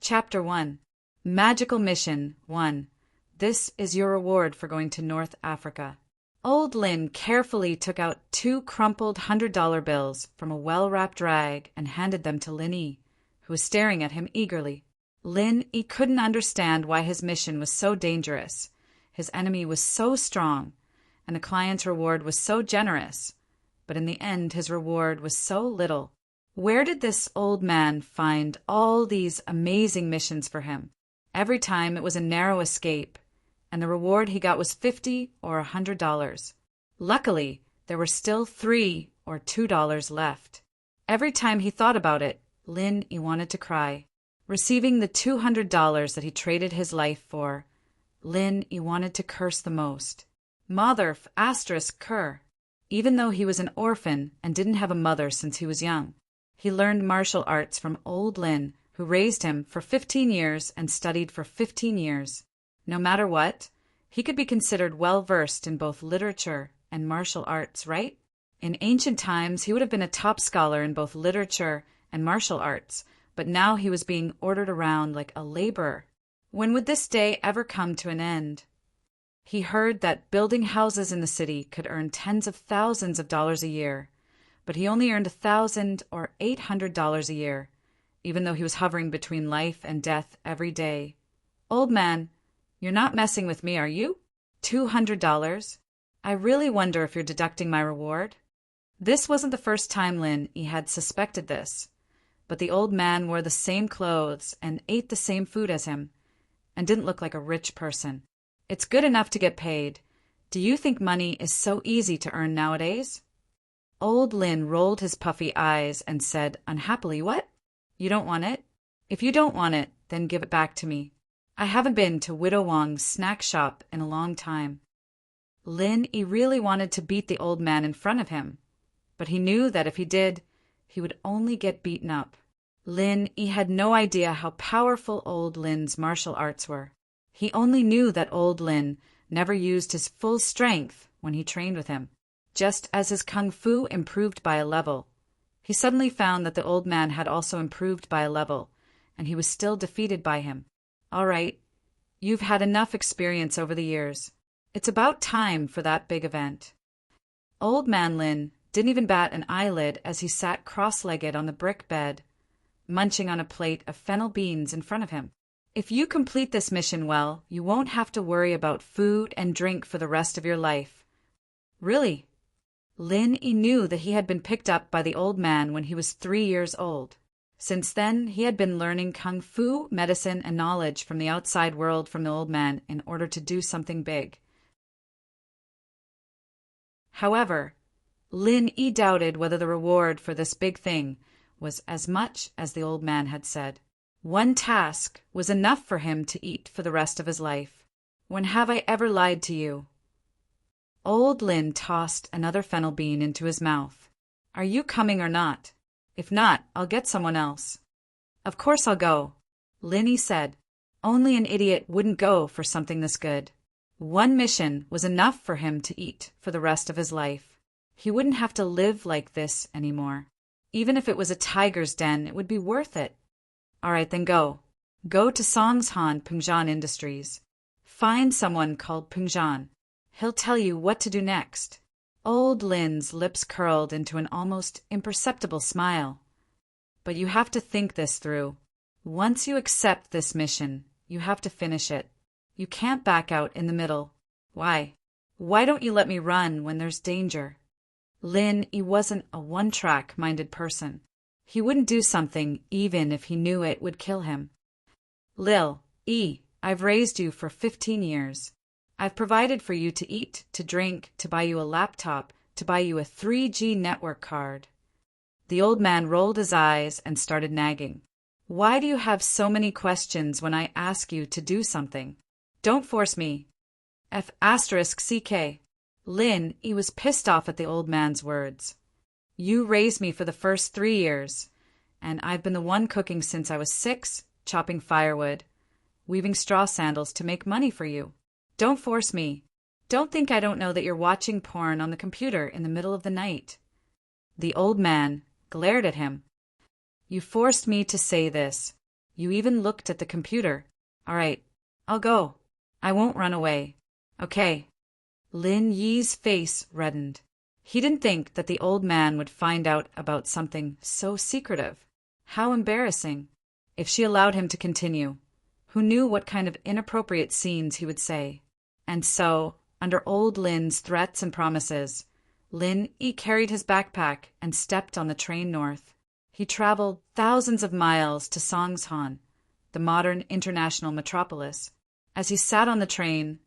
Chapter 1. Magical Mission 1. This is your reward for going to North Africa. Old Lin carefully took out 2 crumpled $100 bills from a well-wrapped rag and handed them to Lin Yi, who was staring at him eagerly. Lin Yi couldn't understand why his mission was so dangerous. His enemy was so strong, and the client's reward was so generous. But in the end, his reward was so little. Where did this old man find all these amazing missions for him? Every time it was a narrow escape, and the reward he got was $50 or $100. Luckily, there were still $3 or $2 left. Every time he thought about it, Lin Yi wanted to cry. Receiving the $200 that he traded his life for, Lin Yi wanted to curse the most. Mother *** cur. Even though he was an orphan and didn't have a mother since he was young, he learned martial arts from old Lin, who raised him for 15 years and studied for 15 years. No matter what, he could be considered well-versed in both literature and martial arts, right? In ancient times, he would have been a top scholar in both literature and martial arts, but now he was being ordered around like a laborer. When would this day ever come to an end? He heard that building houses in the city could earn tens of thousands of dollars a year, but he only earned $1,000 or $800 a year, even though he was hovering between life and death every day. Old man, you're not messing with me, are you? $200? I really wonder if you're deducting my reward. This wasn't the first time Lin Yi had suspected this, but the old man wore the same clothes and ate the same food as him, and didn't look like a rich person. It's good enough to get paid. Do you think money is so easy to earn nowadays? Old Lin rolled his puffy eyes and said unhappily, What? You don't want it? If you don't want it, then give it back to me. I haven't been to Widow Wang's snack shop in a long time. Lin Yi really wanted to beat the old man in front of him, but he knew that if he did, he would only get beaten up. Lin Yi had no idea how powerful old Lin's martial arts were. He only knew that old Lin never used his full strength when he trained with him. Just as his kung fu improved by a level, he suddenly found that the old man had also improved by a level, and he was still defeated by him. All right, you've had enough experience over the years. It's about time for that big event. Old man Lin didn't even bat an eyelid as he sat cross-legged on the brick bed, munching on a plate of fennel beans in front of him. If you complete this mission well, you won't have to worry about food and drink for the rest of your life. Really? Lin Yi knew that he had been picked up by the old man when he was 3 years old. Since then, he had been learning kung fu, medicine, and knowledge from the outside world from the old man in order to do something big. However, Lin Yi doubted whether the reward for this big thing was as much as the old man had said. One task was enough for him to eat for the rest of his life. When have I ever lied to you? Old Lin tossed another fennel bean into his mouth. Are you coming or not? If not, I'll get someone else. Of course I'll go, Lin Yi said. Only an idiot wouldn't go for something this good. One mission was enough for him to eat for the rest of his life. He wouldn't have to live like this anymore. Even if it was a tiger's den, it would be worth it. All right, then go. Go to Songshan Pengzhan Industries. Find someone called Pengzhan. He'll tell you what to do next. Old Lin's lips curled into an almost imperceptible smile. But you have to think this through. Once you accept this mission, you have to finish it. You can't back out in the middle. Why? Why don't you let me run when there's danger? Lin Yi wasn't a one-track-minded person. He wouldn't do something even if he knew it would kill him. Lil Yi, I've raised you for 15 years. I've provided for you to eat, to drink, to buy you a laptop, to buy you a 3G network card. The old man rolled his eyes and started nagging. Why do you have so many questions when I ask you to do something? Don't force me. **CK. Lin Yi was pissed off at the old man's words. You raised me for the first 3 years, and I've been the one cooking since I was 6, chopping firewood, weaving straw sandals to make money for you. Don't force me. Don't think I don't know that you're watching porn on the computer in the middle of the night. The old man glared at him. You forced me to say this. You even looked at the computer. All right, I'll go. I won't run away. Okay. Lin Yi's face reddened. He didn't think that the old man would find out about something so secretive. How embarrassing. If she allowed him to continue, who knew what kind of inappropriate scenes he would say? And so, under old Lin's threats and promises, Lin Yi carried his backpack and stepped on the train north. He traveled thousands of miles to Songshan, the modern international metropolis. As he sat on the train,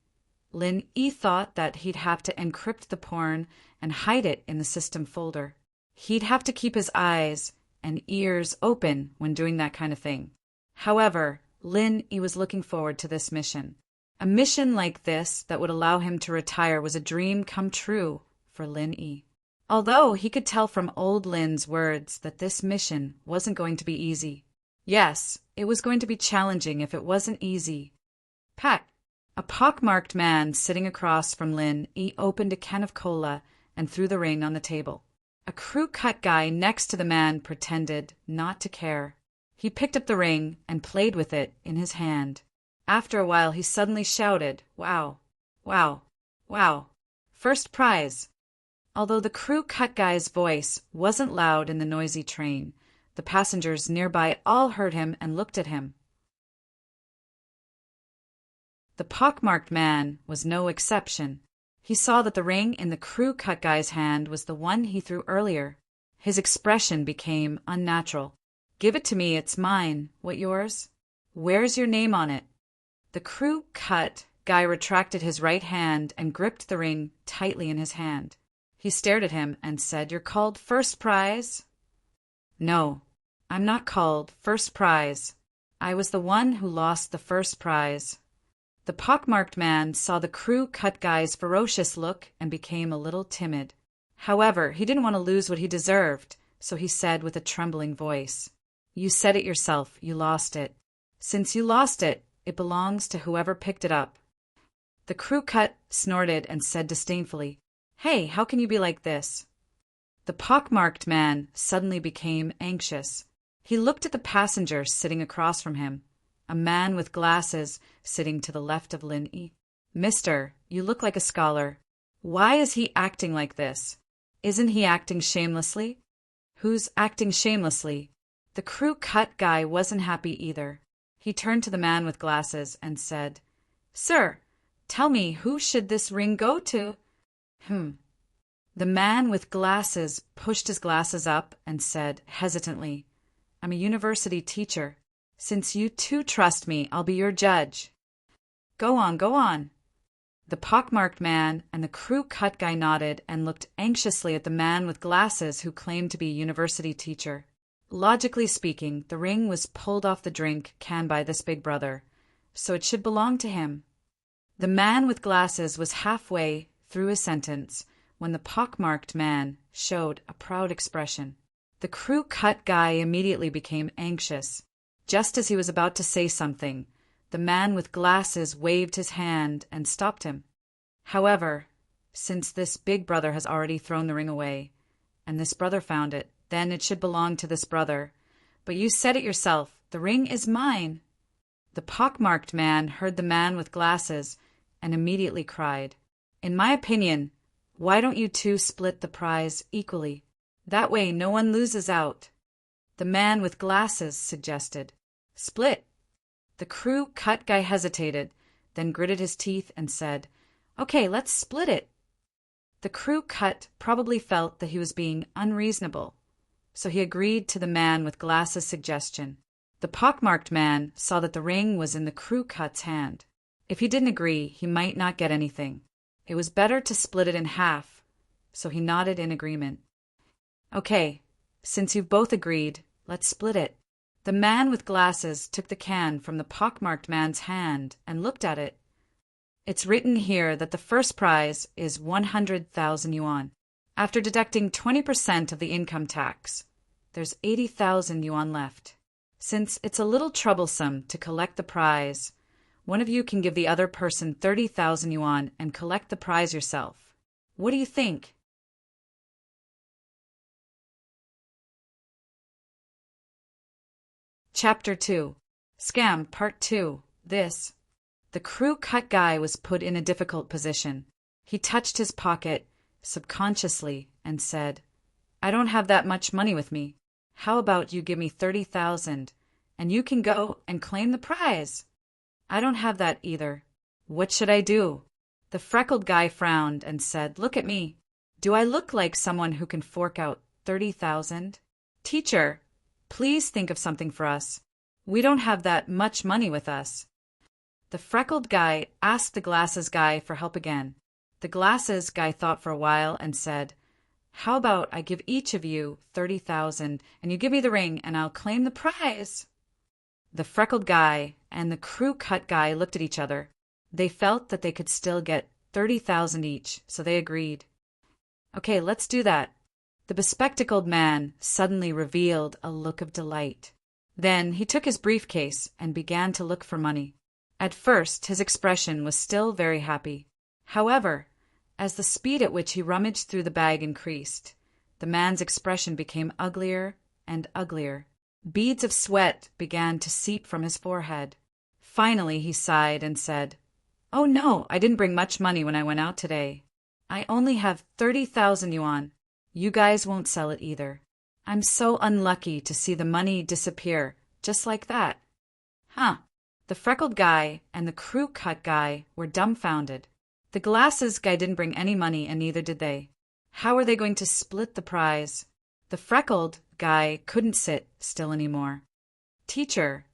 Lin Yi thought that he'd have to encrypt the porn and hide it in the system folder. He'd have to keep his eyes and ears open when doing that kind of thing. However, Lin Yi was looking forward to this mission. A mission like this that would allow him to retire was a dream come true for Lin Yi. Although he could tell from old Lin's words that this mission wasn't going to be easy. Yes, it was going to be challenging if it wasn't easy. Pat, a pockmarked man sitting across from Lin Yi, opened a can of cola and threw the ring on the table. A crew-cut guy next to the man pretended not to care. He picked up the ring and played with it in his hand. After a while, he suddenly shouted, "Wow, wow, wow, first prize!" Although the crew-cut guy's voice wasn't loud in the noisy train, the passengers nearby all heard him and looked at him. The pockmarked man was no exception. He saw that the ring in the crew-cut guy's hand was the one he threw earlier. His expression became unnatural. "Give it to me, it's mine. What yours? Where's your name on it?" The crew-cut guy retracted his right hand and gripped the ring tightly in his hand. He stared at him and said, "You're called first prize?" "No, I'm not called first prize. I was the one who lost the first prize." The pockmarked man saw the crew-cut guy's ferocious look and became a little timid. However, he didn't want to lose what he deserved, so he said with a trembling voice, "You said it yourself, you lost it. Since you lost it, it belongs to whoever picked it up." The crew-cut snorted and said disdainfully, "Hey, how can you be like this?" The pockmarked man suddenly became anxious. He looked at the passenger sitting across from him, a man with glasses sitting to the left of Lin Yi. "Mister, you look like a scholar. Why is he acting like this? Isn't he acting shamelessly?" "Who's acting shamelessly?" The crew-cut guy wasn't happy either. He turned to the man with glasses and said, "Sir, tell me, who should this ring go to?" The man with glasses pushed his glasses up and said hesitantly, "I'm a university teacher. Since you two trust me, I'll be your judge." Go on, go on." The pockmarked man and the crew-cut guy nodded and looked anxiously at the man with glasses who claimed to be a university teacher. Logically speaking, the ring was pulled off the drink can by this big brother, so it should belong to him. The man with glasses was halfway through his sentence when the pockmarked man showed a proud expression. The crew-cut guy immediately became anxious. Just as he was about to say something, the man with glasses waved his hand and stopped him. However, since this big brother has already thrown the ring away, and this brother found it, then it should belong to this brother. "But you said it yourself, the ring is mine." The pockmarked man heard the man with glasses and immediately cried, "In my opinion, why don't you two split the prize equally? That way no one loses out." The man with glasses suggested, "Split." The crew-cut guy hesitated, then gritted his teeth and said, "Okay, let's split it." The crew-cut probably felt that he was being unreasonable, so he agreed to the man with glasses' suggestion. The pockmarked man saw that the ring was in the crew-cut's hand. If he didn't agree, he might not get anything. It was better to split it in half, so he nodded in agreement. "Okay, since you've both agreed, let's split it." The man with glasses took the can from the pockmarked man's hand and looked at it. "It's written here that the first prize is 100,000 yuan. After deducting 20% of the income tax, there's 80,000 yuan left. Since it's a little troublesome to collect the prize, one of you can give the other person 30,000 yuan and collect the prize yourself. What do you think?" Chapter 2. Scam Part 2. The crew cut guy was put in a difficult position. He touched his pocket subconsciously and said, I don't have that much money with me. How about you give me 30,000 and you can go and claim the prize? I don't have that either. What should I do? The freckled guy frowned and said, Look at me. Do I look like someone who can fork out 30,000? Teacher, please think of something for us. We don't have that much money with us. The freckled guy asked the glasses guy for help again. The glasses guy thought for a while and said, How about I give each of you 30,000 and you give me the ring and I'll claim the prize? The freckled guy and the crew cut guy looked at each other. They felt that they could still get 30,000 each, so they agreed. Okay, let's do that. The bespectacled man suddenly revealed a look of delight. Then he took his briefcase and began to look for money. At first, his expression was still very happy. However, as the speed at which he rummaged through the bag increased, the man's expression became uglier and uglier. Beads of sweat began to seep from his forehead. Finally, he sighed and said, Oh no, I didn't bring much money when I went out today. I only have 30,000 yuan. You guys won't sell it either. I'm so unlucky to see the money disappear, just like that. Huh. The freckled guy and the crew cut guy were dumbfounded. The glasses guy didn't bring any money and neither did they. How are they going to split the prize? The freckled guy couldn't sit still anymore. Teacher,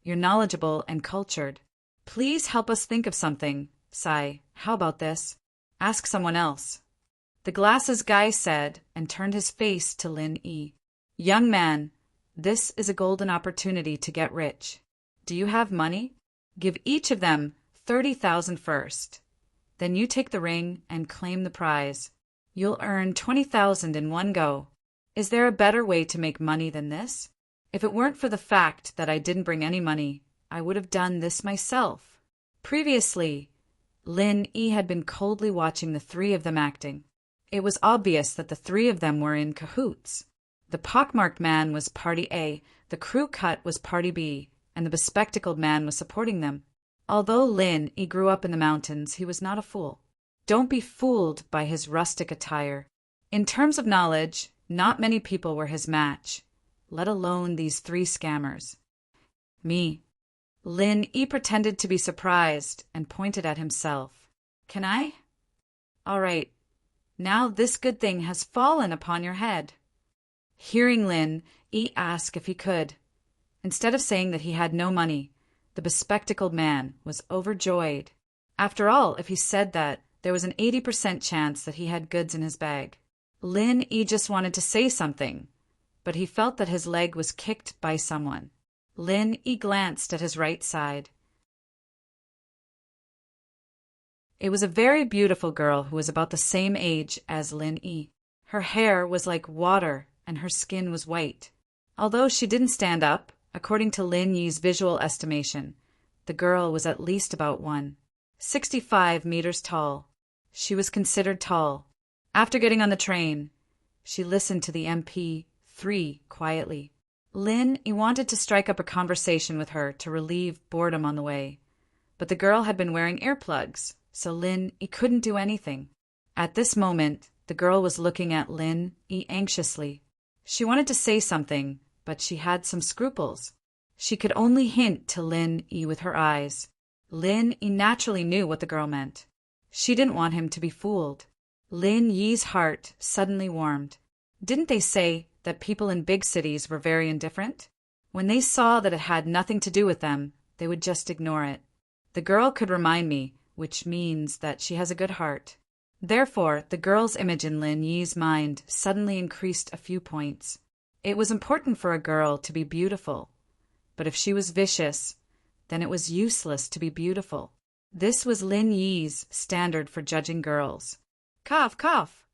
you're knowledgeable and cultured. Please help us think of something. Sigh, how about this? Ask someone else. The glasses guy said and turned his face to Lin Yi. Young man, this is a golden opportunity to get rich. Do you have money? Give each of them 30,000 first. Then you take the ring and claim the prize. You'll earn 20,000 in one go. Is there a better way to make money than this? If it weren't for the fact that I didn't bring any money, I would have done this myself. Previously, Lin Yi had been coldly watching the three of them acting. It was obvious that the three of them were in cahoots. The pockmarked man was party A, the crew cut was party B, and the bespectacled man was supporting them. Although Lin Yi grew up in the mountains, he was not a fool. Don't be fooled by his rustic attire. In terms of knowledge, not many people were his match, let alone these three scammers. Me. Lin Yi pretended to be surprised and pointed at himself. Can I? All right. Now this good thing has fallen upon your head. Hearing Lin Yi ask if he could, instead of saying that he had no money, the bespectacled man was overjoyed. After all, if he said that, there was an 80% chance that he had goods in his bag. Lin Yi just wanted to say something, but he felt that his leg was kicked by someone. Lin Yi glanced at his right side. It was a very beautiful girl who was about the same age as Lin Yi. Her hair was like water and her skin was white. Although she didn't stand up, according to Lin Yi's visual estimation, the girl was at least about 165 meters tall. She was considered tall. After getting on the train, she listened to the MP3 quietly. Lin Yi wanted to strike up a conversation with her to relieve boredom on the way, but the girl had been wearing earplugs, so Lin Yi couldn't do anything. At this moment, the girl was looking at Lin Yi anxiously. She wanted to say something, but she had some scruples. She could only hint to Lin Yi with her eyes. Lin Yi naturally knew what the girl meant. She didn't want him to be fooled. Lin Yi's heart suddenly warmed. Didn't they say that people in big cities were very indifferent? When they saw that it had nothing to do with them, they would just ignore it. The girl could remind me, which means that she has a good heart. Therefore, the girl's image in Lin Yi's mind suddenly increased a few points. It was important for a girl to be beautiful, but if she was vicious, then it was useless to be beautiful. This was Lin Yi's standard for judging girls. Cough, cough.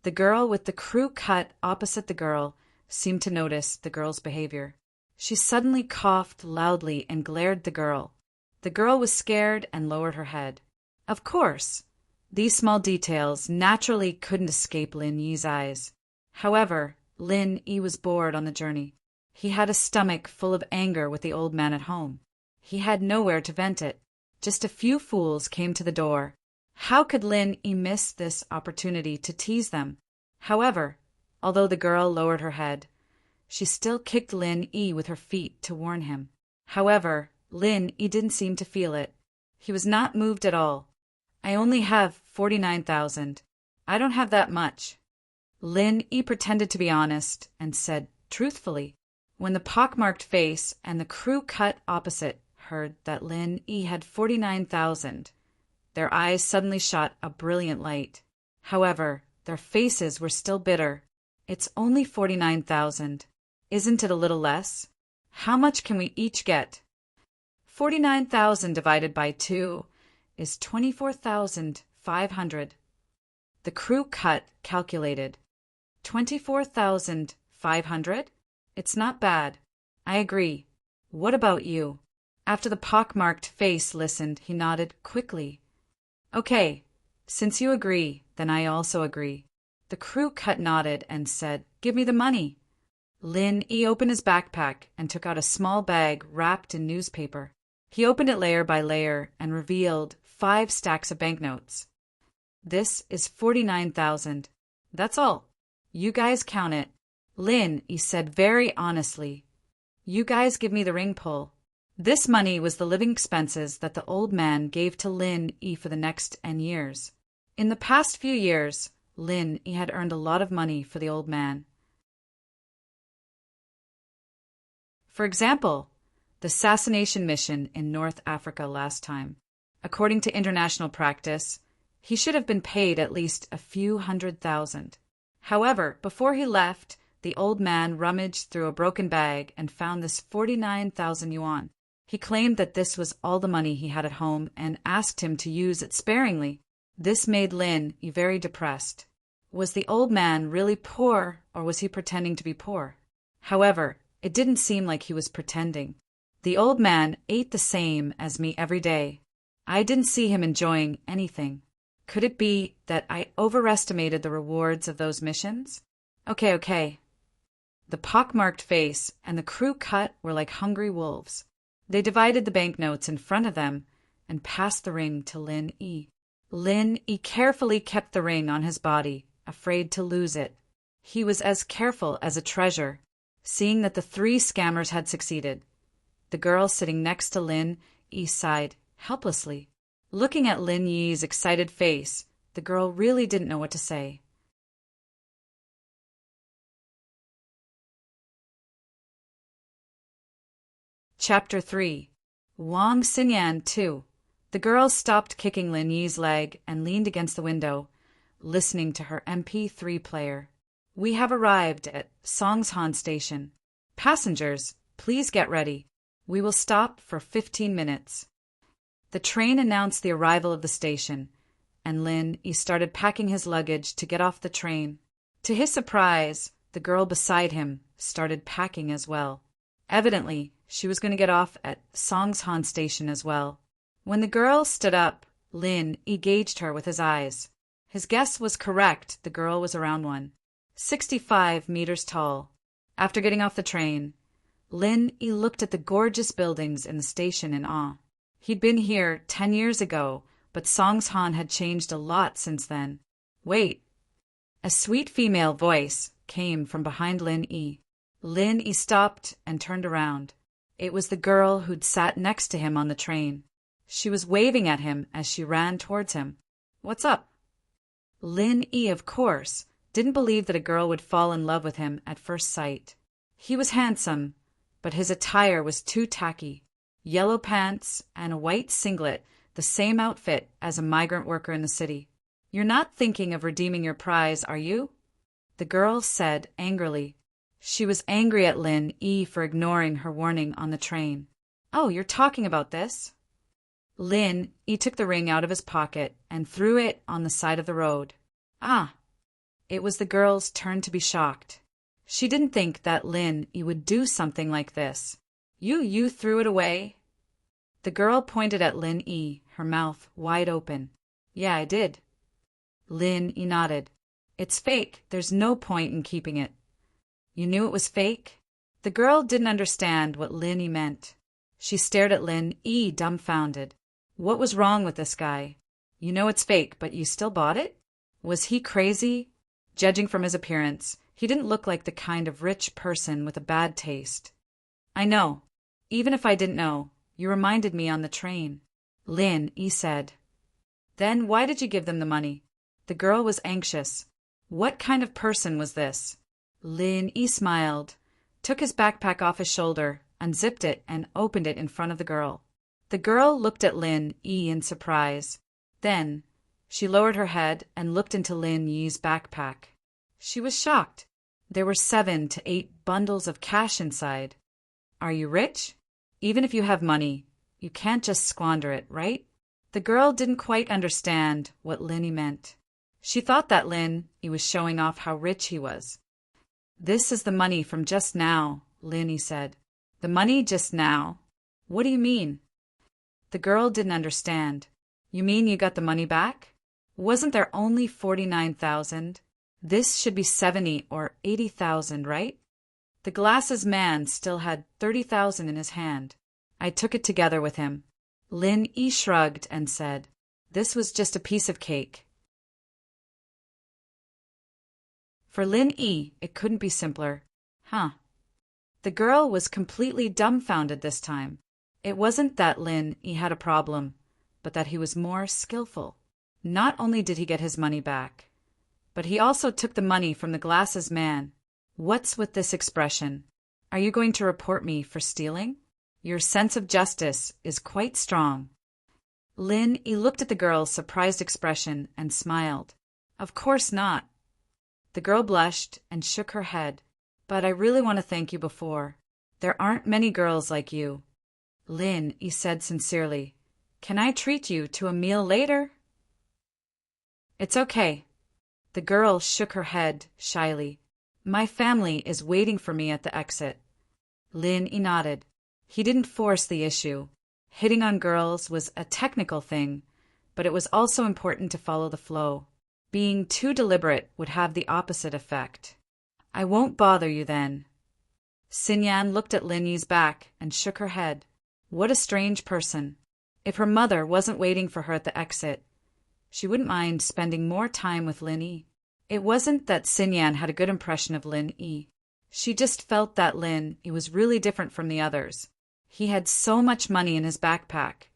The girl with the crew cut opposite the girl seemed to notice the girl's behavior. She suddenly coughed loudly and glared at the girl. The girl was scared and lowered her head. Of course, these small details naturally couldn't escape Lin Yi's eyes. However, Lin Yi was bored on the journey. He had a stomach full of anger with the old man at home. He had nowhere to vent it. Just a few fools came to the door. How could Lin Yi miss this opportunity to tease them? However, although the girl lowered her head, she still kicked Lin Yi with her feet to warn him. However, Lin Yi didn't seem to feel it. He was not moved at all. I only have 49,000. I don't have that much. Lin Yi pretended to be honest and said truthfully. When the pockmarked face and the crew cut opposite heard that Lin Yi had 49,000, their eyes suddenly shot a brilliant light. However, their faces were still bitter. It's only 49,000. Isn't it a little less? How much can we each get? 49,000 divided by 2 is 24,500. The crew cut calculated. 24,500? It's not bad. I agree. What about you? After the pockmarked face listened, he nodded quickly. Okay, since you agree, then I also agree. The crew cut nodded and said, Give me the money. Lin Yi opened his backpack and took out a small bag wrapped in newspaper. He opened it layer by layer and revealed 5 stacks of banknotes. This is 49,000. That's all. You guys count it. Lin Yi said very honestly. You guys give me the ring pull. This money was the living expenses that the old man gave to Lin Yi for the next N years. In the past few years, Lin Yi had earned a lot of money for the old man. For example, the assassination mission in North Africa last time. According to international practice, he should have been paid at least a few 100,000. However, before he left, the old man rummaged through a broken bag and found this 49,000 yuan. He claimed that this was all the money he had at home and asked him to use it sparingly. This made Lin Yi very depressed. Was the old man really poor, or was he pretending to be poor? However, it didn't seem like he was pretending. The old man ate the same as me every day. I didn't see him enjoying anything. Could it be that I overestimated the rewards of those missions? Okay. The pockmarked face and the crew cut were like hungry wolves. They divided the banknotes in front of them and passed the ring to Lin Yi. Lin Yi carefully kept the ring on his body, afraid to lose it. He was as careful as a treasure, seeing that the 3 scammers had succeeded. The girl sitting next to Lin Yi sighed helplessly. Looking at Lin Yi's excited face, the girl really didn't know what to say. Chapter 3. Wang Xinyan 2. The girl stopped kicking Lin Yi's leg and leaned against the window, listening to her MP3 player. We have arrived at Songshan Station. Passengers, please get ready. We will stop for 15 minutes. The train announced the arrival of the station, and Lin Yi started packing his luggage to get off the train. To his surprise, the girl beside him started packing as well. Evidently, she was going to get off at Songshan Station as well. When the girl stood up, Lin Yi gauged her with his eyes. His guess was correct. The girl was around 165 meters tall. After getting off the train, Lin Yi looked at the gorgeous buildings in the station in awe. He'd been here 10 years ago, but Songshan had changed a lot since then. Wait. A sweet female voice came from behind Lin Yi. Lin Yi stopped and turned around. It was the girl who'd sat next to him on the train. She was waving at him as she ran towards him. What's up? Lin Yi, of course, didn't believe that a girl would fall in love with him at first sight. He was handsome, but his attire was too tacky. Yellow pants and a white singlet, the same outfit as a migrant worker in the city. You're not thinking of redeeming your prize, are you? The girl said angrily. She was angry at Lin Yi for ignoring her warning on the train. Oh, you're talking about this? Lin Yi took the ring out of his pocket and threw it on the side of the road. Ah! It was the girl's turn to be shocked. She didn't think that Lin Yi would do something like this. You threw it away? The girl pointed at Lin Yi, her mouth wide open. Yeah, I did. Lin Yi nodded. It's fake. There's no point in keeping it. You knew it was fake? The girl didn't understand what Lin Yi meant. She stared at Lin Yi dumbfounded. What was wrong with this guy? You know it's fake, but you still bought it? Was he crazy? Judging from his appearance, he didn't look like the kind of rich person with a bad taste. I know. Even if I didn't know, you reminded me on the train, Lin Yi said. Then why did you give them the money? The girl was anxious. What kind of person was this? Lin Yi smiled, took his backpack off his shoulder, unzipped it, and opened it in front of the girl. The girl looked at Lin Yi in surprise. Then, she lowered her head and looked into Lin Yi's backpack. She was shocked. There were 7 to 8 bundles of cash inside. Are you rich? Even if you have money, you can't just squander it, right? The girl didn't quite understand what Lin Yi meant. She thought that Lin Yi was showing off how rich he was. This is the money from just now, Lin Yi said. The money just now? What do you mean? The girl didn't understand. You mean you got the money back? Wasn't there only 49,000? This should be 70 or 80,000, right? The glasses man still had 30,000 in his hand. I took it together with him. Lin Yi shrugged and said, this was just a piece of cake. For Lin Yi, it couldn't be simpler. Huh. The girl was completely dumbfounded this time. It wasn't that Lin Yi had a problem, but that he was more skillful. Not only did he get his money back, but he also took the money from the glasses man. What's with this expression? Are you going to report me for stealing? Your sense of justice is quite strong. Lin Yi looked at the girl's surprised expression and smiled. Of course not. The girl blushed and shook her head. But I really want to thank you before. There aren't many girls like you. Lin Yi said sincerely. Can I treat you to a meal later? It's okay. The girl shook her head shyly. My family is waiting for me at the exit. Lin Yi nodded. He didn't force the issue. Hitting on girls was a technical thing, but it was also important to follow the flow. Being too deliberate would have the opposite effect. I won't bother you then. Xinyan looked at Lin Yi's back and shook her head. What a strange person. If her mother wasn't waiting for her at the exit, she wouldn't mind spending more time with Lin Yi. It wasn't that Xinyan had a good impression of Lin Yi. She just felt that Lin Yi was really different from the others. He had so much money in his backpack,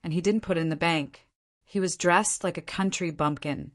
and he didn't put it in the bank. He was dressed like a country bumpkin,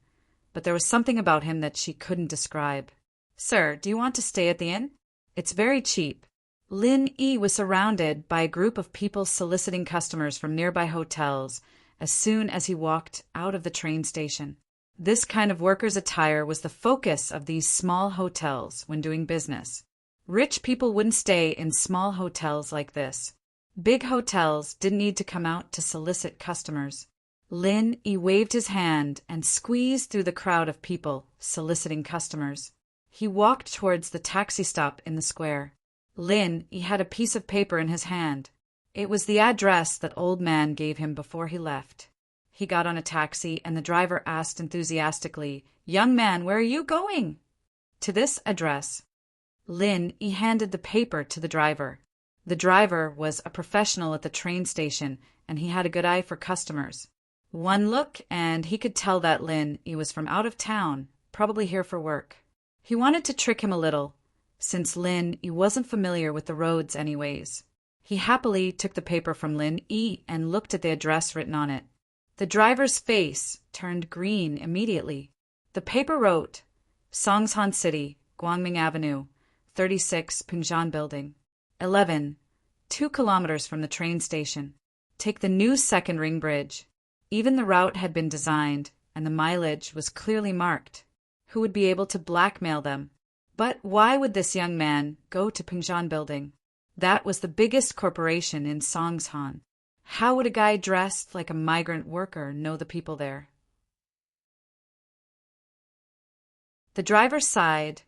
but there was something about him that she couldn't describe. Sir, do you want to stay at the inn? It's very cheap. Lin Yi was surrounded by a group of people soliciting customers from nearby hotels as soon as he walked out of the train station. This kind of worker's attire was the focus of these small hotels when doing business. Rich people wouldn't stay in small hotels like this. Big hotels didn't need to come out to solicit customers. Lin Yi waved his hand and squeezed through the crowd of people soliciting customers. He walked towards the taxi stop in the square. Lin Yi had a piece of paper in his hand. It was the address that old man gave him before he left. He got on a taxi and the driver asked enthusiastically, "Young man, where are you going?" To this address. Lin Yi handed the paper to the driver. The driver was a professional at the train station and he had a good eye for customers. One look and he could tell that Lin Yi was from out of town, probably here for work. He wanted to trick him a little, since Lin Yi wasn't familiar with the roads anyways. He happily took the paper from Lin Yi and looked at the address written on it. The driver's face turned green immediately. The paper wrote, Songshan City, Guangming Avenue, 36 Pingzhan Building. 11. 2 kilometers from the train station. Take the new second ring bridge. Even the route had been designed, and the mileage was clearly marked. Who would be able to blackmail them? But why would this young man go to Pingzhan Building? That was the biggest corporation in Songshan. How would a guy dressed like a migrant worker know the people there? The driver sighed,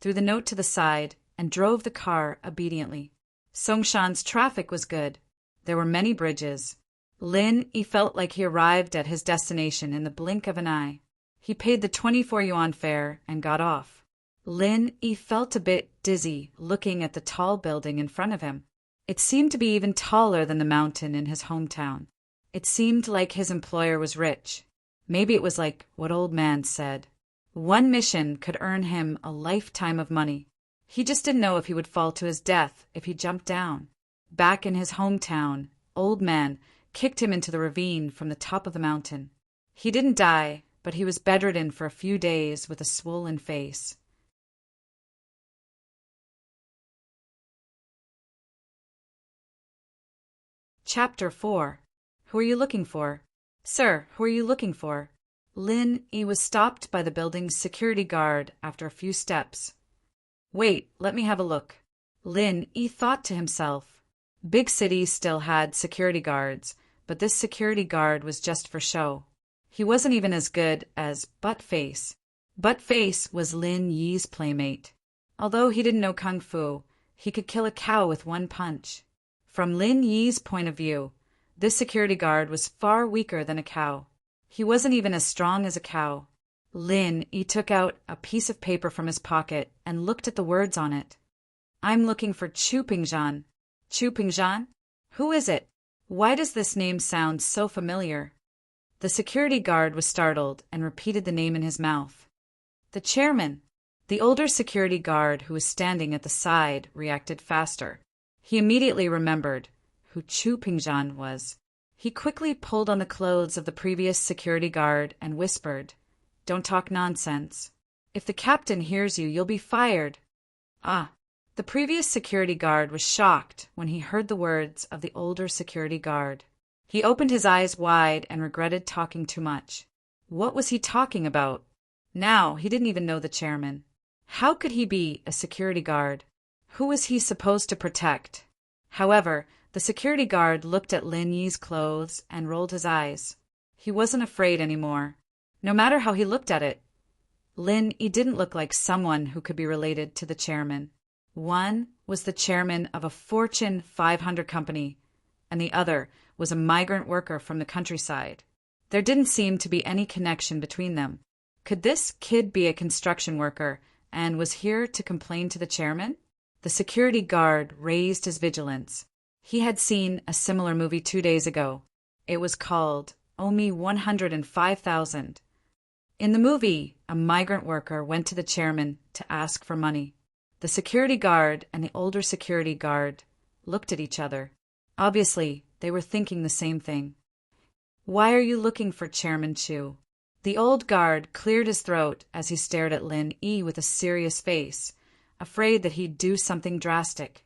threw the note to the side, and drove the car obediently. Songshan's traffic was good. There were many bridges. Lin Yi felt like he arrived at his destination in the blink of an eye. He paid the 24 yuan fare and got off. Lin Yi felt a bit dizzy looking at the tall building in front of him. It seemed to be even taller than the mountain in his hometown. It seemed like his employer was rich. Maybe it was like what Old Man said. One mission could earn him a lifetime of money. He just didn't know if he would fall to his death if he jumped down. Back in his hometown, Old Man kicked him into the ravine from the top of the mountain. He didn't die, but he was bedridden for a few days with a swollen face. Chapter 4. Who are you looking for? Sir, who are you looking for? Lin Yi was stopped by the building's security guard after a few steps. Wait, let me have a look. Lin Yi thought to himself. Big cities still had security guards, but this security guard was just for show. He wasn't even as good as Buttface. Buttface was Lin Yi's playmate. Although he didn't know kung fu, he could kill a cow with one punch. From Lin Yi's point of view, this security guard was far weaker than a cow. He wasn't even as strong as a cow. Lin Yi took out a piece of paper from his pocket and looked at the words on it. I'm looking for Chu Pingzhan. Chu Pingzhan? Who is it? Why does this name sound so familiar? The security guard was startled and repeated the name in his mouth. The chairman. The older security guard who was standing at the side reacted faster. He immediately remembered who Chu Pingzhan was. He quickly pulled on the clothes of the previous security guard and whispered, Don't talk nonsense. If the captain hears you, you'll be fired. Ah. The previous security guard was shocked when he heard the words of the older security guard. He opened his eyes wide and regretted talking too much. What was he talking about? Now he didn't even know the chairman. How could he be a security guard? Who was he supposed to protect? However, the security guard looked at Lin Yi's clothes and rolled his eyes. He wasn't afraid anymore, no matter how he looked at it. Lin Yi didn't look like someone who could be related to the chairman. One was the chairman of a Fortune 500 company, and the other was a migrant worker from the countryside. There didn't seem to be any connection between them. Could this kid be a construction worker and was here to complain to the chairman? The security guard raised his vigilance. He had seen a similar movie 2 days ago. It was called Owe Me 105,000. In the movie, a migrant worker went to the chairman to ask for money. The security guard and the older security guard looked at each other. Obviously, they were thinking the same thing. Why are you looking for Chairman Chu? The old guard cleared his throat as he stared at Lin Yi with a serious face, afraid that he'd do something drastic.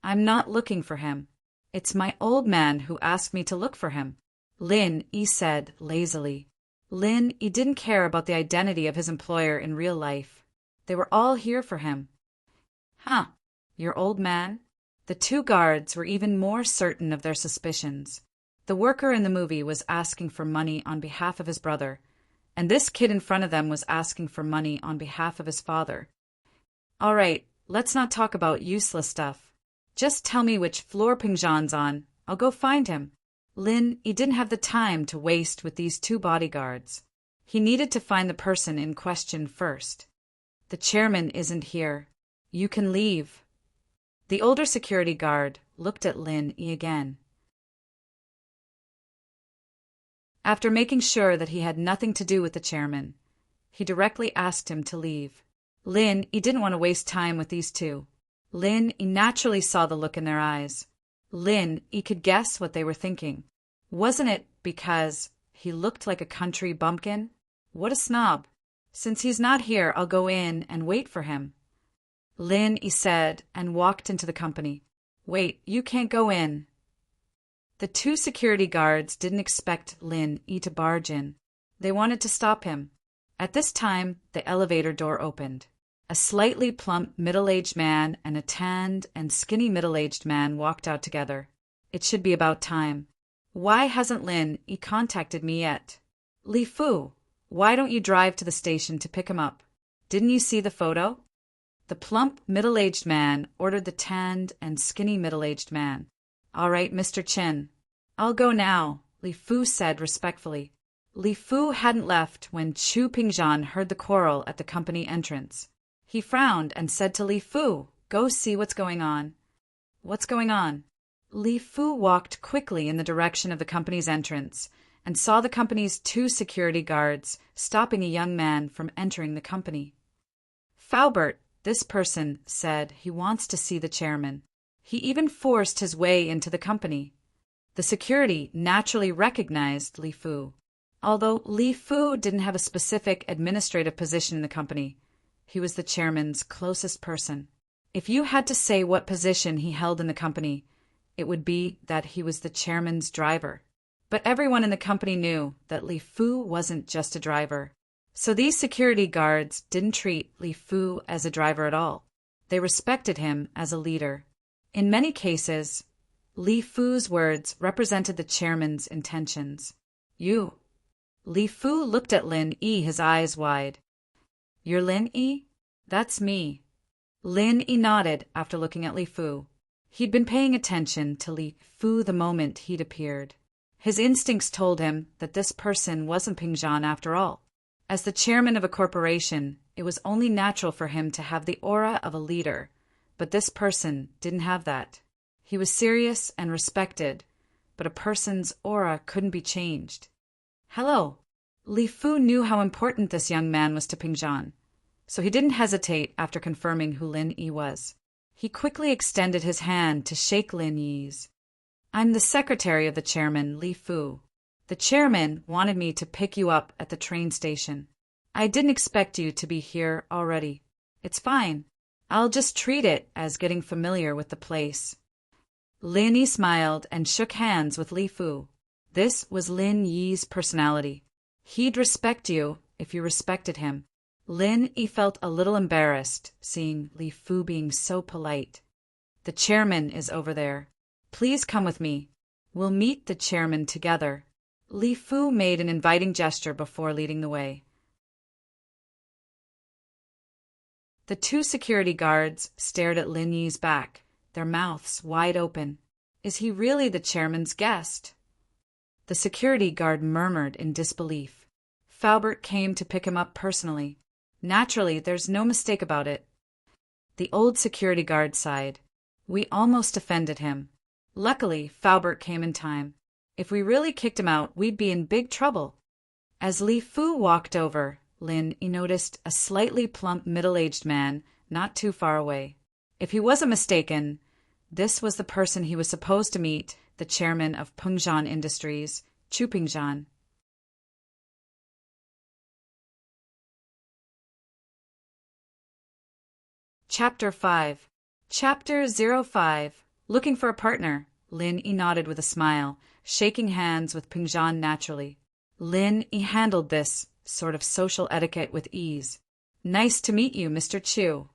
I'm not looking for him. It's my old man who asked me to look for him, Lin Yi said lazily. Lin Yi didn't care about the identity of his employer in real life. They were all here for him. Huh, your old man? The two guards were even more certain of their suspicions. The worker in the movie was asking for money on behalf of his brother, and this kid in front of them was asking for money on behalf of his father. All right, let's not talk about useless stuff. Just tell me which floor Pingzhan's on. I'll go find him. Lin Yi didn't have the time to waste with these two bodyguards. He needed to find the person in question first. The chairman isn't here. You can leave. The older security guard looked at Lin Yi again. After making sure that he had nothing to do with the chairman, he directly asked him to leave. Lin Yi didn't want to waste time with these two. Lin Yi naturally saw the look in their eyes. Lin Yi could guess what they were thinking. Wasn't it because he looked like a country bumpkin? What a snob. Since he's not here, I'll go in and wait for him, Lin Yi said and walked into the company. Wait, you can't go in. The two security guards didn't expect Lin Yi to barge in. They wanted to stop him. At this time, the elevator door opened. A slightly plump middle-aged man and a tanned and skinny middle-aged man walked out together. It should be about time. Why hasn't Lin Yi contacted me yet? Li Fu, why don't you drive to the station to pick him up? Didn't you see the photo? The plump middle-aged man ordered the tanned and skinny middle-aged man. All right, Mr. Chen. I'll go now, Li Fu said respectfully. Li Fu hadn't left when Chu Pingzhan heard the quarrel at the company entrance. He frowned and said to Li Fu, "Go see what's going on." "What's going on?" Li Fu walked quickly in the direction of the company's entrance and saw the company's 2 security guards stopping a young man from entering the company. "Faubert," this person said, "he wants to see the chairman." He even forced his way into the company. The security naturally recognized Li Fu. Although Li Fu didn't have a specific administrative position in the company, he was the chairman's closest person. If you had to say what position he held in the company, it would be that he was the chairman's driver. But everyone in the company knew that Li Fu wasn't just a driver. So these security guards didn't treat Li Fu as a driver at all. They respected him as a leader. In many cases, Li Fu's words represented the chairman's intentions. "You." Li Fu looked at Lin Yi, his eyes wide. "You're Lin Yi?" "That's me." Lin Yi nodded after looking at Li Fu. He'd been paying attention to Li Fu the moment he'd appeared. His instincts told him that this person wasn't Ping Zhan after all. As the chairman of a corporation, it was only natural for him to have the aura of a leader, but this person didn't have that. He was serious and respected, but a person's aura couldn't be changed. "Hello." Li Fu knew how important this young man was to Ping Zhan, so he didn't hesitate after confirming who Lin Yi was. He quickly extended his hand to shake Lin Yi's. "I'm the secretary of the chairman, Li Fu. The chairman wanted me to pick you up at the train station. I didn't expect you to be here already. It's fine. I'll just treat it as getting familiar with the place." Lin Yi smiled and shook hands with Li Fu. This was Lin Yi's personality. He'd respect you if you respected him. Lin Yi felt a little embarrassed seeing Li Fu being so polite. "The chairman is over there. Please come with me. We'll meet the chairman together." Li Fu made an inviting gesture before leading the way. The 2 security guards stared at Lin Yi's back, their mouths wide open. Is he really the chairman's guest? The security guard murmured in disbelief. Faubert came to pick him up personally. Naturally, there's no mistake about it. The old security guard sighed. "We almost offended him. Luckily, Faubert came in time. If we really kicked him out, we'd be in big trouble." As Li Fu walked over, Lin Yi noticed a slightly plump middle-aged man not too far away. If he wasn't mistaken, this was the person he was supposed to meet, the chairman of Ping Zhan Industries, Chu Ping Zhan. Chapter 5. Chapter 05. Looking for a partner. Lin Yi nodded with a smile, shaking hands with Ping Zhan naturally. Lin Yi handled this sort of social etiquette with ease. "Nice to meet you, Mr. Chu."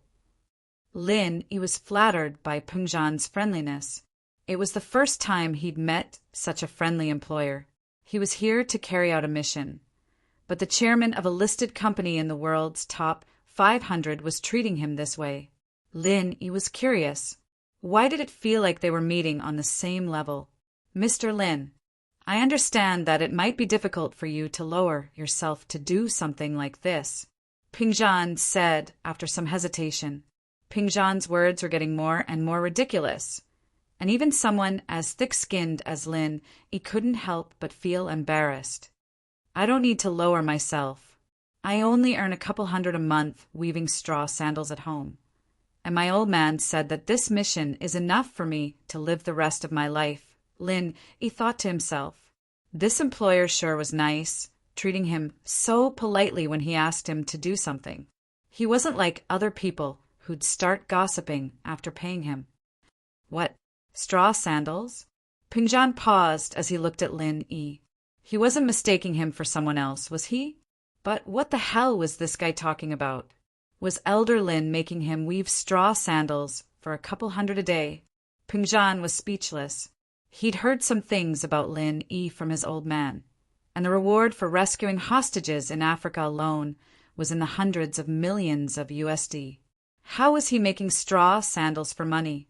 Lin Yi was flattered by Ping Zhan's friendliness. It was the first time he'd met such a friendly employer. He was here to carry out a mission. But the chairman of a listed company in the world's top 500 was treating him this way. Lin Yi was curious. Why did it feel like they were meeting on the same level? "Mr. Lin, I understand that it might be difficult for you to lower yourself to do something like this," Ping Zhan said after some hesitation. Ping Zhan's words were getting more and more ridiculous, and even someone as thick-skinned as Lin Yi couldn't help but feel embarrassed. "I don't need to lower myself. I only earn a couple hundred a month weaving straw sandals at home. And my old man said that this mission is enough for me to live the rest of my life." Lin Yi thought to himself. This employer sure was nice, treating him so politely when he asked him to do something. He wasn't like other people who'd start gossiping after paying him. "What, straw sandals?" Ping Zhan paused as he looked at Lin Yi. He wasn't mistaking him for someone else, was he? But what the hell was this guy talking about? Was Elder Lin making him weave straw sandals for a couple hundred a day? Ping Zhan was speechless. He'd heard some things about Lin Yi from his old man, and the reward for rescuing hostages in Africa alone was in the hundreds of millions of USD. How was he making straw sandals for money?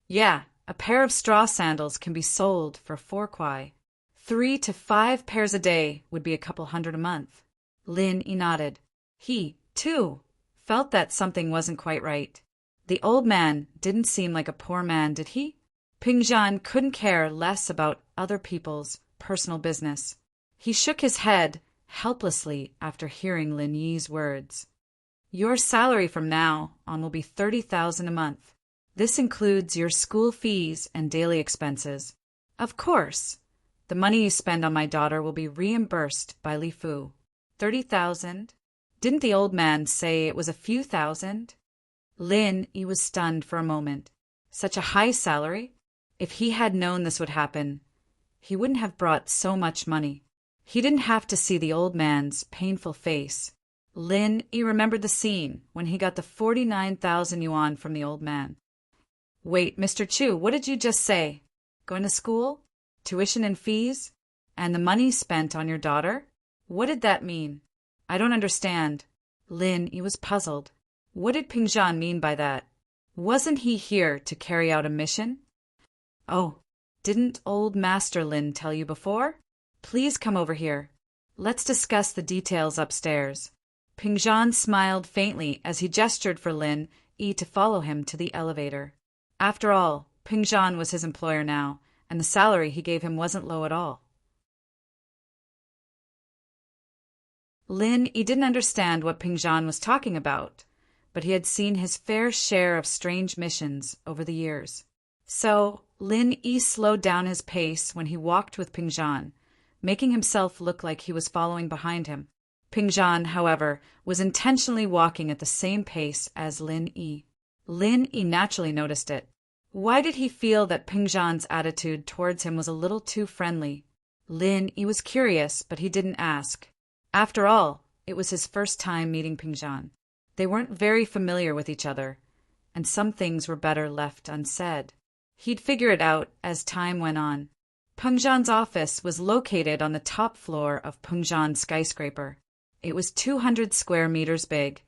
Yeah, a pair of straw sandals can be sold for 4 kwai. 3 to 5 pairs a day would be a couple hundred a month. Lin Yi nodded. He, too, felt that something wasn't quite right. The old man didn't seem like a poor man, did he? Ping-Zhan couldn't care less about other people's personal business. He shook his head helplessly after hearing Lin Yi's words. Your salary from now on will be 30,000 a month. This includes your school fees and daily expenses. Of course, the money you spend on my daughter will be reimbursed by Li Fu. 30,000? Didn't the old man say it was a few thousand? Lin Yi was stunned for a moment. Such a high salary? If he had known this would happen, he wouldn't have brought so much money. He didn't have to see the old man's painful face. Lin Yi remembered the scene when he got the 49,000 yuan from the old man. Wait, Mr. Chu, what did you just say? Going to school? Tuition and fees? And the money spent on your daughter? What did that mean? I don't understand. Lin Yi was puzzled. What did Ping-Zhan mean by that? Wasn't he here to carry out a mission? Oh, didn't old Master Lin tell you before? Please come over here. Let's discuss the details upstairs. Ping-Zhan smiled faintly as he gestured for Lin Yi to follow him to the elevator. After all, Ping-Zhan was his employer now, and the salary he gave him wasn't low at all. Lin Yi didn't understand what Ping-Zhan was talking about, but he had seen his fair share of strange missions over the years. So Lin Yi slowed down his pace when he walked with Ping-Zhan, making himself look like he was following behind him. Ping-Zhan, however, was intentionally walking at the same pace as Lin Yi. Lin Yi naturally noticed it. Why did he feel that Ping-Zhan's attitude towards him was a little too friendly? Lin Yi was curious, but he didn't ask. After all, it was his first time meeting Ping-Zhan. They weren't very familiar with each other, and some things were better left unsaid. He'd figure it out as time went on. Ping-Zhan's office was located on the top floor of Ping-Zhan skyscraper. It was 200 square meters big,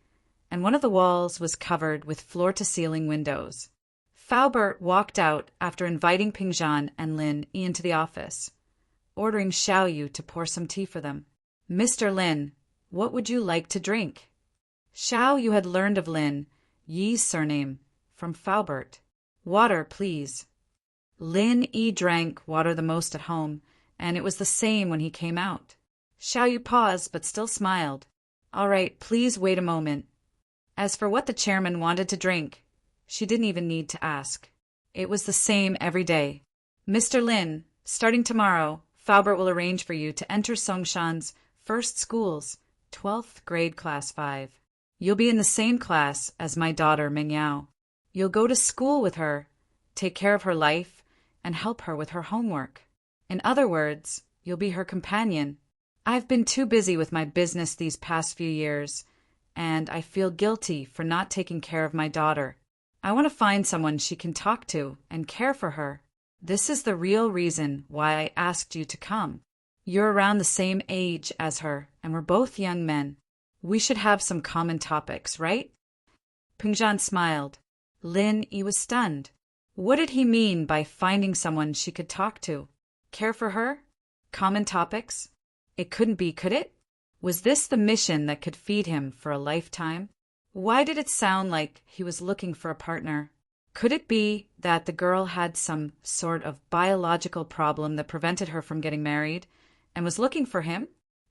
and one of the walls was covered with floor-to-ceiling windows. Faubert walked out after inviting Ping-Zhan and Lin Yi into the office, ordering Xiao Yu to pour some tea for them. Mr. Lin, what would you like to drink? Xiao Yu had learned of Lin Yi's surname from Faubert. Water, please. Lin Yi drank water the most at home, and it was the same when he came out. Xiao Yu paused, but still smiled. All right, please wait a moment. As for what the chairman wanted to drink, she didn't even need to ask. It was the same every day. Mr. Lin, starting tomorrow, Faubert will arrange for you to enter Songshan's first schools, 12th grade class 5. You'll be in the same class as my daughter Mingyao. You'll go to school with her, take care of her life, and help her with her homework. In other words, you'll be her companion. I've been too busy with my business these past few years, and I feel guilty for not taking care of my daughter. I want to find someone she can talk to and care for her. This is the real reason why I asked you to come. You're around the same age as her, and we're both young men. We should have some common topics, right? Ping-Zhan smiled. Lin Yi was stunned. What did he mean by finding someone she could talk to? Care for her? Common topics? It couldn't be, could it? Was this the mission that could feed him for a lifetime? Why did it sound like he was looking for a partner? Could it be that the girl had some sort of biological problem that prevented her from getting married and was looking for him?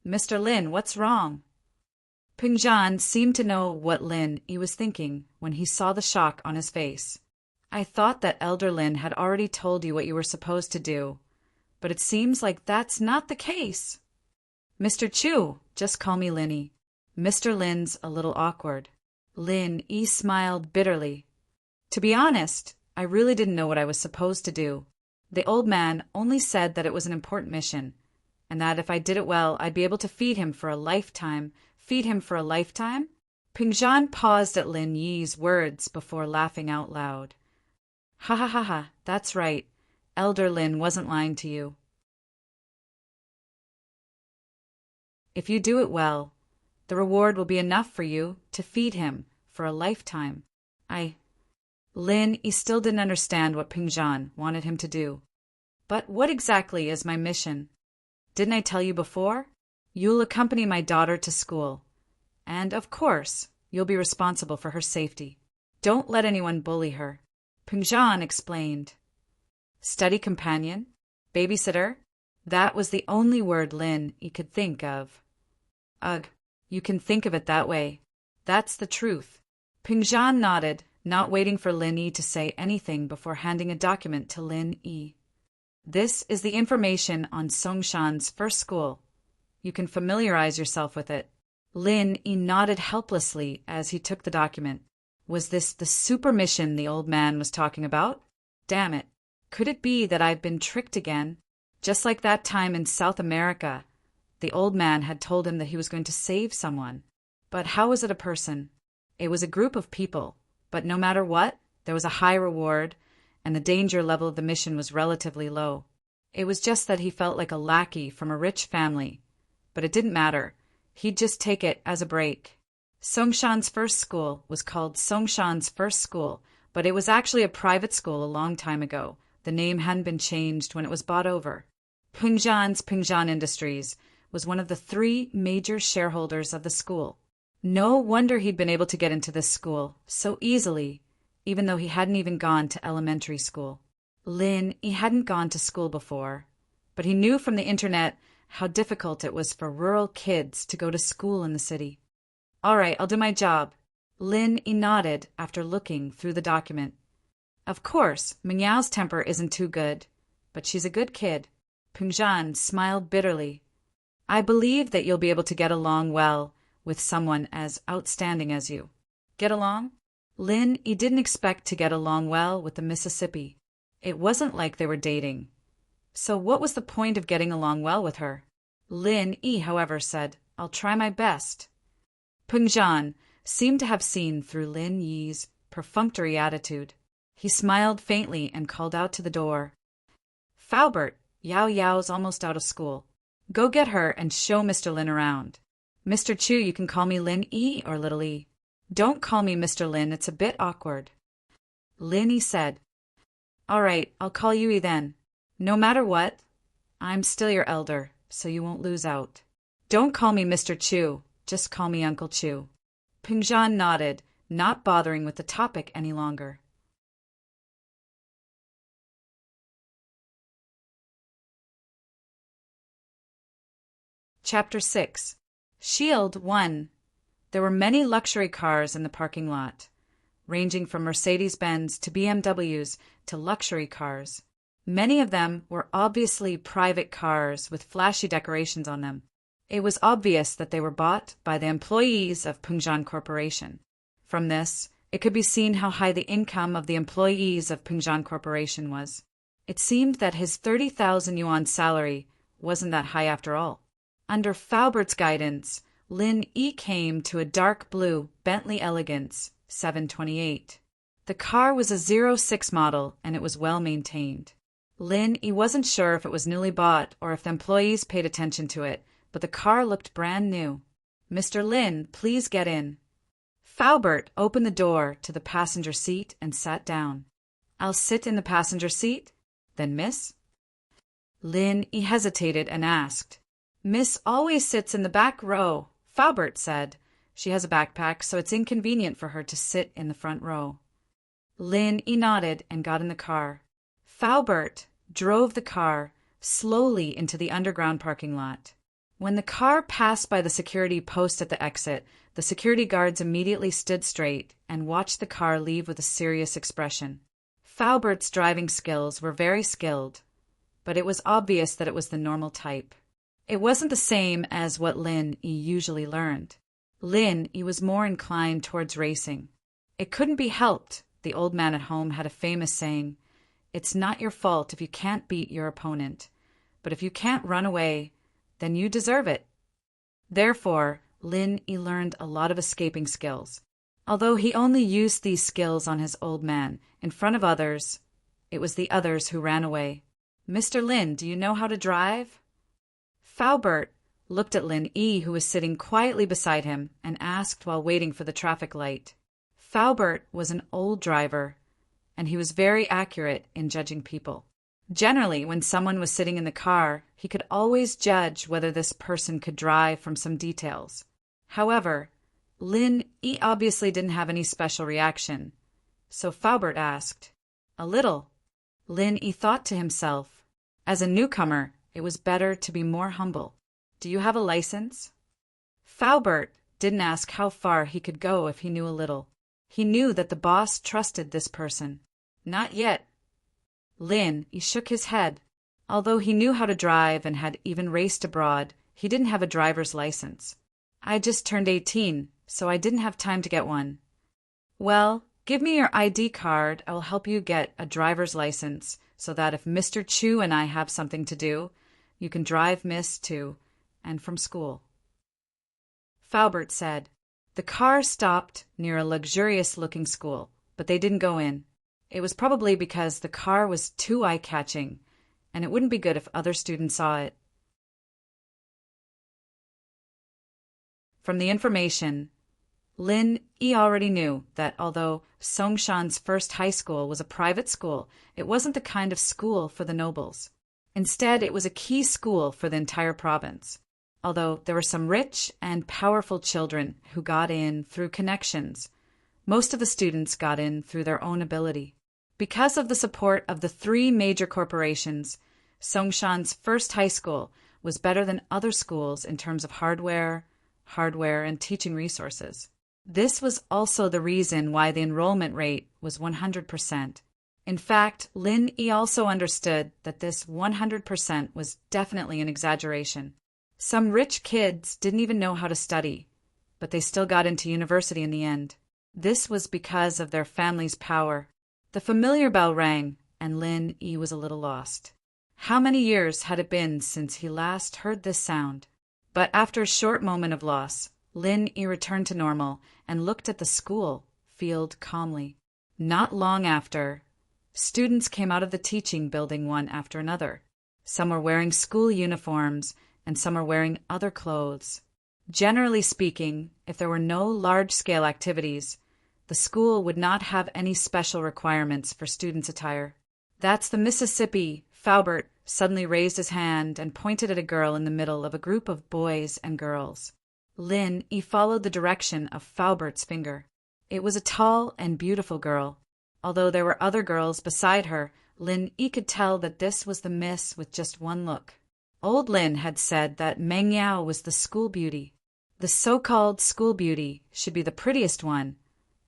Mr. Lin, what's wrong? Ping-Zhan seemed to know what Lin Yi was thinking when he saw the shock on his face. I thought that Elder Lin had already told you what you were supposed to do, but it seems like that's not the case. Mr. Chu, just call me Linny. Mr. Lin's a little awkward. Lin Yi smiled bitterly. To be honest, I really didn't know what I was supposed to do. The old man only said that it was an important mission, and that if I did it well, I'd be able to feed him for a lifetime. Feed him for a lifetime? Ping-Zhan paused at Lin Yi's words before laughing out loud. Ha ha ha ha, that's right. Elder Lin wasn't lying to you. If you do it well, the reward will be enough for you to feed him for a lifetime. Lin Yi still didn't understand what Ping-Zhan wanted him to do. But what exactly is my mission? Didn't I tell you before? You'll accompany my daughter to school. And, of course, You'll be responsible for her safety. Don't let anyone bully her. Pengjan explained. Study companion? Babysitter? That was the only word Lin Yi could think of. Ugh, you can think of it that way. That's the truth. Pengjan nodded, not waiting for Lin Yi to say anything before handing a document to Lin Yi. This is the information on Songshan's first school. You can familiarize yourself with it. Lin Yi nodded helplessly as he took the document. Was this the super mission the old man was talking about? Damn it. Could it be that I've been tricked again? Just like that time in South America, the old man had told him that he was going to save someone. But how was it a person? It was a group of people, but no matter what, there was a high reward, and the danger level of the mission was relatively low. It was just that he felt like a lackey from a rich family. But it didn't matter. He'd just take it as a break. Songshan's first school was called Songshan's First School, but it was actually a private school a long time ago. The name hadn't been changed when it was bought over. Pengjan's Pengjan Industries was one of the 3 major shareholders of the school. No wonder he'd been able to get into this school so easily, even though he hadn't even gone to elementary school. Lin, he hadn't gone to school before, but he knew from the internet how difficult it was for rural kids to go to school in the city. All right, I'll do my job. Lin nodded after looking through the document. Of course, Mingyao's temper isn't too good, but she's a good kid. Pengjan smiled bitterly. I believe that you'll be able to get along well with someone as outstanding as you. Get along? Lin didn't expect to get along well with the Mississippi. It wasn't like they were dating. So what was the point of getting along well with her? Lin, however, said, I'll try my best. Pengjan seemed to have seen through Lin Yi's perfunctory attitude. He smiled faintly and called out to the door. Faubert, Yao Yao's almost out of school. Go get her and show Mr. Lin around. Mr. Chu, you can call me Lin Yi or Little E. Don't call me Mr. Lin, it's a bit awkward. Lin Yi said, All right, I'll call you E then. No matter what, I'm still your elder, so you won't lose out. Don't call me Mr. Chu, just call me Uncle Chu. Pengjan nodded, not bothering with the topic any longer. Chapter 6. Shield 1. There were many luxury cars in the parking lot, ranging from Mercedes-Benz to BMWs to luxury cars. Many of them were obviously private cars with flashy decorations on them. It was obvious that they were bought by the employees of Pengjan Corporation. From this, it could be seen how high the income of the employees of Pengjan Corporation was. It seemed that his 30,000 yuan salary wasn't that high after all. Under Faubert's guidance, Lin Yi came to a dark blue Bentley Elegance 728. The car was a 06 model and it was well maintained. Lin Yi wasn't sure if it was newly bought or if the employees paid attention to it, but the car looked brand new. Mr. Lin, please get in. Faubert opened the door to the passenger seat and sat down. I'll sit in the passenger seat? Then Miss? Lin Yi hesitated and asked. Miss always sits in the back row, Faubert said. She has a backpack, so it's inconvenient for her to sit in the front row. Lin Yi nodded and got in the car. Faubert drove the car slowly into the underground parking lot. When the car passed by the security post at the exit, the security guards immediately stood straight and watched the car leave with a serious expression. Faubert's driving skills were very skilled, but it was obvious that it was the normal type. It wasn't the same as what Lin Yi usually learned. Lin Yi was more inclined towards racing. It couldn't be helped. The old man at home had a famous saying, It's not your fault if you can't beat your opponent, but if you can't run away, then you deserve it. Therefore, Lin Yi learned a lot of escaping skills. Although he only used these skills on his old man, in front of others, it was the others who ran away. Mr. Lin, do you know how to drive? Faubert looked at Lin Yi, who was sitting quietly beside him, and asked while waiting for the traffic light. Faubert was an old driver, and he was very accurate in judging people. Generally, when someone was sitting in the car, he could always judge whether this person could drive from some details. However, Lin Yi obviously didn't have any special reaction, so Faubert asked, "A little." Lin Yi thought to himself, as a newcomer, it was better to be more humble. "Do you have a license?" Faubert didn't ask how far he could go if he knew a little. He knew that the boss trusted this person. "Not yet." Lin Yi shook his head. Although he knew how to drive and had even raced abroad, he didn't have a driver's license. "I just turned 18, so I didn't have time to get one." "Well, give me your ID card. I will help you get a driver's license so that if Mr. Chu and I have something to do, you can drive Miss to and from school." Faubert said. The car stopped near a luxurious-looking school, but they didn't go in. It was probably because the car was too eye-catching, and it wouldn't be good if other students saw it. From the information, Lin Yi already knew that although Songshan's first high school was a private school, it wasn't the kind of school for the nobles. Instead, it was a key school for the entire province. Although there were some rich and powerful children who got in through connections, most of the students got in through their own ability. Because of the support of the 3 major corporations, Songshan's first high school was better than other schools in terms of hardware, and teaching resources. This was also the reason why the enrollment rate was 100%. In fact, Lin Yi also understood that this 100% was definitely an exaggeration. Some rich kids didn't even know how to study, but they still got into university in the end. This was because of their family's power. The familiar bell rang, and Lin Yi was a little lost. How many years had it been since he last heard this sound? But after a short moment of loss, Lin Yi returned to normal and looked at the school field calmly. Not long after, students came out of the teaching building one after another. Some were wearing school uniforms, and some are wearing other clothes. Generally speaking, if there were no large-scale activities, the school would not have any special requirements for students' attire. "That's the Mississippi." Faubert suddenly raised his hand and pointed at a girl in the middle of a group of boys and girls. Lin Yi followed the direction of Faubert's finger. It was a tall and beautiful girl. Although there were other girls beside her, Lin Yi could tell that this was the miss with just one look. Old Lin had said that Meng Yao was the school beauty. The so-called school beauty should be the prettiest one,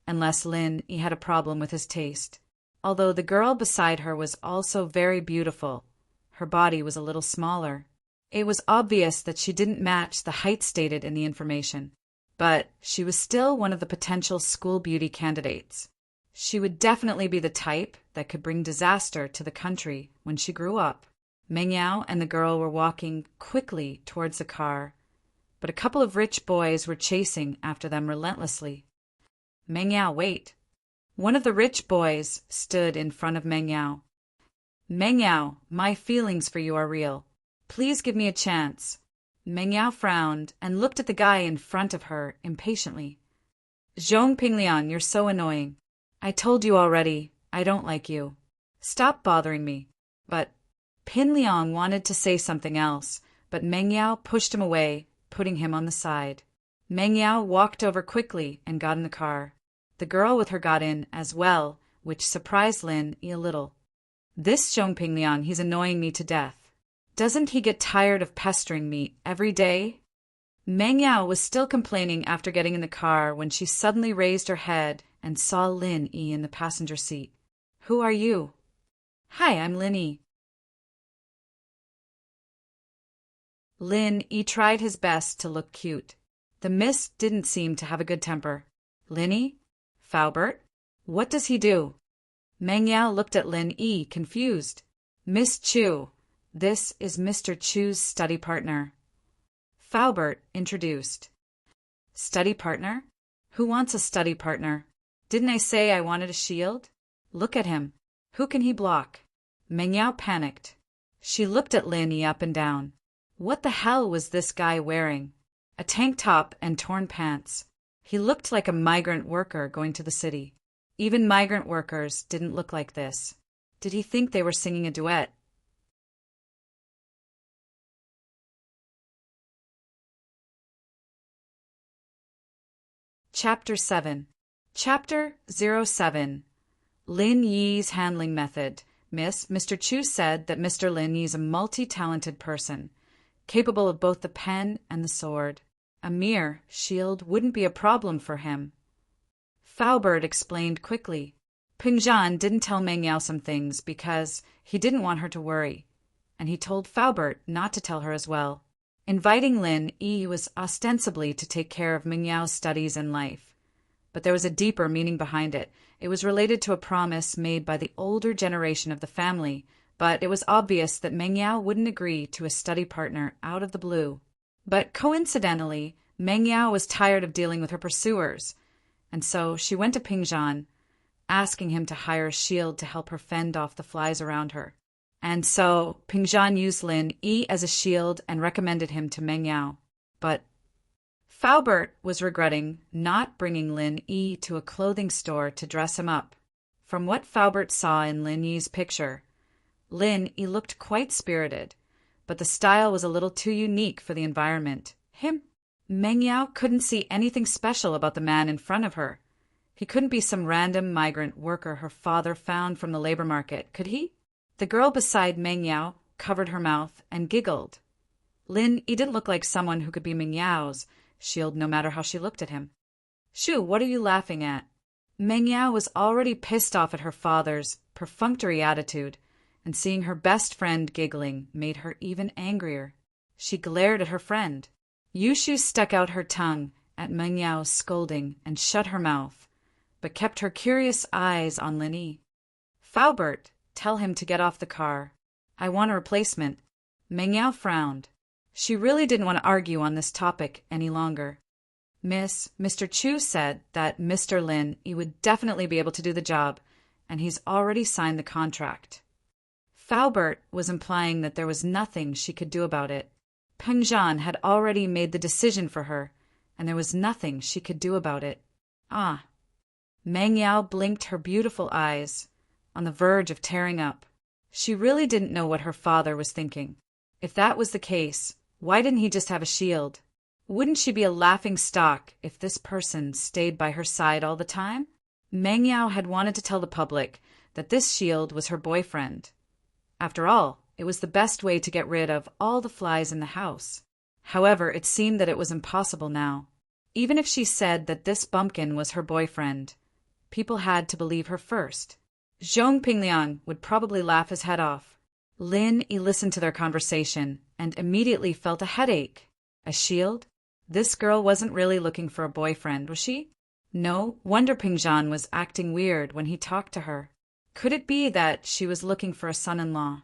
unless Lin Yi had a problem with his taste. Although the girl beside her was also very beautiful, her body was a little smaller. It was obvious that she didn't match the height stated in the information, but she was still one of the potential school beauty candidates. She would definitely be the type that could bring disaster to the country when she grew up. Meng Yao and the girl were walking quickly towards the car, but a couple of rich boys were chasing after them relentlessly. "Meng Yao, wait." One of the rich boys stood in front of Meng Yao. "Meng Yao, my feelings for you are real. Please give me a chance." Meng Yao frowned and looked at the guy in front of her impatiently. "Zhong Pingliang, you're so annoying. I told you already, I don't like you. Stop bothering me." But Pin Liang wanted to say something else, but Meng Yao pushed him away, putting him on the side. Meng Yao walked over quickly and got in the car. The girl with her got in as well, which surprised Lin Yi a little. "This Zhongping Liang, he's annoying me to death. Doesn't he get tired of pestering me every day?" Meng Yao was still complaining after getting in the car when she suddenly raised her head and saw Lin Yi in the passenger seat. "Who are you?" "Hi, I'm Lin Yi." Lin Yi tried his best to look cute. The miss didn't seem to have a good temper. "Lin Yi? Faubert? What does he do?" Meng Yao looked at Lin Yi, confused. "Miss Chu, this is Mr. Chu's study partner." Faubert introduced. "Study partner? Who wants a study partner? Didn't I say I wanted a shield? Look at him. Who can he block?" Meng Yao panicked. She looked at Lin Yi up and down. What the hell was this guy wearing? A tank top and torn pants. He looked like a migrant worker going to the city. Even migrant workers didn't look like this. Did he think they were singing a duet? Chapter 7. Chapter 07. Lin Yi's Handling Method. Mr. Chu said that Mr. Lin Yi is a multi-talented person, capable of both the pen and the sword. A mere shield wouldn't be a problem for him. Faubert explained quickly. Pingzhan didn't tell Meng Yao some things because he didn't want her to worry, and he told Faubert not to tell her as well. Inviting Lin Yi was ostensibly to take care of Meng Yao's studies and life, but there was a deeper meaning behind it. It was related to a promise made by the older generation of the family, but it was obvious that Meng Yao wouldn't agree to a study partner out of the blue. But coincidentally, Meng Yao was tired of dealing with her pursuers, and so she went to Pingzhan, asking him to hire a shield to help her fend off the flies around her. And so Pingzhan used Lin Yi as a shield and recommended him to Meng Yao. But Faubert was regretting not bringing Lin Yi to a clothing store to dress him up. From what Faubert saw in Lin Yi's picture, Lin Yi looked quite spirited, but the style was a little too unique for the environment. Meng Yao couldn't see anything special about the man in front of her. He couldn't be some random migrant worker her father found from the labor market, could he? The girl beside Meng Yao covered her mouth and giggled. Lin Yi didn't look like someone who could be Meng Yao's shield no matter how she looked at him. Shoo, what are you laughing at? Meng Yao was already pissed off at her father's perfunctory attitude, and seeing her best friend giggling made her even angrier. She glared at her friend. Yushu stuck out her tongue at Meng Yao's scolding and shut her mouth, but kept her curious eyes on Lin Yi. Faubert, tell him to get off the car. I want a replacement. Meng Yao frowned. She really didn't want to argue on this topic any longer. Mr. Chu said that Mr. Lin Yi would definitely be able to do the job, and he's already signed the contract. Faubert was implying that there was nothing she could do about it. Pingzhan had already made the decision for her, and there was nothing she could do about it. Meng Yao blinked her beautiful eyes, on the verge of tearing up. She really didn't know what her father was thinking. If that was the case, why didn't he just have a shield? Wouldn't she be a laughing stock if this person stayed by her side all the time? Meng Yao had wanted to tell the public that this shield was her boyfriend. After all, it was the best way to get rid of all the flies in the house. However, it seemed that it was impossible now. Even if she said that this bumpkin was her boyfriend, people had to believe her first. Zhong Pingliang would probably laugh his head off. Lin Yi listened to their conversation and immediately felt a headache. A shield? This girl wasn't really looking for a boyfriend, was she? No wonder Pingzhan was acting weird when he talked to her. Could it be that she was looking for a son-in-law?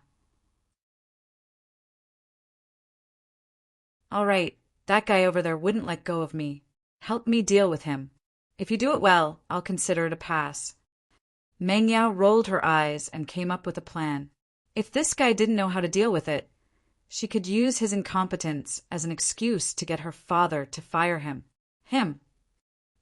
All right, that guy over there wouldn't let go of me. Help me deal with him. If you do it well, I'll consider it a pass. Meng Yao rolled her eyes and came up with a plan. If this guy didn't know how to deal with it, she could use his incompetence as an excuse to get her father to fire him.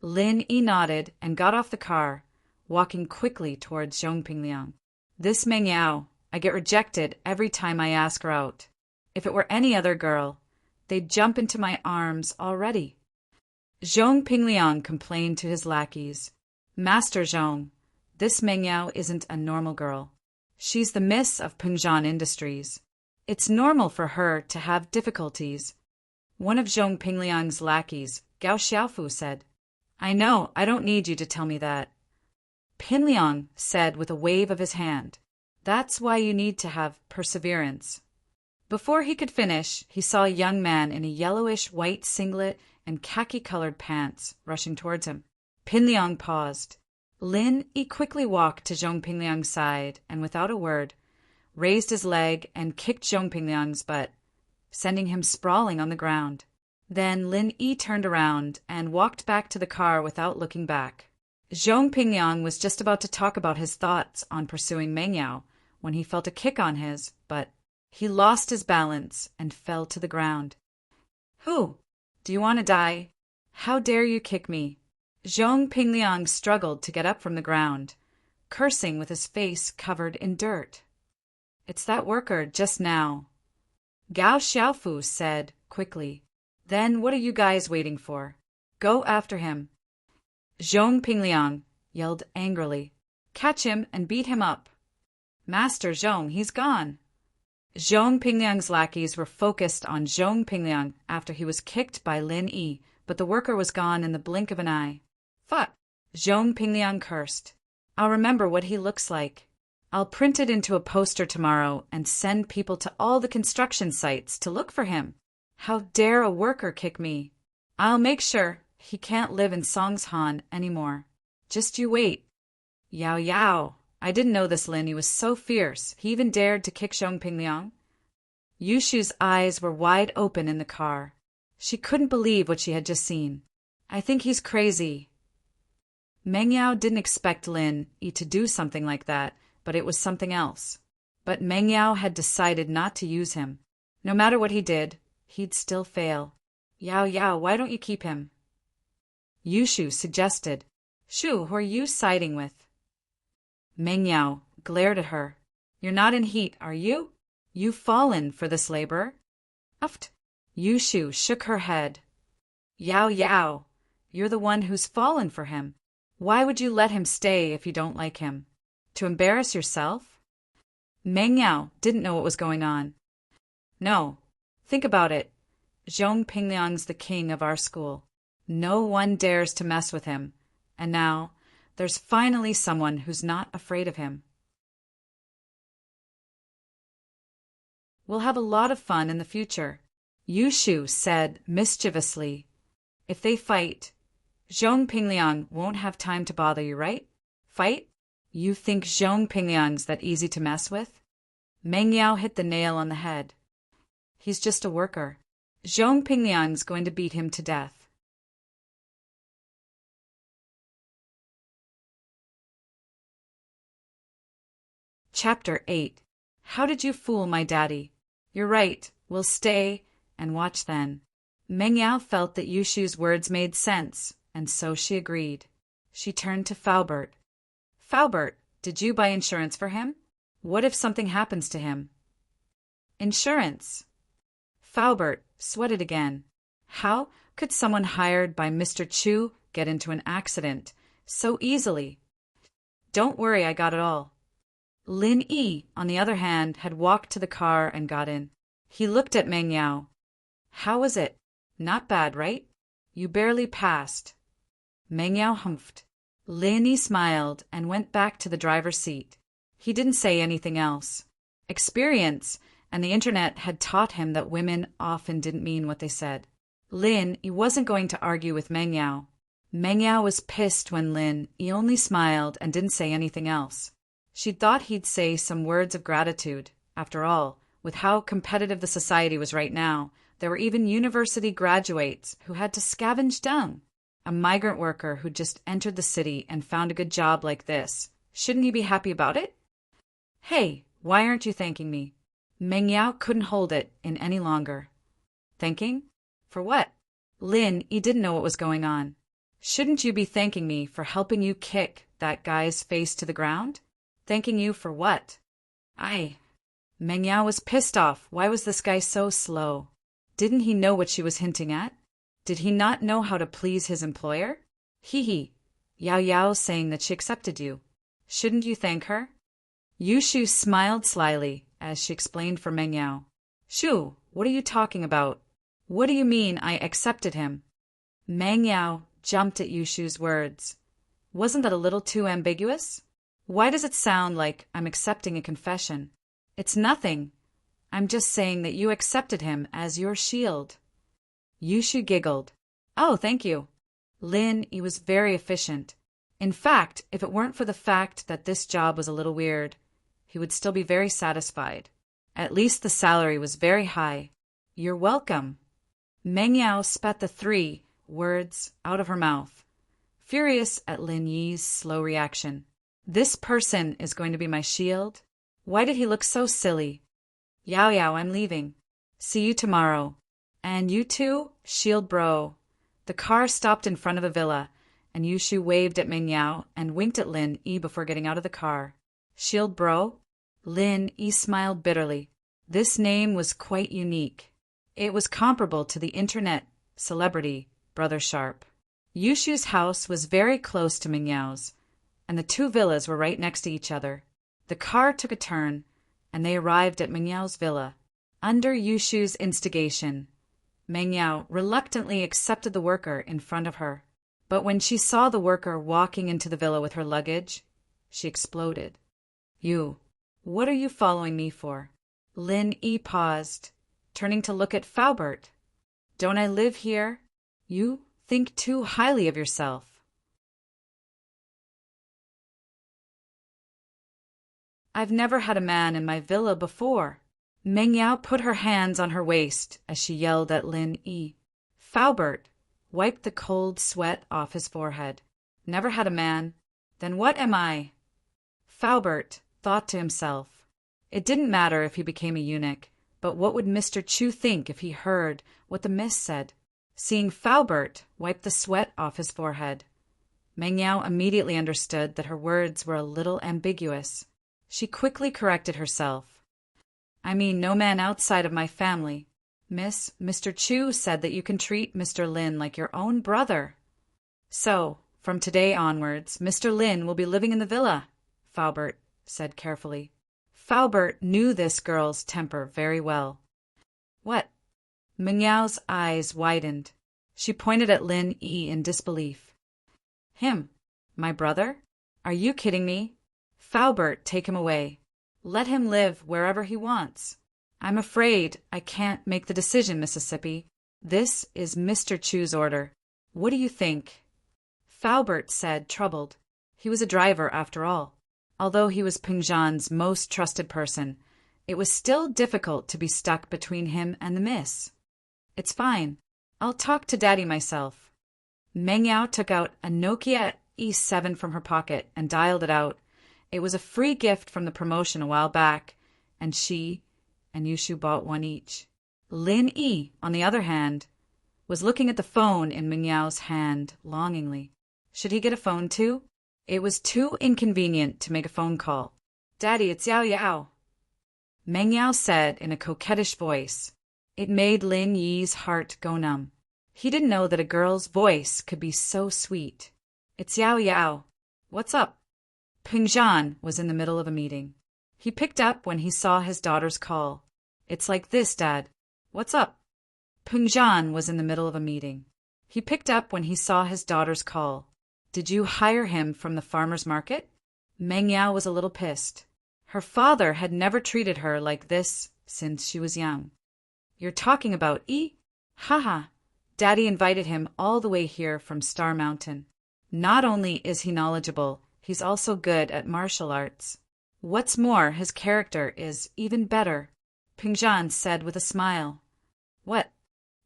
Lin Yi nodded and got off the car, walking quickly towards Zhong Pingliang. This Meng Yao, I get rejected every time I ask her out. If it were any other girl, they'd jump into my arms already. Zhong Pingliang complained to his lackeys. Master Zhong, this Meng Yao isn't a normal girl. She's the miss of Pingzhan Industries. It's normal for her to have difficulties. One of Zhong Pingliang's lackeys, Gao Xiaofu, said. I know, I don't need you to tell me that. Pinliang said with a wave of his hand. That's why you need to have perseverance. Before he could finish, he saw a young man in a yellowish-white singlet and khaki-colored pants rushing towards him. Pinliang paused. Lin Yi quickly walked to Zhong Pingliang's side and, without a word, raised his leg and kicked Zhong Pingliang's butt, sending him sprawling on the ground. Then Lin Yi turned around and walked back to the car without looking back. Zhong Pingliang was just about to talk about his thoughts on pursuing Meng Yao when he felt a kick on his, but he lost his balance and fell to the ground. Who? Do you want to die? How dare you kick me? Zhong Pingliang struggled to get up from the ground, cursing with his face covered in dirt. It's that worker just now. Gao Xiaofu said quickly. Then what are you guys waiting for? Go after him. Zhong Pingliang yelled angrily. Catch him and beat him up. Master Zhong, he's gone. Zhong Pingliang's lackeys were focused on Zhong Pingliang after he was kicked by Lin Yi, but the worker was gone in the blink of an eye. Fuck! Zhong Pingliang cursed. I'll remember what he looks like. I'll print it into a poster tomorrow and send people to all the construction sites to look for him. How dare a worker kick me? I'll make sure he can't live in Songshan anymore. Just you wait. Yao Yao. I didn't know this Lin. He was so fierce. He even dared to kick Zhong Pingliang. Yushu's eyes were wide open in the car. She couldn't believe what she had just seen. I think he's crazy. Meng Yao didn't expect Lin Yi to do something like that, but it was something else. But Meng Yao had decided not to use him. No matter what he did, he'd still fail. Yao Yao, why don't you keep him? Yushu suggested. Shu, who are you siding with? Meng Yao glared at her. You're not in heat, are you? You've fallen for this laborer? Uft. Yushu shook her head. Yao Yao, you're the one who's fallen for him. Why would you let him stay if you don't like him? To embarrass yourself? Meng Yao didn't know what was going on. No. Think about it. Zhong Pingliang's the king of our school. No one dares to mess with him. And now, there's finally someone who's not afraid of him. We'll have a lot of fun in the future, Yushu said mischievously. If they fight, Zhong Pingliang won't have time to bother you, right? Fight? You think Zhong Pingliang's that easy to mess with? Meng Yao hit the nail on the head. He's just a worker. Zhong Pingliang's going to beat him to death. Chapter 8. How did you fool my daddy? You're right, we'll stay and watch then. Meng Yao felt that Yushu's words made sense, and so she agreed. She turned to Faubert. Faubert, did you buy insurance for him? What if something happens to him? Insurance. Faubert sweated again. How could someone hired by Mr. Chu get into an accident so easily? Don't worry, I got it all. Lin Yi, on the other hand, had walked to the car and got in. He looked at Meng Yao. How was it? Not bad, right? You barely passed. Meng Yao humphed. Lin Yi smiled and went back to the driver's seat. He didn't say anything else. Experience and the internet had taught him that women often didn't mean what they said. Lin Yi wasn't going to argue with Meng Yao. Meng Yao was pissed when Lin Yi only smiled and didn't say anything else. She'd thought he'd say some words of gratitude. After all, with how competitive the society was right now, there were even university graduates who had to scavenge dung. A migrant worker who just entered the city and found a good job like this. Shouldn't he be happy about it? Hey, why aren't you thanking me? Meng Yao couldn't hold it in any longer. Thanking? For what? Lin Yi didn't know what was going on. Shouldn't you be thanking me for helping you kick that guy's face to the ground? Thanking you for what? Meng Yao was pissed off. Why was this guy so slow? Didn't he know what she was hinting at? Did he not know how to please his employer? Hee. Yao Yao saying that she accepted you. Shouldn't you thank her? Yushu smiled slyly as she explained for Meng Yao. Shu, what are you talking about? What do you mean I accepted him? Meng Yao jumped at Yushu's words. Wasn't that a little too ambiguous? Why does it sound like I'm accepting a confession? It's nothing. I'm just saying that you accepted him as your shield. Yushu giggled. Oh, thank you. Lin Yi was very efficient. In fact, if it weren't for the fact that this job was a little weird, he would still be very satisfied. At least the salary was very high. You're welcome. Meng Yao spat the 3 words out of her mouth, furious at Lin Yi's slow reaction. This person is going to be my shield? Why did he look so silly? Yao Yao, I'm leaving. See you tomorrow. And you too, shield bro. The car stopped in front of a villa, and Yushu waved at Meng Yao and winked at Lin Yi before getting out of the car. Shield bro? Lin Yi smiled bitterly. This name was quite unique. It was comparable to the internet celebrity Brother Sharp. Yushu's house was very close to Mingyao's, and the two villas were right next to each other. The car took a turn, and they arrived at Mingyao's villa. Under Yushu's instigation, Mingyao reluctantly accepted the worker in front of her. But when she saw the worker walking into the villa with her luggage, she exploded. You, what are you following me for? Lin Yi paused, turning to look at Faubert. Don't I live here? You think too highly of yourself. I've never had a man in my villa before. Mingyao put her hands on her waist as she yelled at Lin Yi. Faubert wiped the cold sweat off his forehead. Never had a man? Then what am I? Faubert thought to himself. It didn't matter if he became a eunuch, but what would Mr. Chu think if he heard what the miss said? Seeing Faubert wipe the sweat off his forehead, Mingyao immediately understood that her words were a little ambiguous. She quickly corrected herself. I mean no man outside of my family. Miss, Mr. Chu said that you can treat Mr. Lin like your own brother. So, from today onwards, Mr. Lin will be living in the villa, Faubert said carefully. Faubert knew this girl's temper very well. What? Mingyao's eyes widened. She pointed at Lin Yi in disbelief. Him? My brother? Are you kidding me? Faubert, take him away. Let him live wherever he wants. I'm afraid I can't make the decision, Mississippi. This is Mr. Chu's order. What do you think? Faubert said, troubled. He was a driver, after all. Although he was Pingzhan's most trusted person, it was still difficult to be stuck between him and the miss. It's fine. I'll talk to Daddy myself. Mingyao took out a Nokia E7 from her pocket and dialed it out. It was a free gift from the promotion a while back, and she and Yushu bought one each. Lin Yi, on the other hand, was looking at the phone in Mingyao's hand longingly. Should he get a phone too? It was too inconvenient to make a phone call. Daddy, it's Yao Yao, Mingyao said in a coquettish voice. It made Lin Yi's heart go numb. He didn't know that a girl's voice could be so sweet. It's Yao Yao. What's up? Pingzhan was in the middle of a meeting. He picked up when he saw his daughter's call. It's like this, Dad. What's up? Pingzhan was in the middle of a meeting. He picked up when he saw his daughter's call. Did you hire him from the farmer's market? Mingyao was a little pissed. Her father had never treated her like this since she was young. You're talking about E? Haha. Daddy invited him all the way here from Star Mountain. Not only is he knowledgeable, he's also good at martial arts. What's more, his character is even better, Pingzhan said with a smile. What?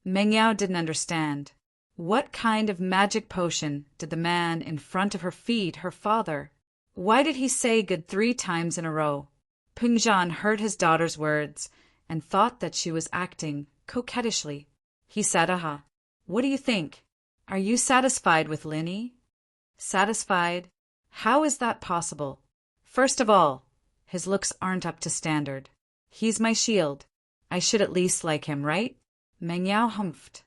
Mingyao didn't understand. What kind of magic potion did the man in front of her feed her father? Why did he say good 3 times in a row? Pingzhan heard his daughter's words and thought that she was acting coquettishly. He said, Aha. What do you think? Are you satisfied with Lin Yi? Satisfied? How is that possible? First of all, his looks aren't up to standard. He's my shield. I should at least like him, right? Mingyao humphed.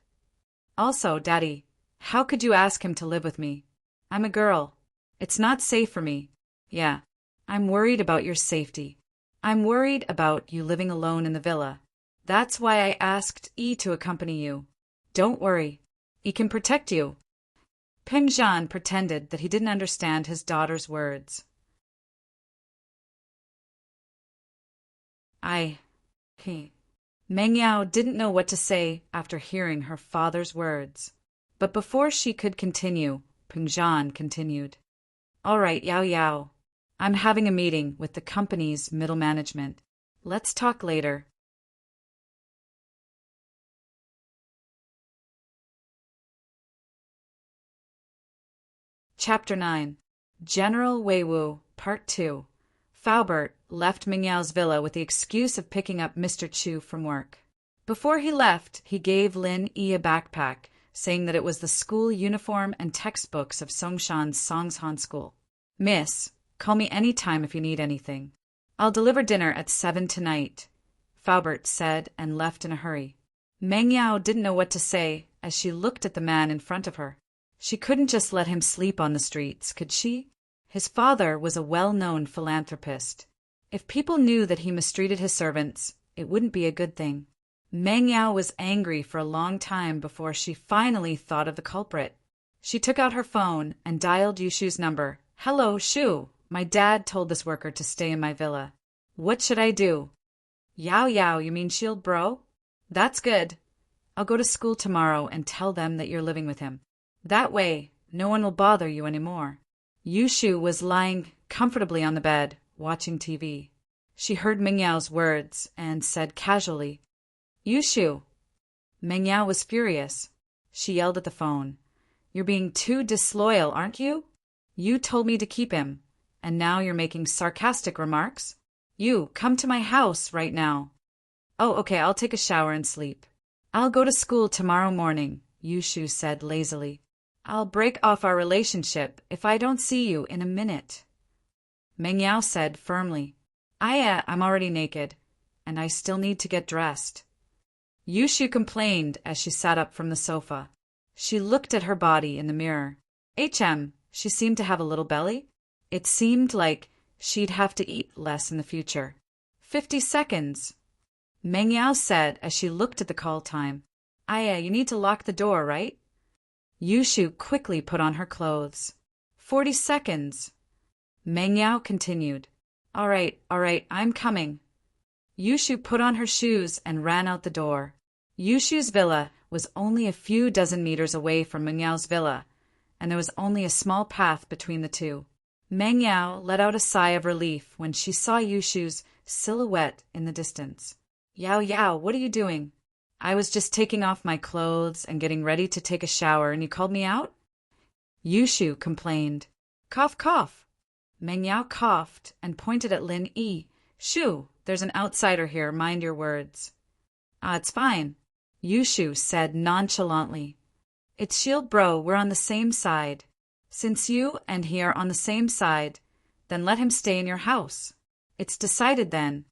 Also, Daddy, how could you ask him to live with me? I'm a girl. It's not safe for me. Yeah, I'm worried about your safety. I'm worried about you living alone in the villa. That's why I asked E to accompany you. Don't worry. E can protect you. Pingzhan pretended that he didn't understand his daughter's words. Mingyao didn't know what to say after hearing her father's words. But before she could continue, Pingzhan continued. All right, Yao Yao. I'm having a meeting with the company's middle management. Let's talk later. Chapter 9. General Weiwu, Part 2. Faubert left Mingyao's villa with the excuse of picking up Mr. Chu from work. Before he left, he gave Lin Yi a backpack, saying that it was the school uniform and textbooks of Songshan's Songshan School. Miss, call me any time if you need anything. I'll deliver dinner at 7 tonight, Faubert said and left in a hurry. Mingyao didn't know what to say as she looked at the man in front of her. She couldn't just let him sleep on the streets, could she? His father was a well-known philanthropist. If people knew that he mistreated his servants, it wouldn't be a good thing. Meng Yao was angry for a long time before she finally thought of the culprit. She took out her phone and dialed Yushu's number. "Hello, Shu. My dad told this worker to stay in my villa. What should I do?" "Yao Yao, you mean Shield Bro? That's good. I'll go to school tomorrow and tell them that you're living with him. That way, no one will bother you anymore." Yushu was lying comfortably on the bed, watching TV. She heard Meng Yao's words and said casually, "Yushu." Meng Yao was furious. She yelled at the phone, "You're being too disloyal, aren't you? You told me to keep him, and now you're making sarcastic remarks? You, come to my house right now." "Oh, okay, I'll take a shower and sleep. I'll go to school tomorrow morning," Yushu said lazily. "I'll break off our relationship if I don't see you in a minute." Meng Yao said firmly, I'm already naked, and I still need to get dressed." Yushu complained as she sat up from the sofa. She looked at her body in the mirror. She seemed to have a little belly. It seemed like she'd have to eat less in the future. 50 seconds, Meng Yao said as she looked at the call time. You need to lock the door, right?" Yushu quickly put on her clothes. 40 seconds. Meng Yao continued. All right, I'm coming." Yushu put on her shoes and ran out the door. Yushu's villa was only a few dozen meters away from Meng Yao's villa, and there was only a small path between the two. Meng Yao let out a sigh of relief when she saw Yushu's silhouette in the distance. Yao, what are you doing?" "I was just taking off my clothes and getting ready to take a shower, and you called me out?" Yushu complained. Cough, cough. Meng Yao coughed and pointed at Lin Yi. "Shu, there's an outsider here, mind your words." It's fine," Yushu said nonchalantly. "It's Shield Bro, we're on the same side. Since you and he are on the same side, then let him stay in your house. It's decided then."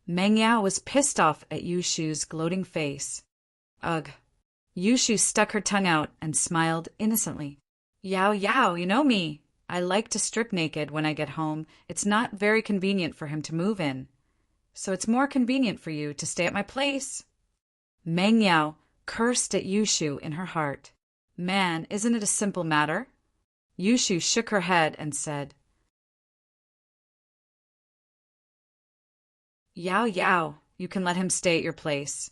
Meng Yao was pissed off at Yushu's gloating face. Ugh. Yushu stuck her tongue out and smiled innocently. Yao, you know me. I like to strip naked when I get home. It's not very convenient for him to move in. So it's more convenient for you to stay at my place." Meng Yao cursed at Yushu in her heart. Man, isn't it a simple matter? Yushu shook her head and said, Yao, you can let him stay at your place.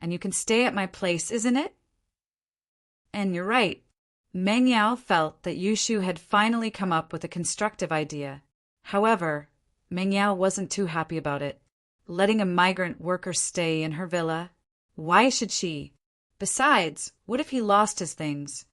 And you can stay at my place, isn't it?" And you're right. Meng Yao felt that Yushu had finally come up with a constructive idea. However, Meng Yao wasn't too happy about it. Letting a migrant worker stay in her villa? Why should she? Besides, what if he lost his things?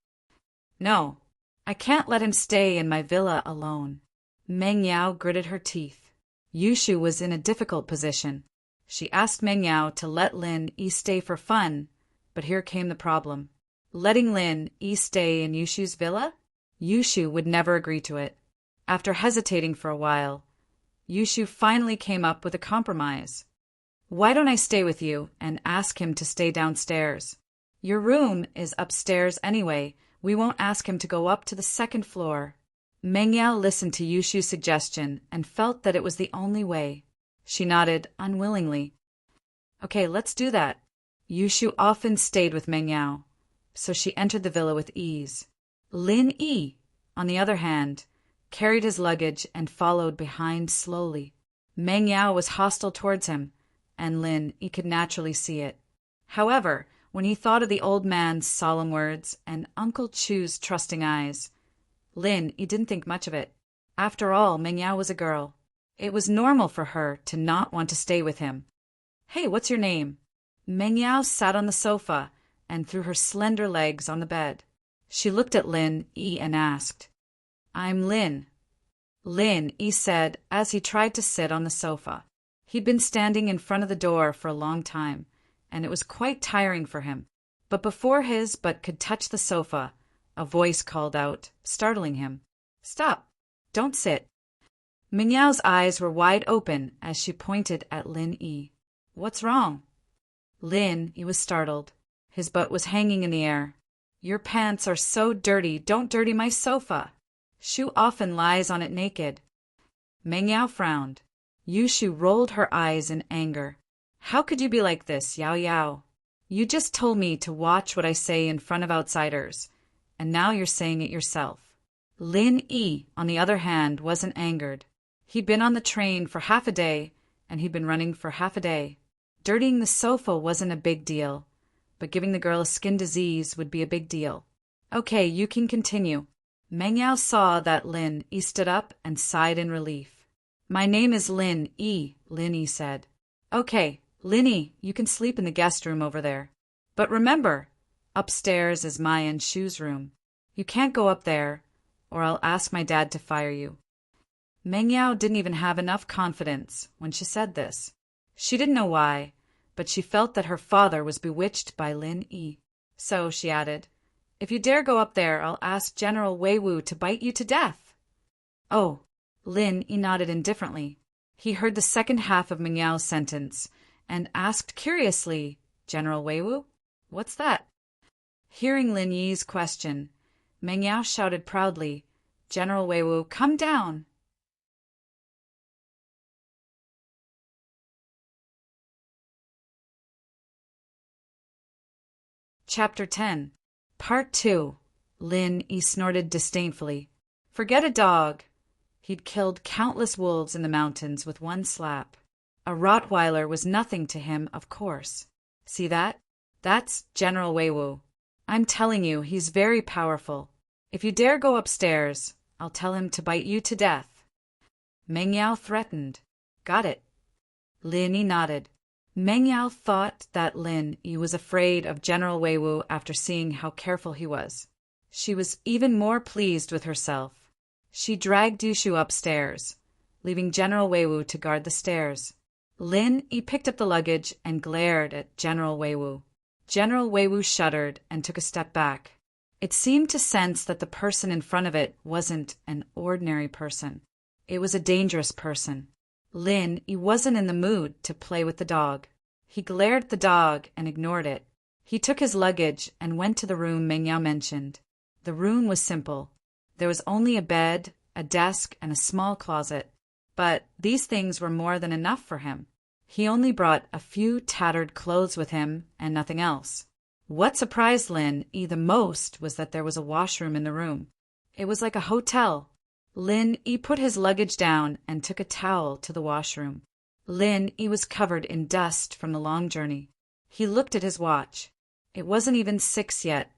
No, I can't let him stay in my villa alone. Meng Yao gritted her teeth. Yushu was in a difficult position. She asked Meng Yao to let Lin Yi stay for fun, but here came the problem. Letting Lin Yi stay in Yushu's villa? Yushu would never agree to it. After hesitating for a while, Yushu finally came up with a compromise. "Why don't I stay with you and ask him to stay downstairs? Your room is upstairs anyway. We won't ask him to go up to the second floor." Meng Yao listened to Yushu's suggestion and felt that it was the only way. She nodded unwillingly. Okay, let's do that. Yushu often stayed with Meng Yao, so she entered the villa with ease. Lin Yi, on the other hand, carried his luggage and followed behind slowly. Meng Yao was hostile towards him, and Lin Yi could naturally see it. However, when he thought of the old man's solemn words and Uncle Chu's trusting eyes, Lin Yi didn't think much of it. After all, Meng Yao was a girl. It was normal for her to not want to stay with him. "Hey, what's your name?" Meng Yao sat on the sofa and threw her slender legs on the bed. She looked at Lin Yi and asked, "I'm Lin." Lin Yi said as he tried to sit on the sofa. He'd been standing in front of the door for a long time, and it was quite tiring for him. But before his butt could touch the sofa, a voice called out, startling him. "Stop! Don't sit!" Meng Yao's eyes were wide open as she pointed at Lin Yi. "What's wrong?" Lin Yi was startled. His butt was hanging in the air. Your pants are so dirty, don't dirty my sofa. Shu often lies on it naked. Meng Yao frowned. Yushu rolled her eyes in anger. How could you be like this, Yao Yao? You just told me to watch what I say in front of outsiders, and now you're saying it yourself. Lin Yi, on the other hand, wasn't angered. He'd been on the train for half a day, and he'd been running for half a day. Dirtying the sofa wasn't a big deal, but giving the girl a skin disease would be a big deal. Okay, you can continue. Meng Yao saw that Lin Yi stood up and sighed in relief. My name is Lin Yi, Lin Yi said. Okay, Lin Yi, you can sleep in the guest room over there. But remember, upstairs is my and Shu's room. You can't go up there, or I'll ask my dad to fire you. Meng Yao didn't even have enough confidence when she said this. She didn't know why, but she felt that her father was bewitched by Lin Yi. So she added, if you dare go up there, I'll ask General Wei Wu to bite you to death. Oh, Lin Yi nodded indifferently. He heard the second half of Meng Yao's sentence and asked curiously, General Wei Wu? What's that? Hearing Lin Yi's question, Meng Yao shouted proudly, General Wei Wu, come down! Chapter 10. Part 2. Lin Yi snorted disdainfully. Forget a dog. He'd killed countless wolves in the mountains with one slap. A Rottweiler was nothing to him, of course. See that? That's General Wei Wu. I'm telling you, he's very powerful. If you dare go upstairs, I'll tell him to bite you to death. Meng Yao threatened. Got it. Lin Yi nodded. Meng Yao thought that Lin Yi was afraid of General Wei Wu after seeing how careful he was. She was even more pleased with herself. She dragged Yushu upstairs, leaving General Wei Wu to guard the stairs. Lin Yi picked up the luggage and glared at General Wei Wu. General Wei Wu shuddered and took a step back. It seemed to sense that the person in front of it wasn't an ordinary person. It was a dangerous person. Lin Yi wasn't in the mood to play with the dog. He glared at the dog and ignored it. He took his luggage and went to the room Meng Yao mentioned. The room was simple. There was only a bed, a desk, and a small closet. But these things were more than enough for him. He only brought a few tattered clothes with him and nothing else. What surprised Lin Yi the most was that there was a washroom in the room. It was like a hotel. Lin Yi put his luggage down and took a towel to the washroom. Lin Yi was covered in dust from the long journey. He looked at his watch. It wasn't even 6 yet.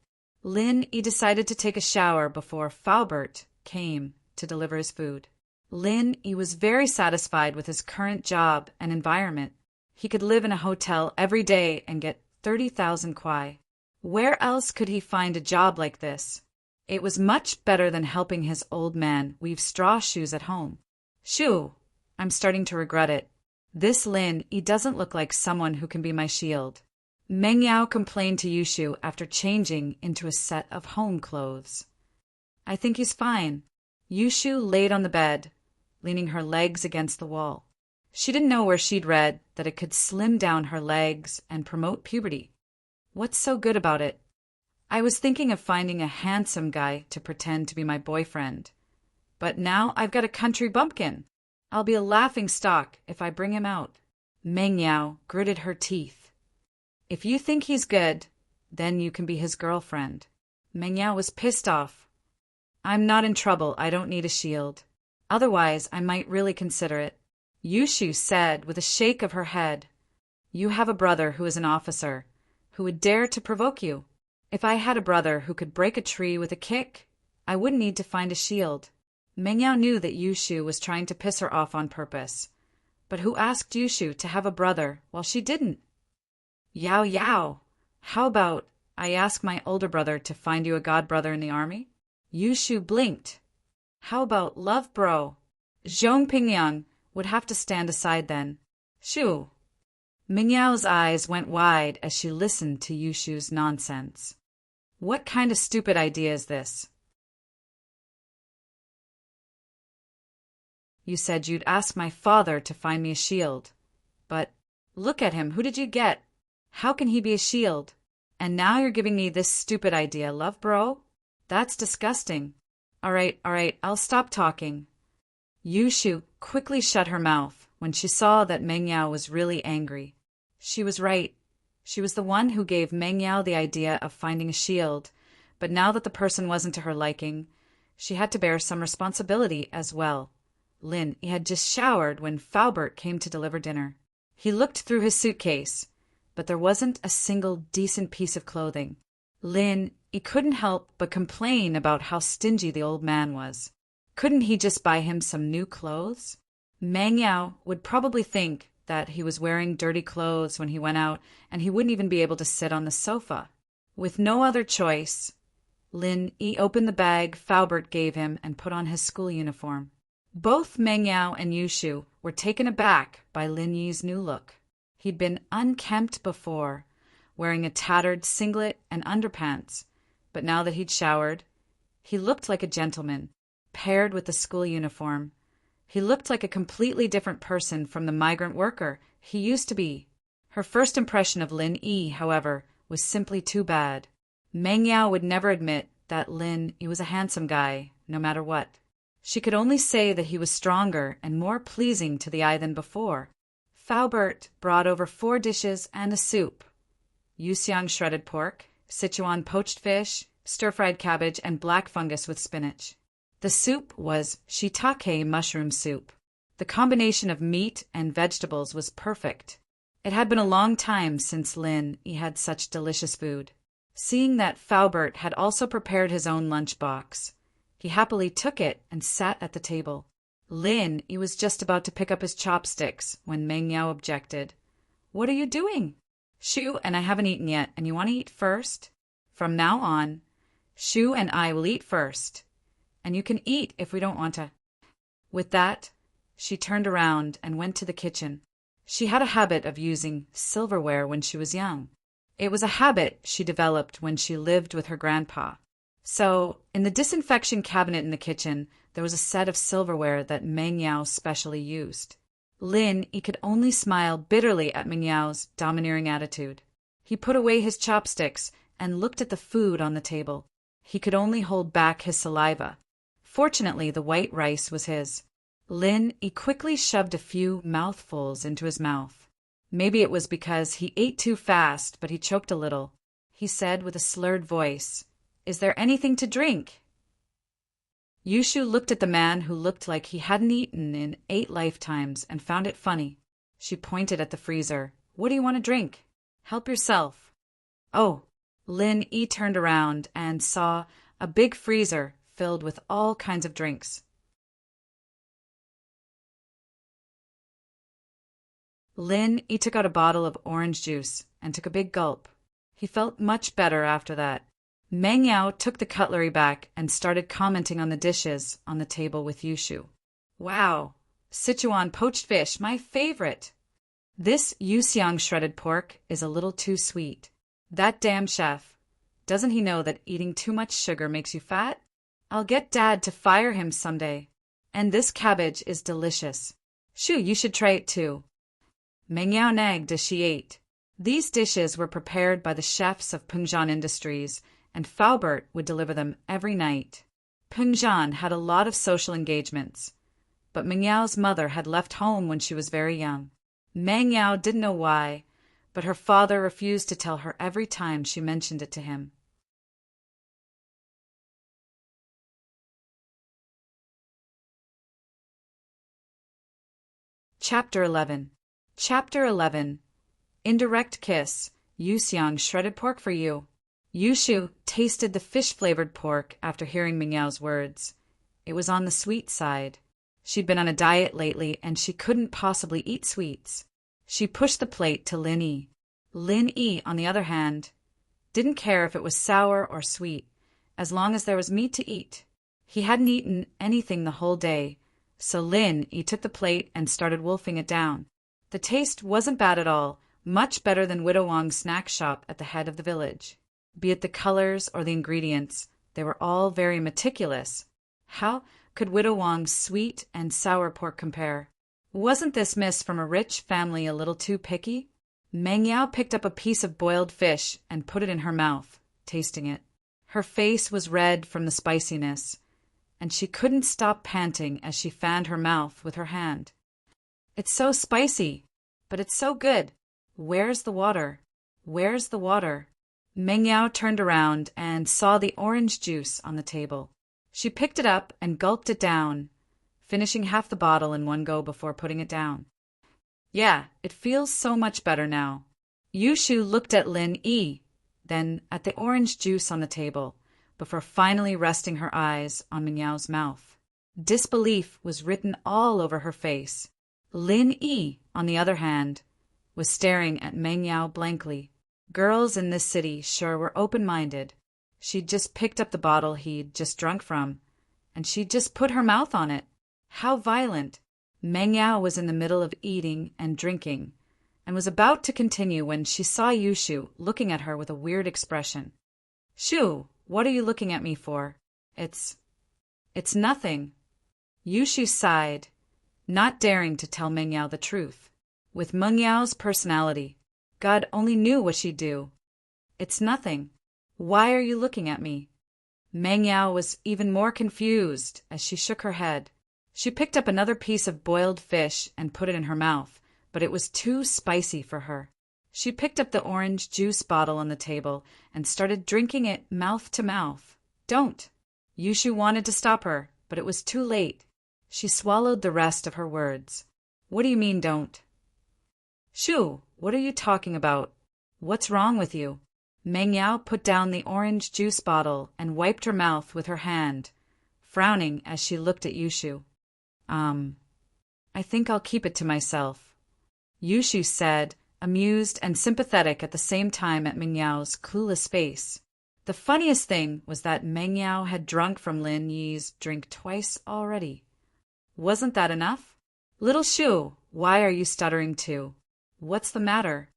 Lin Yi decided to take a shower before Faubert came to deliver his food. Lin Yi was very satisfied with his current job and environment. He could live in a hotel every day and get 30,000 kwai. Where else could he find a job like this? It was much better than helping his old man weave straw shoes at home. Shoo! I'm starting to regret it. This Lin Yi doesn't look like someone who can be my shield. Meng Yao complained to Yushu after changing into a set of home clothes. I think he's fine. Yushu laid on the bed, leaning her legs against the wall. She didn't know where she'd read that it could slim down her legs and promote puberty. What's so good about it? I was thinking of finding a handsome guy to pretend to be my boyfriend. But now I've got a country bumpkin. I'll be a laughing stock if I bring him out. Meng Yao gritted her teeth. If you think he's good, then you can be his girlfriend. Meng Yao was pissed off. I'm not in trouble. I don't need a shield. Otherwise, I might really consider it. Yushu said with a shake of her head, You have a brother who is an officer, who would dare to provoke you. If I had a brother who could break a tree with a kick, I wouldn't need to find a shield. Meng Yao knew that Yushu was trying to piss her off on purpose. But who asked Yushu to have a brother while she didn't? Yao Yao, how about I ask my older brother to find you a god brother in the army? Yushu blinked. How about love bro? Zhong Pingyang would have to stand aside then. Shoo. Ming Yao's eyes went wide as she listened to Yushu's nonsense. What kind of stupid idea is this? You said you'd ask my father to find me a shield. But look at him, who did you get? How can he be a shield? And now you're giving me this stupid idea, love bro? That's disgusting. All right, I'll stop talking. Yushu quickly shut her mouth when she saw that Meng Yao was really angry. She was right. She was the one who gave Meng Yao the idea of finding a shield, but now that the person wasn't to her liking, she had to bear some responsibility as well. Lin he had just showered when Faubert came to deliver dinner. He looked through his suitcase, but there wasn't a single decent piece of clothing. Lin he couldn't help but complain about how stingy the old man was. Couldn't he just buy him some new clothes? Meng Yao would probably think that he was wearing dirty clothes when he went out, and he wouldn't even be able to sit on the sofa. With no other choice, Lin he opened the bag Faubert gave him and put on his school uniform. Both Meng Yao and Yushu were taken aback by Lin Yi's new look. He'd been unkempt before, wearing a tattered singlet and underpants, but now that he'd showered, he looked like a gentleman, paired with the school uniform. He looked like a completely different person from the migrant worker he used to be. Her first impression of Lin Yi, however, was simply too bad. Meng Yao would never admit that Lin Yi was a handsome guy, no matter what. She could only say that he was stronger and more pleasing to the eye than before. Faubert brought over 4 dishes and a soup: Yusiang shredded pork, Sichuan poached fish, stir-fried cabbage, and black fungus with spinach. The soup was shiitake mushroom soup. The combination of meat and vegetables was perfect. It had been a long time since Lin he had such delicious food. Seeing that Faubert had also prepared his own lunchbox, he happily took it and sat at the table. Lin he was just about to pick up his chopsticks when Meng Yao objected. "What are you doing?" "Shu and I haven't eaten yet, and you want to eat first?" "From now on, Shu and I will eat first, and you can eat if we don't want to." With that, she turned around and went to the kitchen. She had a habit of using silverware when she was young. It was a habit she developed when she lived with her grandpa. So, in the disinfection cabinet in the kitchen, there was a set of silverware that Meng Yao specially used. Lin he could only smile bitterly at Meng Yao's domineering attitude. He put away his chopsticks and looked at the food on the table. He could only hold back his saliva. Fortunately, the white rice was his. Lin he quickly shoved a few mouthfuls into his mouth. Maybe it was because he ate too fast, but he choked a little. He said with a slurred voice, "Is there anything to drink?" Yushu looked at the man who looked like he hadn't eaten in 8 lifetimes and found it funny. She pointed at the freezer. "What do you want to drink? Help yourself." "Oh." Lin he turned around and saw a big freezer filled with all kinds of drinks. Lin he took out a bottle of orange juice and took a big gulp. He felt much better after that. Meng Yao took the cutlery back and started commenting on the dishes on the table with Yushu. "Wow, Sichuan poached fish, my favorite. This Yusiang shredded pork is a little too sweet. That damn chef. Doesn't he know that eating too much sugar makes you fat? I'll get Dad to fire him someday. And this cabbage is delicious. Shu, you should try it too." Meng Yao nagged as she ate. These dishes were prepared by the chefs of Pengzhan Industries, and Faubert would deliver them every night. Pengzhan had a lot of social engagements, but Meng Yao's mother had left home when she was very young. Meng Yao didn't know why, but her father refused to tell her every time she mentioned it to him. Chapter 11. Chapter 11. Indirect Kiss. Yusiang shredded pork for you. Yushu tasted the fish-flavored pork after hearing Meng Yao's words. It was on the sweet side. She'd been on a diet lately, and she couldn't possibly eat sweets. She pushed the plate to Lin Yi. Lin Yi, on the other hand, didn't care if it was sour or sweet, as long as there was meat to eat. He hadn't eaten anything the whole day, so Lin Yi took the plate and started wolfing it down. The taste wasn't bad at all, much better than Widow Wong's snack shop at the head of the village. Be it the colors or the ingredients, they were all very meticulous. How could Widow Wong's sweet and sour pork compare? Wasn't this miss from a rich family a little too picky? Meng Yao picked up a piece of boiled fish and put it in her mouth, tasting it. Her face was red from the spiciness, and she couldn't stop panting as she fanned her mouth with her hand. It's so spicy, but it's so good. Where's the water? Where's the water? Meng Yao turned around and saw the orange juice on the table. She picked it up and gulped it down, finishing half the bottle in one go before putting it down. Yeah, it feels so much better now. Yushu looked at Lin Yi, then at the orange juice on the table, before finally resting her eyes on Meng Yao's mouth. Disbelief was written all over her face. Lin Yi, on the other hand, was staring at Meng Yao blankly. Girls in this city sure were open-minded. She'd just picked up the bottle he'd just drunk from, and she'd just put her mouth on it. How violent! Meng Yao was in the middle of eating and drinking, and was about to continue when she saw Yushu looking at her with a weird expression. Shu, what are you looking at me for? It's nothing. Yushu sighed, not daring to tell Meng Yao the truth. With Meng Yao's personality, God only knew what she'd do. It's nothing. Why are you looking at me? Meng Yao was even more confused as she shook her head. She picked up another piece of boiled fish and put it in her mouth, but it was too spicy for her. She picked up the orange juice bottle on the table and started drinking it mouth to mouth. Don't! Yushu wanted to stop her, but it was too late. She swallowed the rest of her words. What do you mean, don't? Shu, what are you talking about? What's wrong with you? Meng Yao put down the orange juice bottle and wiped her mouth with her hand, frowning as she looked at Yushu. I think I'll keep it to myself. Yushu said, amused and sympathetic at the same time at Meng Yao's clueless face. The funniest thing was that Meng Yao had drunk from Lin Yi's drink twice already. Wasn't that enough? Little Shu, why are you stuttering too? What's the matter?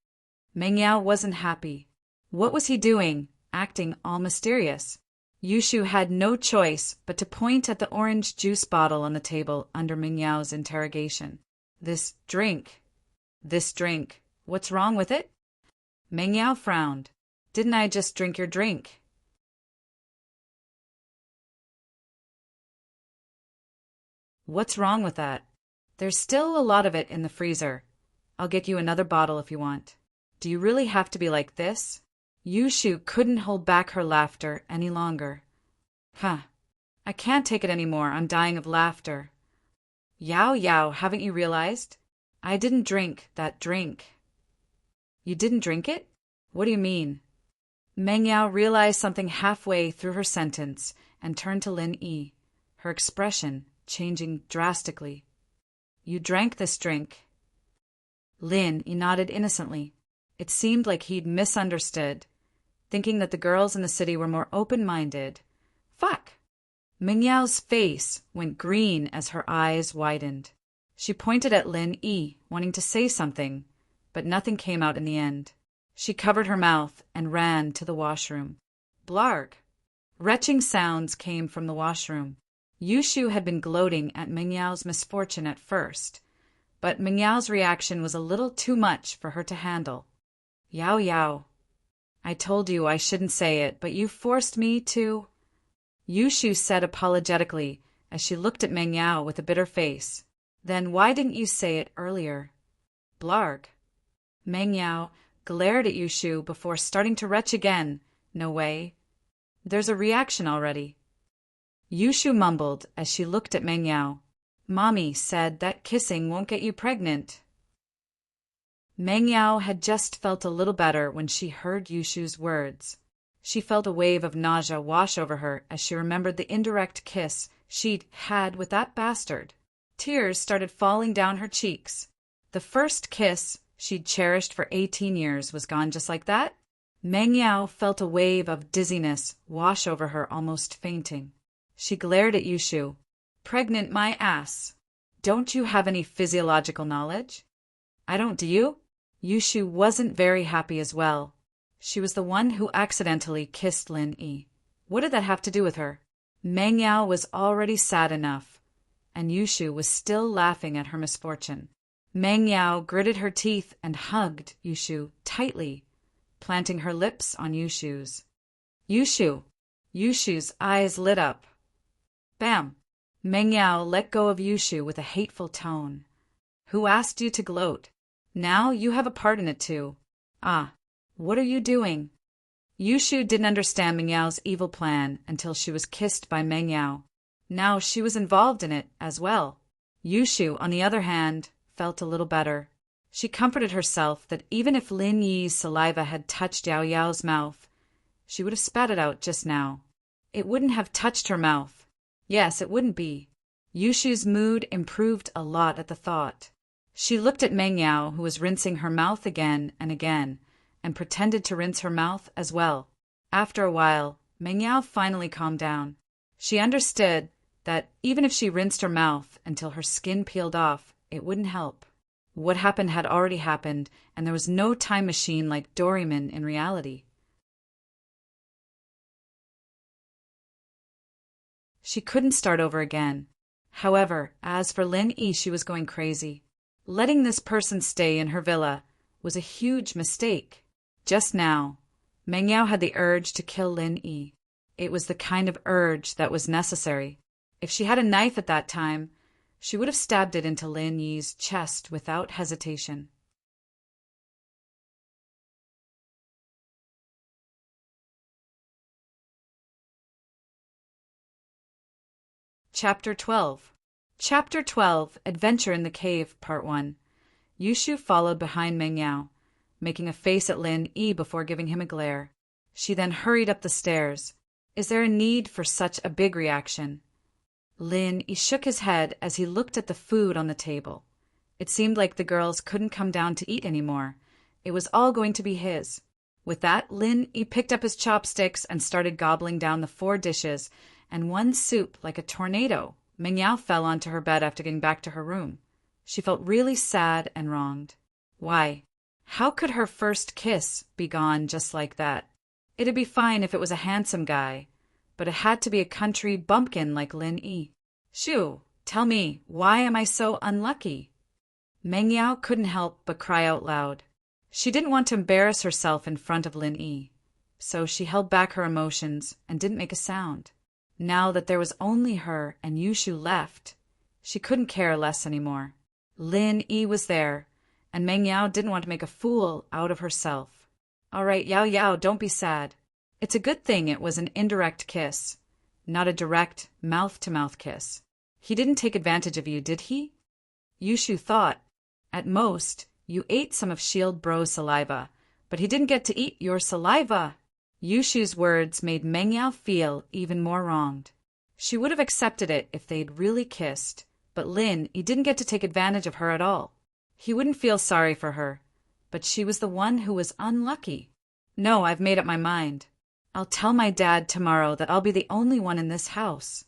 Meng Yao wasn't happy. What was he doing, acting all mysterious? Yushu had no choice but to point at the orange juice bottle on the table under Meng Yao's interrogation. This drink, what's wrong with it? Meng Yao frowned. Didn't I just drink your drink? What's wrong with that? There's still a lot of it in the freezer. I'll get you another bottle if you want. Do you really have to be like this? Yushu couldn't hold back her laughter any longer. I can't take it anymore. I'm dying of laughter. Yao, haven't you realized? I didn't drink that drink. You didn't drink it? What do you mean? Meng Yao realized something halfway through her sentence and turned to Lin Yi, her expression changing drastically. You drank this drink. Lin Yi nodded innocently. It seemed like he'd misunderstood, thinking that the girls in the city were more open-minded. Fuck! Meng Yao's face went green as her eyes widened. She pointed at Lin Yi, wanting to say something, but nothing came out in the end. She covered her mouth and ran to the washroom. Blarg! Retching sounds came from the washroom. Yushu had been gloating at Meng Yao's misfortune at first, but Meng Yao's reaction was a little too much for her to handle. Yao, I told you I shouldn't say it, but you forced me to. Yushu said apologetically as she looked at Meng Yao with a bitter face. Then why didn't you say it earlier? Blarg. Meng Yao glared at Yushu before starting to retch again. No way. There's a reaction already. Yushu mumbled as she looked at Meng Yao. Mommy said that kissing won't get you pregnant. Meng Yao had just felt a little better when she heard Yushu's words. She felt a wave of nausea wash over her as she remembered the indirect kiss she'd had with that bastard. Tears started falling down her cheeks. The first kiss she'd cherished for 18 years was gone just like that. Meng Yao felt a wave of dizziness wash over her, almost fainting. She glared at Yushu. Pregnant my ass. Don't you have any physiological knowledge? I don't, do you? Yushu wasn't very happy as well. She was the one who accidentally kissed Lin Yi. What did that have to do with her? Meng Yao was already sad enough, and Yushu was still laughing at her misfortune. Meng Yao gritted her teeth and hugged Yushu tightly, planting her lips on Yushu's. Yushu! Yushu's eyes lit up. Bam! Meng Yao let go of Yushu with a hateful tone. Who asked you to gloat? Now you have a part in it too. Ah, what are you doing? Yushu didn't understand Meng Yao's evil plan until she was kissed by Meng Yao. Now she was involved in it as well. Yushu, on the other hand, felt a little better. She comforted herself that even if Lin Yi's saliva had touched Yao Yao's mouth, she would have spat it out just now. It wouldn't have touched her mouth. Yes, it wouldn't be. Yushu's mood improved a lot at the thought. She looked at Meng Yao, who was rinsing her mouth again and again, and pretended to rinse her mouth as well. After a while, Meng Yao finally calmed down. She understood that even if she rinsed her mouth until her skin peeled off, it wouldn't help. What happened had already happened, and there was no time machine like Doraemon in reality. She couldn't start over again. However, as for Lin Yi, she was going crazy. Letting this person stay in her villa was a huge mistake. Just now, Meng Yao had the urge to kill Lin Yi. It was the kind of urge that was necessary. If she had a knife at that time, she would have stabbed it into Lin Yi's chest without hesitation. Chapter 12. Chapter 12, Adventure in the Cave, Part 1. Yushu followed behind Meng Yao, making a face at Lin Yi before giving him a glare. She then hurried up the stairs. Is there a need for such a big reaction? Lin Yi shook his head as he looked at the food on the table. It seemed like the girls couldn't come down to eat anymore. It was all going to be his. With that, Lin Yi picked up his chopsticks and started gobbling down the 4 dishes and one soup like a tornado. Meng Yao fell onto her bed after getting back to her room. She felt really sad and wronged. Why? How could her first kiss be gone just like that? It'd be fine if it was a handsome guy, but it had to be a country bumpkin like Lin Yi. Shoo, tell me, why am I so unlucky? Meng Yao couldn't help but cry out loud. She didn't want to embarrass herself in front of Lin Yi, so she held back her emotions and didn't make a sound. Now that there was only her and Yushu left, she couldn't care less anymore. Lin Yi was there, and Meng Yao didn't want to make a fool out of herself. All right, Yao Yao, don't be sad. It's a good thing it was an indirect kiss, not a direct mouth-to-mouth kiss. He didn't take advantage of you, did he? Yushu thought. At most, you ate some of Shield Bro's saliva, but he didn't get to eat your saliva. Yushu's words made Meng Yao feel even more wronged. She would have accepted it if they'd really kissed, but Lin Yi didn't get to take advantage of her at all. He wouldn't feel sorry for her, but she was the one who was unlucky. No, I've made up my mind. I'll tell my dad tomorrow that I'll be the only one in this house.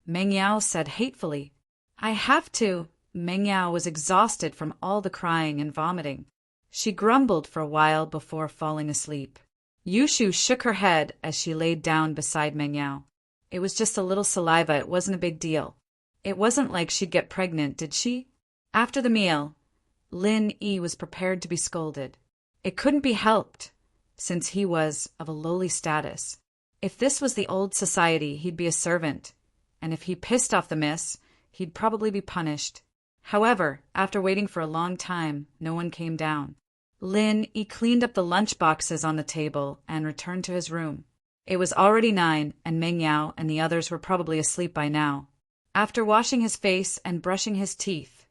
Meng Yao said hatefully. I have to. Meng Yao was exhausted from all the crying and vomiting. She grumbled for a while before falling asleep. Yushu shook her head as she laid down beside Meng Yao. It was just a little saliva, it wasn't a big deal. It wasn't like she'd get pregnant, did she? After the meal, Lin Yi was prepared to be scolded. It couldn't be helped, since he was of a lowly status. If this was the old society, he'd be a servant, and if he pissed off the miss, he'd probably be punished. However, after waiting for a long time, no one came down. Lin Yi cleaned up the lunch boxes on the table and returned to his room. It was already 9, and Meng Yao and the others were probably asleep by now. After washing his face and brushing his teeth,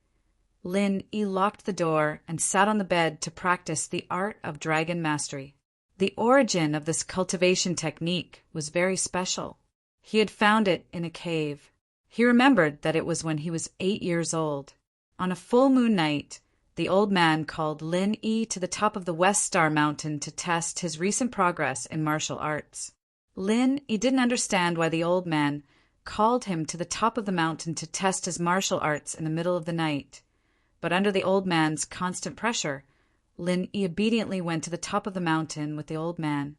Lin Yi locked the door and sat on the bed to practice the art of dragon mastery. The origin of this cultivation technique was very special. He had found it in a cave. He remembered that it was when he was 8 years old. On a full moon night, the old man called Lin Yi to the top of the West Star Mountain to test his recent progress in martial arts. Lin Yi didn't understand why the old man called him to the top of the mountain to test his martial arts in the middle of the night. But under the old man's constant pressure, Lin Yi obediently went to the top of the mountain with the old man.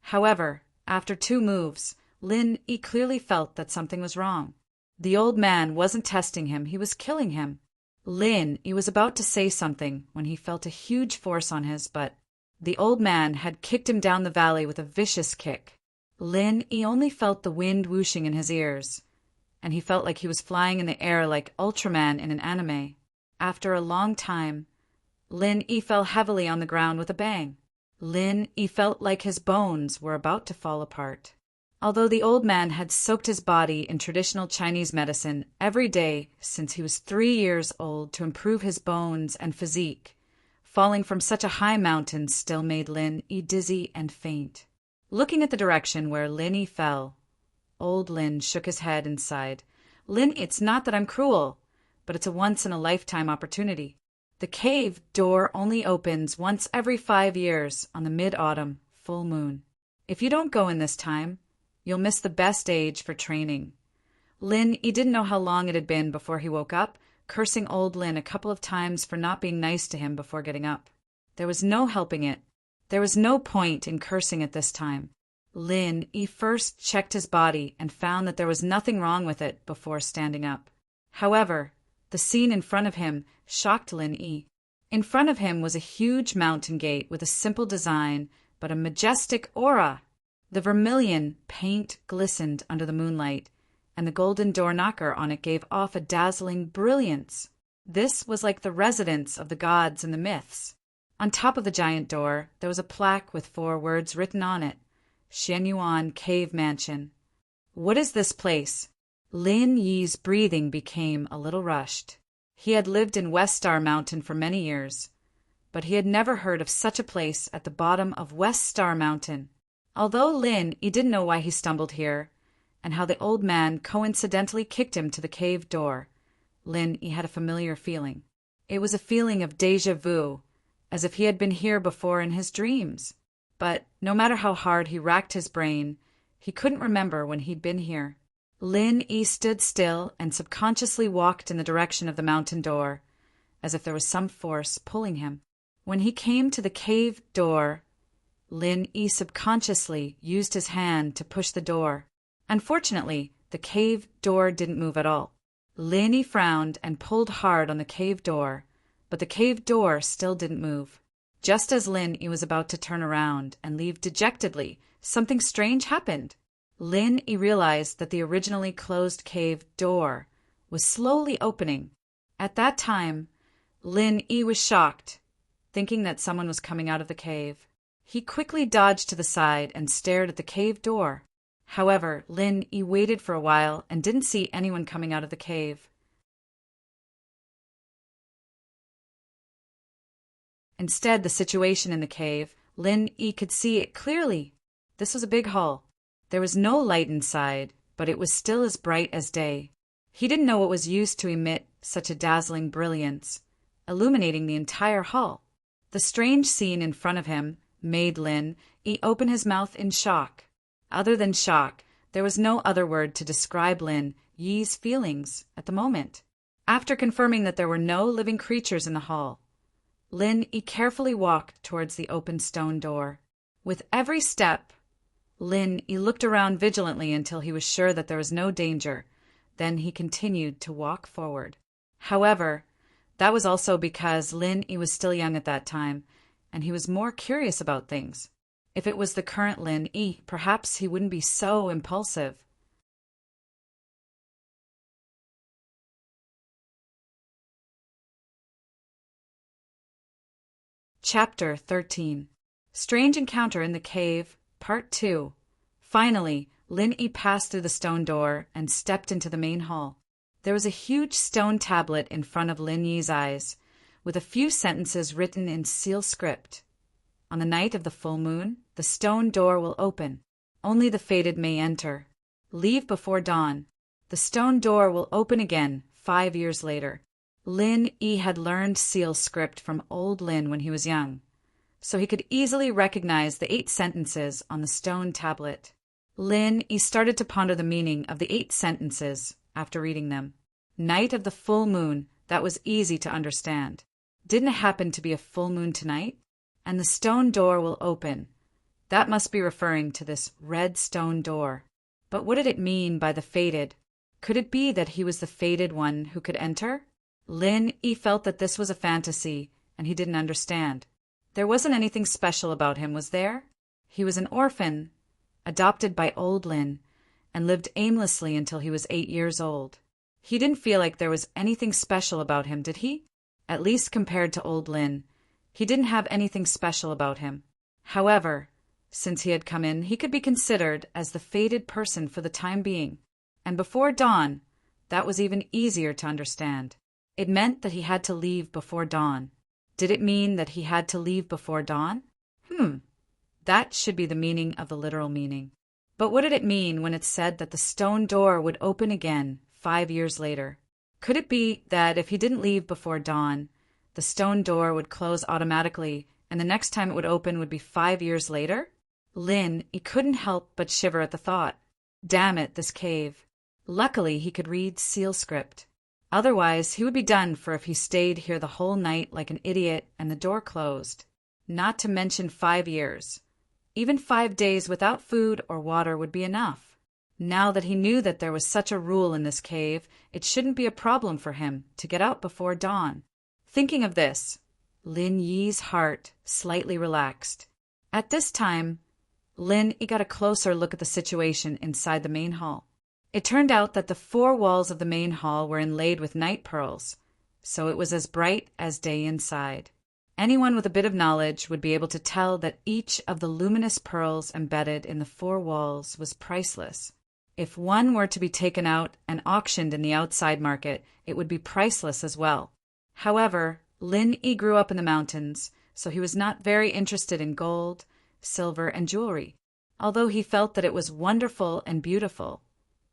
However, after 2 moves, Lin Yi clearly felt that something was wrong. The old man wasn't testing him, he was killing him. He was about to say something when he felt a huge force on his butt. The old man had kicked him down the valley with a vicious kick. He only felt the wind whooshing in his ears, and he felt like he was flying in the air like Ultraman in an anime. After a long time, he fell heavily on the ground with a bang. He felt like his bones were about to fall apart. Although the old man had soaked his body in traditional Chinese medicine every day since he was 3 years old to improve his bones and physique, falling from such a high mountain still made He dizzy and faint. Looking at the direction where He fell, old Lin shook his head and sighed. It's not that I'm cruel, but it's a once-in-a-lifetime opportunity. The cave door only opens once every 5 years on the mid-autumn full moon. If you don't go in this time, you'll miss the best age for training. He didn't know how long it had been before he woke up, cursing old Lin a couple of times for not being nice to him before getting up. There was no helping it. There was no point in cursing at this time. He first checked his body and found that there was nothing wrong with it before standing up. However, the scene in front of him shocked Lin. In front of him was a huge mountain gate with a simple design but a majestic aura. The vermilion paint glistened under the moonlight, and the golden door knocker on it gave off a dazzling brilliance. This was like the residence of the gods in the myths. On top of the giant door, there was a plaque with 4 words written on it: Xianyuan Cave Mansion. What is this place? Lin Yi's breathing became a little rushed. He had lived in West Star Mountain for many years, but he had never heard of such a place at the bottom of West Star Mountain. Although he didn't know why he stumbled here, and how the old man coincidentally kicked him to the cave door, he had a familiar feeling. It was a feeling of déjà vu, as if he had been here before in his dreams. But no matter how hard he racked his brain, he couldn't remember when he'd been here. He stood still and subconsciously walked in the direction of the mountain door, as if there was some force pulling him. When he came to the cave door, he subconsciously used his hand to push the door. Unfortunately, the cave door didn't move at all. He frowned and pulled hard on the cave door, but the cave door still didn't move. Just as he was about to turn around and leave dejectedly, something strange happened. He realized that the originally closed cave door was slowly opening. At that time, he was shocked, thinking that someone was coming out of the cave. He quickly dodged to the side and stared at the cave door. However, he waited for a while and didn't see anyone coming out of the cave. Instead, the situation in the cave, he could see it clearly. This was a big hall. There was no light inside, but it was still as bright as day. He didn't know what was used to emit such a dazzling brilliance, illuminating the entire hall. The strange scene in front of him made he open his mouth in shock. Other than shock, there was no other word to describe Yi's feelings at the moment. After confirming that there were no living creatures in the hall, he carefully walked towards the open stone door. With every step, he looked around vigilantly until he was sure that there was no danger. Then he continued to walk forward. However, that was also because he was still young at that time, and he was more curious about things. If it was the current perhaps he wouldn't be so impulsive. Chapter 13. Strange Encounter in the Cave, Part 2. Finally, Yi passed through the stone door and stepped into the main hall. There was a huge stone tablet in front of Yi's eyes, with a few sentences written in seal script. On the night of the full moon, the stone door will open. Only the fated may enter. Leave before dawn. The stone door will open again 5 years later. Yi had learned seal script from old Lin when he was young, so he could easily recognize the 8 sentences on the stone tablet. Yi started to ponder the meaning of the 8 sentences after reading them. Night of the full moon, that was easy to understand. Didn't it happen to be a full moon tonight? And the stone door will open. That must be referring to this red stone door. But what did it mean by the fated? Could it be that he was the fated one who could enter? Lin Yi felt that this was a fantasy, and he didn't understand. There wasn't anything special about him, was there? He was an orphan, adopted by old Lin, and lived aimlessly until he was 8 years old. He didn't feel like there was anything special about him, did he? At least compared to old Lin, he didn't have anything special about him. However, since he had come in, he could be considered as the fated person for the time being. And before dawn, that was even easier to understand. It meant that he had to leave before dawn. Did it mean that he had to leave before dawn? That should be the meaning of the literal meaning. But what did it mean when it said that the stone door would open again 5 years later? Could it be that if he didn't leave before dawn, the stone door would close automatically and the next time it would open would be 5 years later? Lin, he couldn't help but shiver at the thought. Damn it, this cave. Luckily, he could read seal script. Otherwise, he would be done for if he stayed here the whole night like an idiot and the door closed. Not to mention 5 years. Even 5 days without food or water would be enough. Now that he knew that there was such a rule in this cave, it shouldn't be a problem for him to get out before dawn. Thinking of this, Lin Yi's heart slightly relaxed. At this time, Lin Yi got a closer look at the situation inside the main hall. It turned out that the 4 walls of the main hall were inlaid with night pearls, so it was as bright as day inside. Anyone with a bit of knowledge would be able to tell that each of the luminous pearls embedded in the 4 walls was priceless. If one were to be taken out and auctioned in the outside market, it would be priceless as well. However, Lin Yi grew up in the mountains, so he was not very interested in gold, silver, and jewelry. Although he felt that it was wonderful and beautiful,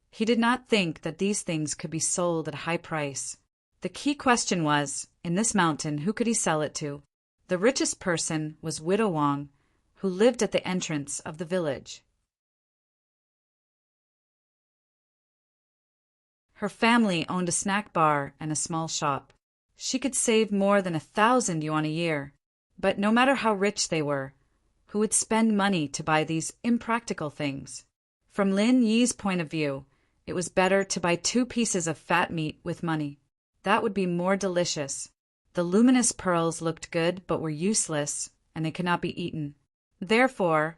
he did not think that these things could be sold at a high price. The key question was, in this mountain, who could he sell it to? The richest person was Widow Wang, who lived at the entrance of the village. Her family owned a snack bar and a small shop. She could save more than 1,000 yuan a year. But no matter how rich they were, who would spend money to buy these impractical things? From Lin Yi's point of view, it was better to buy 2 pieces of fat meat with money. That would be more delicious. The luminous pearls looked good but were useless, and they could not be eaten. Therefore,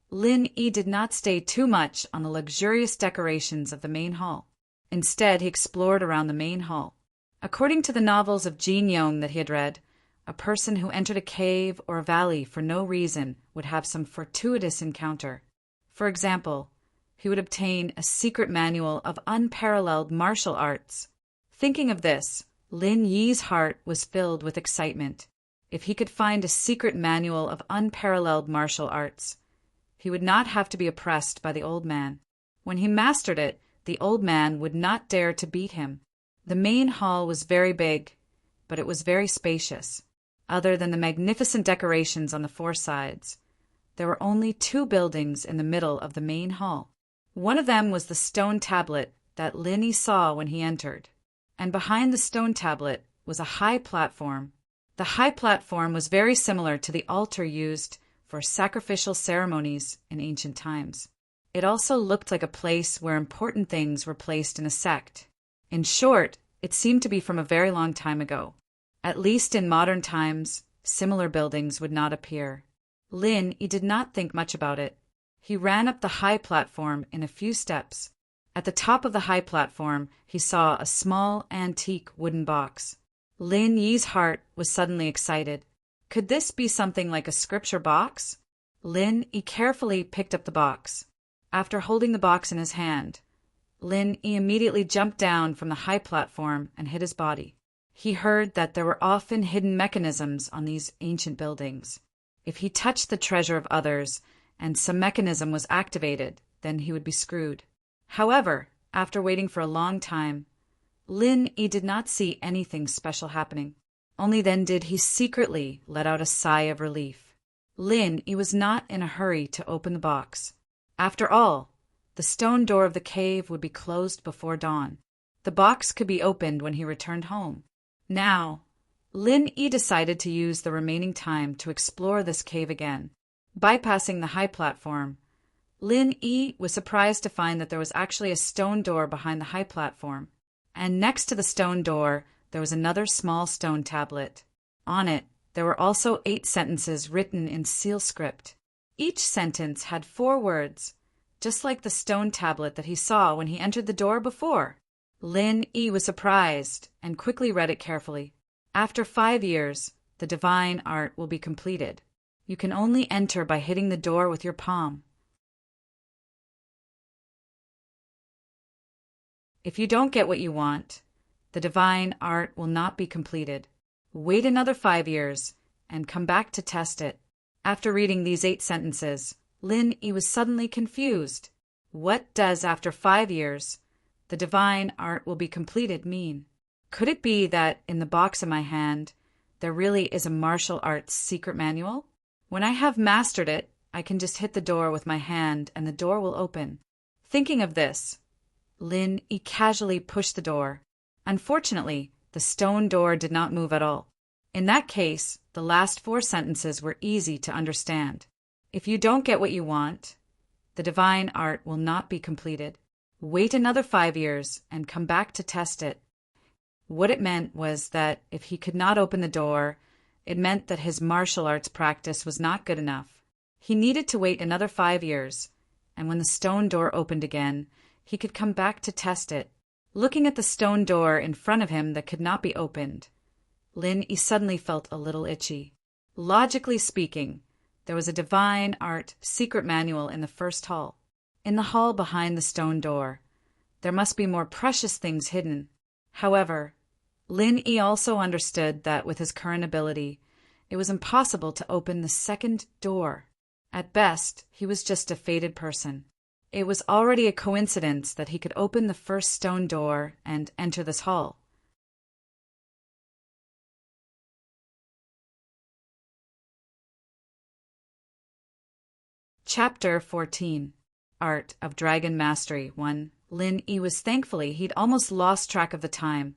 Lin Yi did not stay too much on the luxurious decorations of the main hall. Instead, he explored around the main hall. According to the novels of Jin Yong that he had read, a person who entered a cave or a valley for no reason would have some fortuitous encounter. For example, he would obtain a secret manual of unparalleled martial arts. Thinking of this, Lin Yi's heart was filled with excitement. If he could find a secret manual of unparalleled martial arts, he would not have to be oppressed by the old man. When he mastered it, the old man would not dare to beat him. The main hall was very big, but it was very spacious. Other than the magnificent decorations on the 4 sides, there were only 2 buildings in the middle of the main hall. One of them was the stone tablet that Lin Yi saw when he entered, and behind the stone tablet was a high platform. The high platform was very similar to the altar used for sacrificial ceremonies in ancient times. It also looked like a place where important things were placed in a sect. In short, it seemed to be from a very long time ago. At least in modern times, similar buildings would not appear. Lin Yi did not think much about it. He ran up the high platform in a few steps. At the top of the high platform, he saw a small, antique wooden box. Lin Yi's heart was suddenly excited. Could this be something like a scripture box? Lin Yi carefully picked up the box. After holding the box in his hand, Lin Yi immediately jumped down from the high platform and hid his body. He heard that there were often hidden mechanisms on these ancient buildings. If he touched the treasure of others and some mechanism was activated, then he would be screwed. However, after waiting for a long time, Lin Yi did not see anything special happening. Only then did he secretly let out a sigh of relief. Lin Yi was not in a hurry to open the box. After all, the stone door of the cave would be closed before dawn. The box could be opened when he returned home. Now, Lin Yi decided to use the remaining time to explore this cave again. Bypassing the high platform, Lin Yi was surprised to find that there was actually a stone door behind the high platform, and next to the stone door there was another small stone tablet. On it, there were also 8 sentences written in seal script. Each sentence had 4 words, just like the stone tablet that he saw when he entered the door before. Lin Yi was surprised and quickly read it carefully. After 5 years, the divine art will be completed. You can only enter by hitting the door with your palm. If you don't get what you want, the divine art will not be completed. Wait another 5 years and come back to test it. After reading these 8 sentences, Lin Yi was suddenly confused. What does "after 5 years, the divine art will be completed" mean? Could it be that in the box in my hand, there really is a martial arts secret manual? When I have mastered it, I can just hit the door with my hand and the door will open. Thinking of this, Lin Yi casually pushed the door. Unfortunately, the stone door did not move at all. In that case, the last 4 sentences were easy to understand. If you don't get what you want, the divine art will not be completed. Wait another 5 years and come back to test it. What it meant was that if he could not open the door, it meant that his martial arts practice was not good enough. He needed to wait another 5 years, and when the stone door opened again, he could come back to test it. Looking at the stone door in front of him that could not be opened, Lin Yi suddenly felt a little itchy. Logically speaking, there was a divine art secret manual in the first hall. In the hall behind the stone door, there must be more precious things hidden. However, Lin Yi also understood that with his current ability, it was impossible to open the second door. At best, he was just a fated person. It was already a coincidence that he could open the first stone door and enter this hall. Chapter 14. Art of Dragon Mastery 1. Lin Yi was thankfully he'd almost lost track of the time.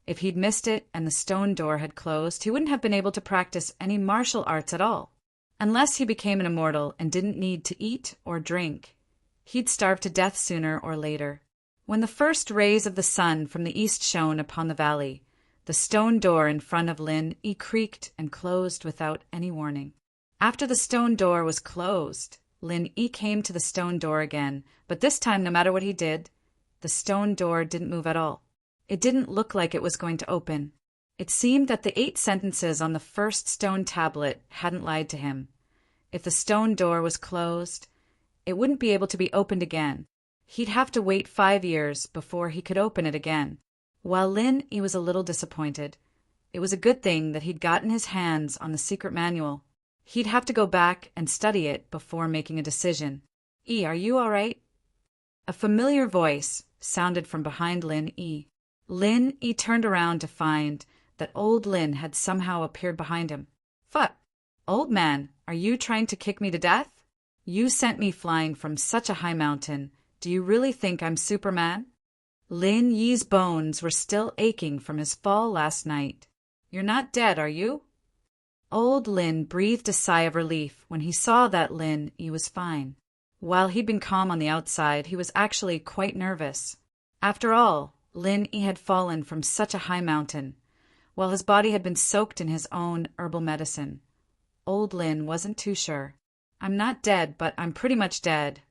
If he'd missed it and the stone door had closed, he wouldn't have been able to practice any martial arts at all. Unless he became an immortal and didn't need to eat or drink, he'd starve to death sooner or later. When the first rays of the sun from the east shone upon the valley, the stone door in front of Lin Yi creaked and closed without any warning. After the stone door was closed, Lin Yi came to the stone door again, but this time, no matter what he did, the stone door didn't move at all. It didn't look like it was going to open. It seemed that the 8 sentences on the first stone tablet hadn't lied to him. If the stone door was closed, it wouldn't be able to be opened again. He'd have to wait 5 years before he could open it again. While Lin Yi was a little disappointed, it was a good thing that he'd gotten his hands on the secret manual. He'd have to go back and study it before making a decision. "Yi, are you all right?" A familiar voice sounded from behind Lin Yi. Lin Yi turned around to find that old Lin had somehow appeared behind him. "Fuck! Old man, are you trying to kick me to death? You sent me flying from such a high mountain. Do you really think I'm Superman?" Lin Yi's bones were still aching from his fall last night. "You're not dead, are you?" Old Lin breathed a sigh of relief when he saw that Lin Yi was fine. While he'd been calm on the outside, he was actually quite nervous. After all, Lin Yi had fallen from such a high mountain, while his body had been soaked in his own herbal medicine. Old Lin wasn't too sure. "I'm not dead, but I'm pretty much dead."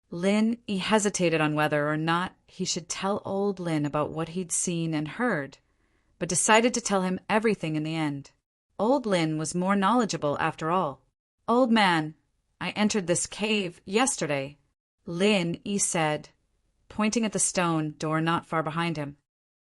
Lin Yi hesitated on whether or not he should tell old Lin about what he'd seen and heard, but decided to tell him everything in the end. Old Lin was more knowledgeable after all. "Old man, I entered this cave yesterday," Lin Yi said, pointing at the stone door not far behind him.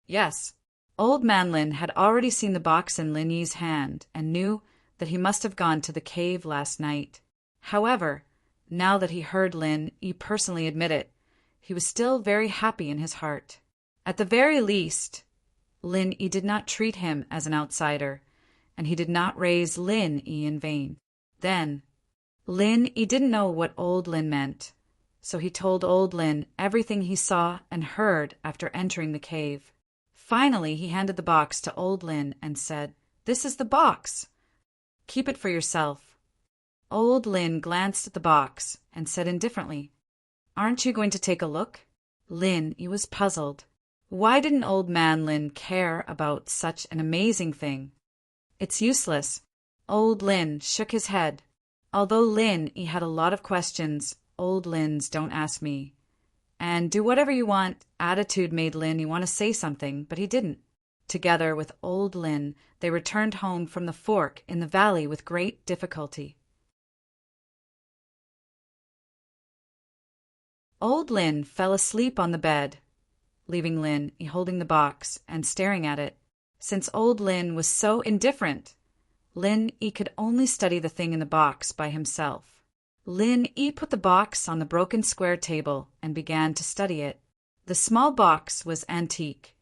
Yes, old man Lin had already seen the box in Lin Yi's hand and knew that he must have gone to the cave last night. However, now that he heard Lin Yi personally admit it, he was still very happy in his heart. At the very least, Lin Yi did not treat him as an outsider, and he did not raise Lin Yi in vain. Then, Lin Yi didn't know what old Lin meant, so he told old Lin everything he saw and heard after entering the cave. Finally, he handed the box to old Lin and said, "This is the box. Keep it for yourself." Old Lin glanced at the box and said indifferently, "Aren't you going to take a look?" Lin Yi was puzzled. Why didn't Old Man Lin care about such an amazing thing? "It's useless." Old Lin shook his head. Although Lin Yi had a lot of questions, Old Lin's "don't ask me" and "do whatever you want" attitude made Lin Yi want to say something, but he didn't. Together with Old Lin, they returned home from the fork in the valley with great difficulty. Old Lin fell asleep on the bed, leaving Lin Yi holding the box and staring at it. Since Old Lin was so indifferent, Lin Yi could only study the thing in the box by himself. Lin Yi put the box on the broken square table and began to study it. The small box was antique,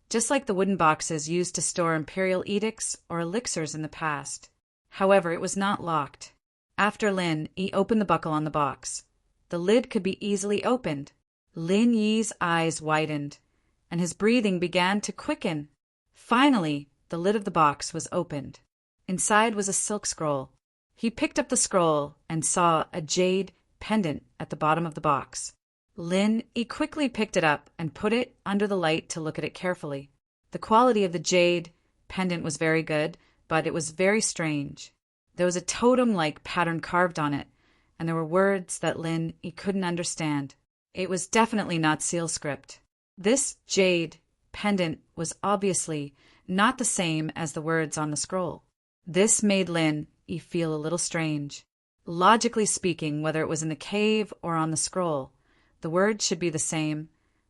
just like the wooden boxes used to store imperial edicts or elixirs in the past. However, it was not locked. After Lin Yi opened the buckle on the box, the lid could be easily opened. Lin Yi's eyes widened, and his breathing began to quicken. Finally, the lid of the box was opened. Inside was a silk scroll. He picked up the scroll and saw a jade pendant at the bottom of the box. Lin Yi quickly picked it up and put it under the light to look at it carefully. The quality of the jade pendant was very good, but it was very strange. There was a totem-like pattern carved on it, and there were words that Lin Yi couldn't understand. It was definitely not seal script. This jade pendant was obviously not the same as the words on the scroll. This made Lin Yi feel a little strange. Logically speaking, whether it was in the cave or on the scroll, the words should be the same,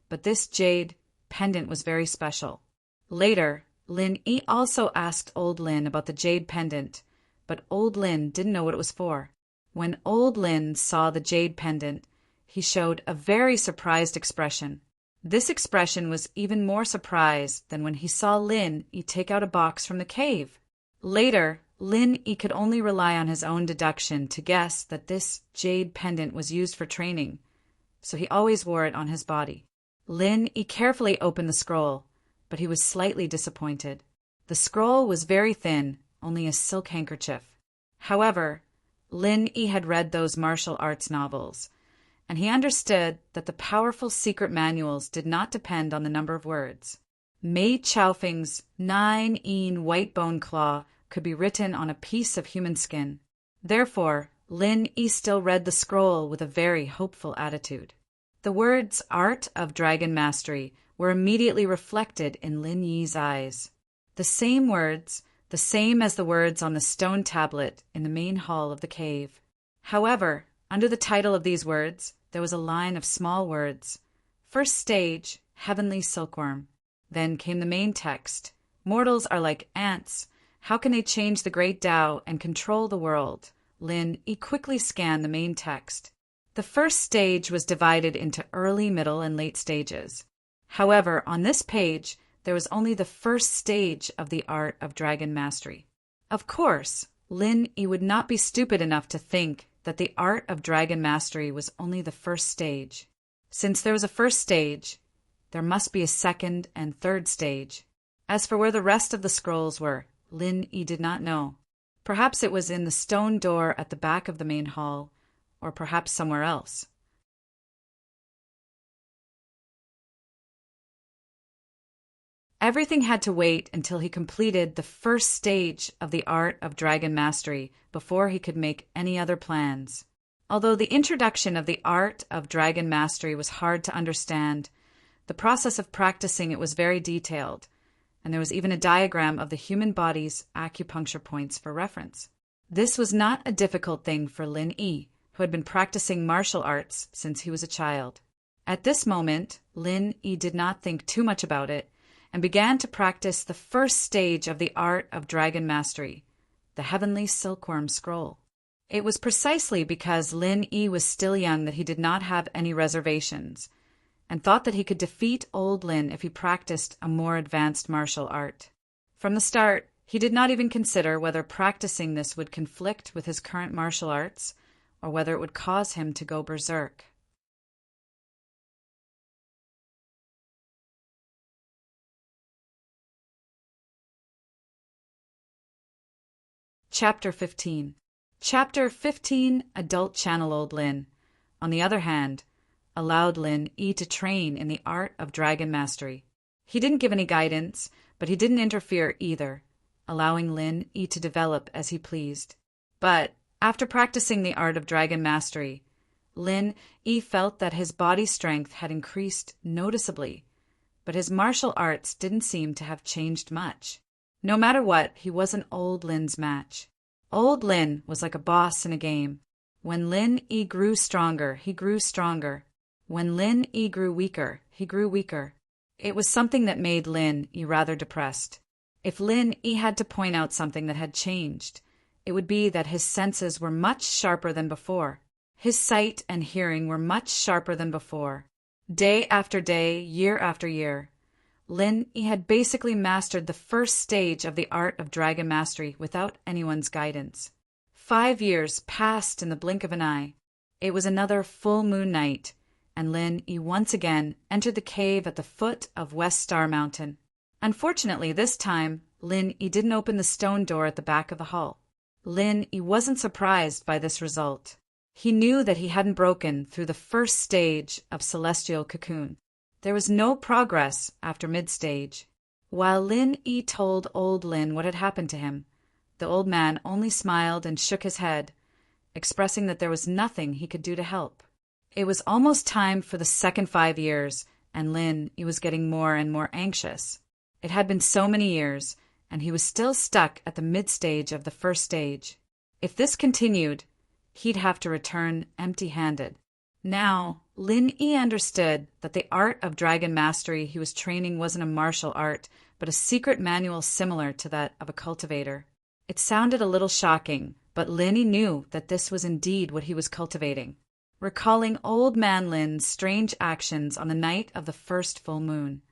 but this jade pendant was very special. Later, Lin Yi also asked Old Lin about the jade pendant, but Old Lin didn't know what it was for. When Old Lin saw the jade pendant, he showed a very surprised expression. This expression was even more surprised than when he saw Lin Yi take out a box from the cave. Later, Lin Yi could only rely on his own deduction to guess that this jade pendant was used for training, so he always wore it on his body. Lin Yi carefully opened the scroll, but he was slightly disappointed. The scroll was very thin, only a silk handkerchief. However, Lin Yi had read those martial arts novels, and he understood that the powerful secret manuals did not depend on the number of words. Mei Chaofeng's 9-yin white bone claw could be written on a piece of human skin. Therefore, Lin Yi still read the scroll with a very hopeful attitude. The words "Art of Dragon Mastery" were immediately reflected in Lin Yi's eyes. The same words, the same as the words on the stone tablet in the main hall of the cave. However, under the title of these words, there was a line of small words. First stage, Heavenly Silkworm. Then came the main text. Mortals are like ants. How can they change the great Tao and control the world? Lin Yi quickly scanned the main text. The first stage was divided into early, middle, and late stages. However, on this page, there was only the first stage of the art of dragon mastery. Of course, Lin Yi would not be stupid enough to think that the art of dragon mastery was only the first stage. Since there was a first stage, there must be a second and third stage. As for where the rest of the scrolls were, Lin Yi did not know. Perhaps it was in the stone door at the back of the main hall, or perhaps somewhere else. Everything had to wait until he completed the first stage of the art of dragon mastery before he could make any other plans. Although the introduction of the art of dragon mastery was hard to understand, the process of practicing it was very detailed, and there was even a diagram of the human body's acupuncture points for reference. This was not a difficult thing for Lin Yi, who had been practicing martial arts since he was a child. At this moment, Lin Yi did not think too much about it, and began to practice the first stage of the art of dragon mastery, the Heavenly Silkworm Scroll. It was precisely because Lin Yi was still young that he did not have any reservations, and thought that he could defeat Old Lin if he practiced a more advanced martial art. From the start, he did not even consider whether practicing this would conflict with his current martial arts, or whether it would cause him to go berserk. Chapter 15. Chapter 15 Adult Channel Old Lin, on the other hand, allowed Lin Yi to train in the art of dragon mastery. He didn't give any guidance, but he didn't interfere either, allowing Lin Yi to develop as he pleased. But after practicing the art of dragon mastery, Lin Yi felt that his body strength had increased noticeably, but his martial arts didn't seem to have changed much. No matter what, he wasn't old Lin's match. Old Lin was like a boss in a game. When Lin Yi grew stronger, he grew stronger. When Lin Yi grew weaker, he grew weaker. It was something that made Lin Yi rather depressed. If Lin Yi had to point out something that had changed, it would be that his senses were much sharper than before. His sight and hearing were much sharper than before. Day after day, year after year, Lin Yi had basically mastered the first stage of the art of dragon mastery without anyone's guidance. 5 years passed in the blink of an eye. It was another full moon night, and Lin Yi once again entered the cave at the foot of West Star Mountain. Unfortunately, this time, Lin Yi didn't open the stone door at the back of the hall. Lin Yi wasn't surprised by this result. He knew that he hadn't broken through the first stage of Celestial Cocoon. There was no progress after mid-stage. While Lin Yi told old Lin what had happened to him, the old man only smiled and shook his head, expressing that there was nothing he could do to help. It was almost time for the second 5 years, and Lin Yi was getting more and more anxious. It had been so many years, and he was still stuck at the mid-stage of the first stage. If this continued, he'd have to return empty-handed. Now, Lin Yi understood that the art of dragon mastery he was training wasn't a martial art, but a secret manual similar to that of a cultivator. It sounded a little shocking, but Lin Yi knew that this was indeed what he was cultivating. Recalling old man Lin's strange actions on the night of the first full moon,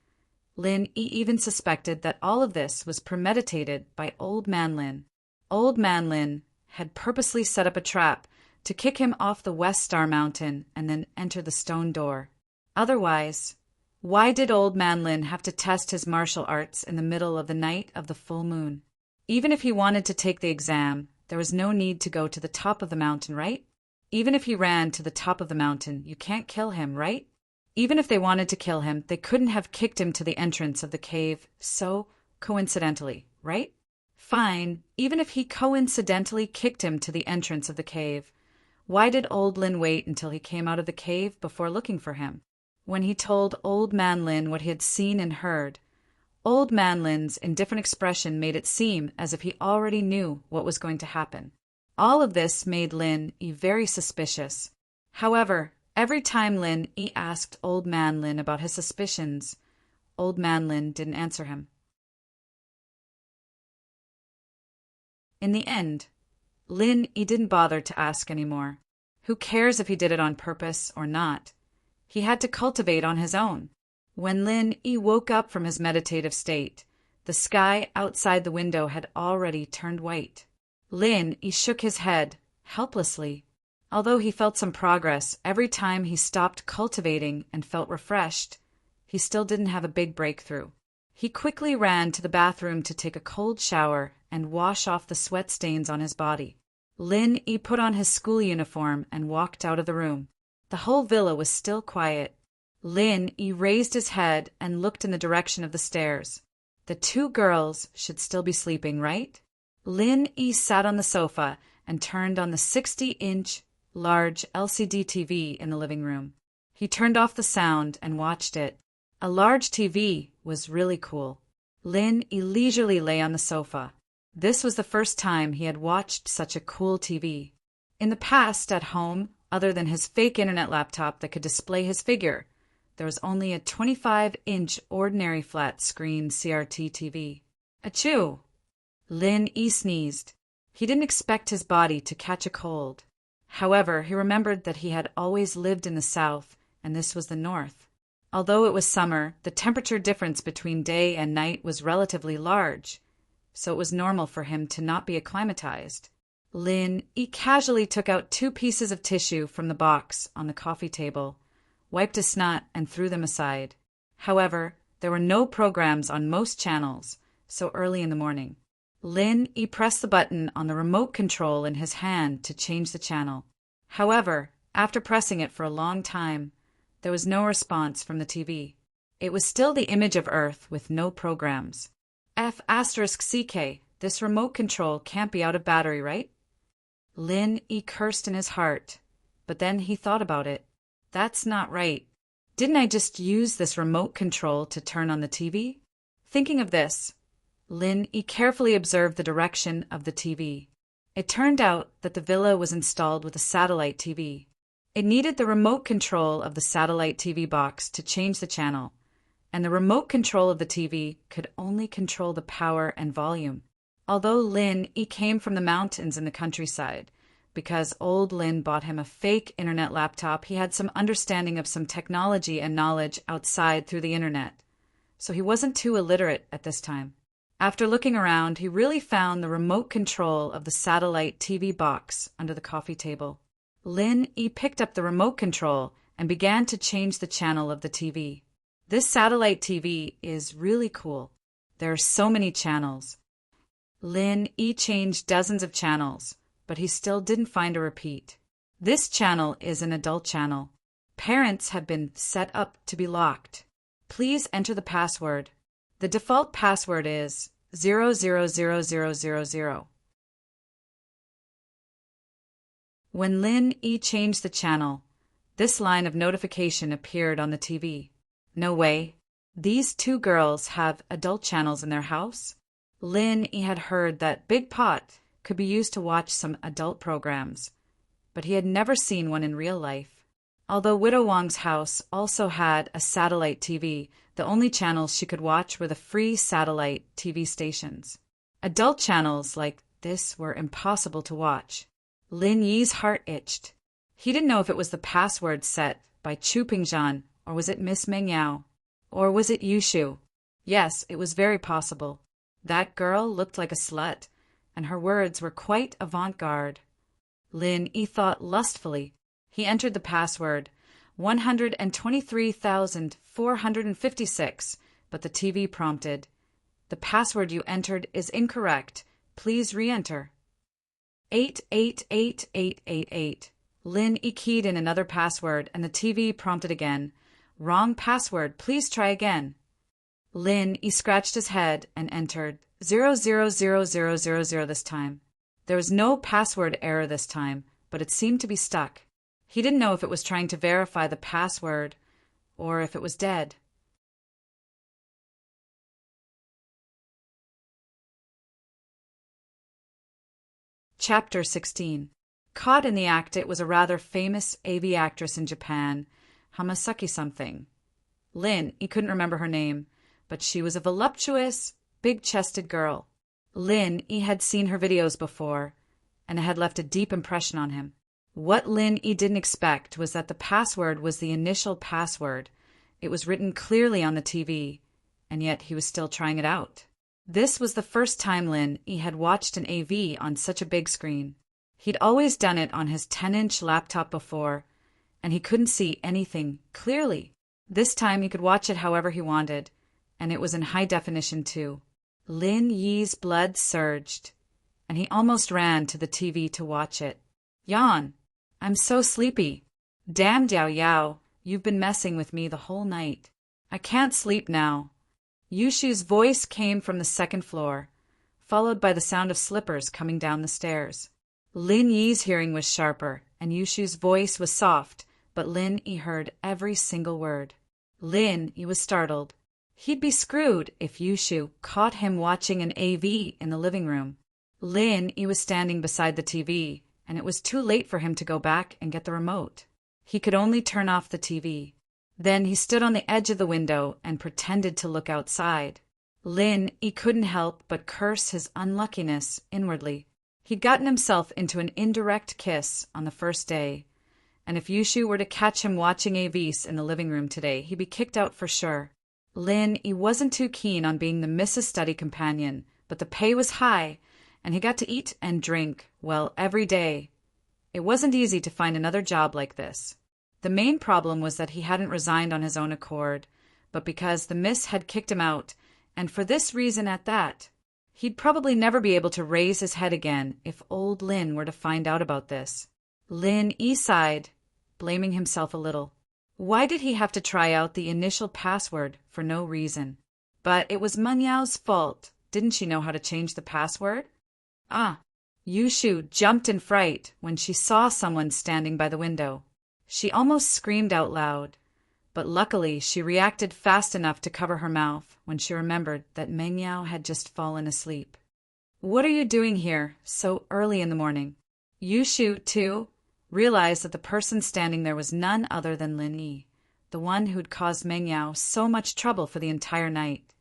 Lin Yi even suspected that all of this was premeditated by old man Lin. Old man Lin had purposely set up a trap to kick him off the West Star Mountain and then enter the stone door. Otherwise, why did old man Lin have to test his martial arts in the middle of the night of the full moon? Even if he wanted to take the exam, there was no need to go to the top of the mountain, right? Even if he ran to the top of the mountain, you can't kill him, right? Even if they wanted to kill him, they couldn't have kicked him to the entrance of the cave so coincidentally, right? Fine, even if he coincidentally kicked him to the entrance of the cave, why did old Lin wait until he came out of the cave before looking for him? When he told old man Lin what he had seen and heard, old man Lin's indifferent expression made it seem as if he already knew what was going to happen. All of this made Lin Yi very suspicious. However, every time Lin Yi asked old man Lin about his suspicions, old man Lin didn't answer him. In the end, Lin Yi didn't bother to ask anymore. Who cares if he did it on purpose or not? He had to cultivate on his own. When Lin Yi woke up from his meditative state, the sky outside the window had already turned white. Lin Yi shook his head, helplessly. Although he felt some progress every time he stopped cultivating and felt refreshed, he still didn't have a big breakthrough. He quickly ran to the bathroom to take a cold shower and wash off the sweat stains on his body. Lin Yi put on his school uniform and walked out of the room. The whole villa was still quiet. Lin Yi raised his head and looked in the direction of the stairs. The 2 girls should still be sleeping, right? Lin Yi sat on the sofa and turned on the 60-inch large LCD TV in the living room. He turned off the sound and watched it. A large TV was really cool. Lin Yi leisurely lay on the sofa. This was the first time he had watched such a cool TV. In the past, at home, other than his fake internet laptop that could display his figure, there was only a 25-inch ordinary flat-screen CRT TV. Achoo! Lin Yi sneezed. He didn't expect his body to catch a cold. However, he remembered that he had always lived in the south, and this was the north. Although it was summer, the temperature difference between day and night was relatively large, so it was normal for him to not be acclimatized. Lin Yi casually took out 2 pieces of tissue from the box on the coffee table, wiped his snot, and threw them aside. However, there were no programs on most channels so early in the morning. Lin Yi pressed the button on the remote control in his hand to change the channel. However, after pressing it for a long time, there was no response from the TV. It was still the image of Earth with no programs. F***CK, this remote control can't be out of battery, right? Lin Yi cursed in his heart, but then he thought about it. That's not right. Didn't I just use this remote control to turn on the TV? Thinking of this, Lin Yi carefully observed the direction of the TV. It turned out that the villa was installed with a satellite TV. It needed the remote control of the satellite TV box to change the channel, and the remote control of the TV could only control the power and volume. Although Lin Yi came from the mountains in the countryside, because old Lin bought him a fake internet laptop, he had some understanding of some technology and knowledge outside through the internet, so he wasn't too illiterate at this time. After looking around, he really found the remote control of the satellite TV box under the coffee table. Lin Yi picked up the remote control and began to change the channel of the TV. This satellite TV is really cool. There are so many channels. Lin Yi changed dozens of channels, but he still didn't find a repeat. This channel is an adult channel. Parents have been set up to be locked. Please enter the password. The default password is 000000. When Lin Yi changed the channel, this line of notification appeared on the TV. No way. These two girls have adult channels in their house? Lin Yi had heard that Big Pot could be used to watch some adult programs, but he had never seen one in real life. Although Widow Wang's house also had a satellite TV, the only channels she could watch were the free satellite TV stations. Adult channels like this were impossible to watch. Lin Yi's heart itched. He didn't know if it was the password set by Chu Pingzhan, or was it Miss Meng Yao, or was it Yushu? Yes, it was very possible. That girl looked like a slut, and her words were quite avant-garde. Lin Yi thought lustfully. He entered the password, 123,456, but the TV prompted, "The password you entered is incorrect. Please re-enter." 888888. Lin Yi keyed in another password, and the TV prompted again, "Wrong password. Please try again." Lin Yi scratched his head and entered 000000 this time. There was no password error this time, but it seemed to be stuck. He didn't know if it was trying to verify the password or if it was dead. Chapter 16. Caught in the act, it was a rather famous AV actress in Japan, Hamasaki something. Lin, he couldn't remember her name, but she was a voluptuous, big-chested girl. Lin, he had seen her videos before, and it had left a deep impression on him. What Lin Yi didn't expect was that the password was the initial password. It was written clearly on the TV, and yet he was still trying it out. This was the first time Lin Yi had watched an AV on such a big screen. He'd always done it on his 10-inch laptop before, and he couldn't see anything clearly. This time he could watch it however he wanted, and it was in high definition too. Lin Yi's blood surged, and he almost ran to the TV to watch it. "Yawn! I'm so sleepy. Damn Diao Yao, you've been messing with me the whole night. I can't sleep now." Yushu's voice came from the second floor, followed by the sound of slippers coming down the stairs. Lin Yi's hearing was sharper, and Yushu's voice was soft, but Lin Yi heard every single word. Lin Yi was startled. He'd be screwed if Yushu caught him watching an AV in the living room. Lin Yi was standing beside the TV, and it was too late for him to go back and get the remote. He could only turn off the TV. Then he stood on the edge of the window and pretended to look outside. Lin Yi couldn't help but curse his unluckiness inwardly. He'd gotten himself into an indirect kiss on the first day, and if Yushu were to catch him watching AVs in the living room today, he'd be kicked out for sure. Lin Yi wasn't too keen on being the Mrs. Study companion, but the pay was high, and he got to eat and drink, well, every day. It wasn't easy to find another job like this. The main problem was that he hadn't resigned on his own accord, but because the miss had kicked him out, and for this reason at that. He'd probably never be able to raise his head again if old Lin were to find out about this. Lin Yi sighed, blaming himself a little. Why did he have to try out the initial password for no reason? But it was Meng Yao's fault. Didn't she know how to change the password? Yushu jumped in fright when she saw someone standing by the window. She almost screamed out loud, but luckily she reacted fast enough to cover her mouth when she remembered that Meng Yao had just fallen asleep. What are you doing here so early in the morning? Yushu, too, realized that the person standing there was none other than Lin Yi, the one who'd caused Meng Yao so much trouble for the entire night.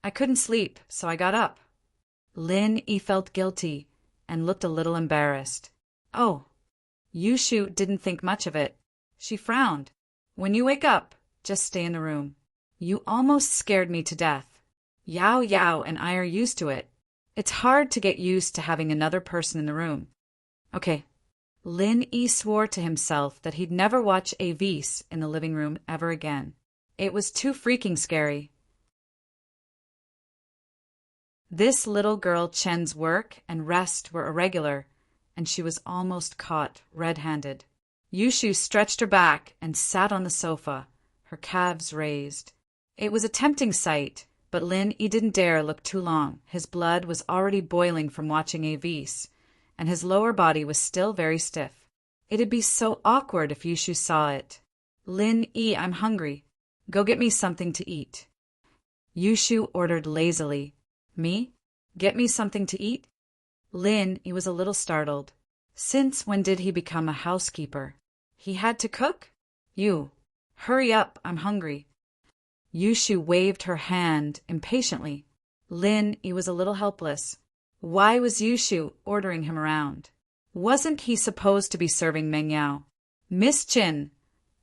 I couldn't sleep, so I got up. Lin Yi felt guilty and looked a little embarrassed. Oh, Yushu didn't think much of it. She frowned. When you wake up, just stay in the room. You almost scared me to death. Yao Yao and I are used to it. It's hard to get used to having another person in the room. Okay. Lin Yi swore to himself that he'd never watch AVs in the living room ever again. It was too freaking scary. This little girl Chen's work and rest were irregular, and she was almost caught red-handed. Yushu stretched her back and sat on the sofa, her calves raised. It was a tempting sight, but Lin Yi didn't dare look too long. His blood was already boiling from watching AVs, and his lower body was still very stiff. It'd be so awkward if Yushu saw it. Lin Yi, I'm hungry. Go get me something to eat. Yushu ordered lazily. Me? Get me something to eat? Lin Yi was a little startled. Since when did he become a housekeeper? He had to cook? You. Hurry up, I'm hungry. Yushu waved her hand impatiently. Lin Yi was a little helpless. Why was Yushu ordering him around? Wasn't he supposed to be serving Meng Yao? Miss Chin.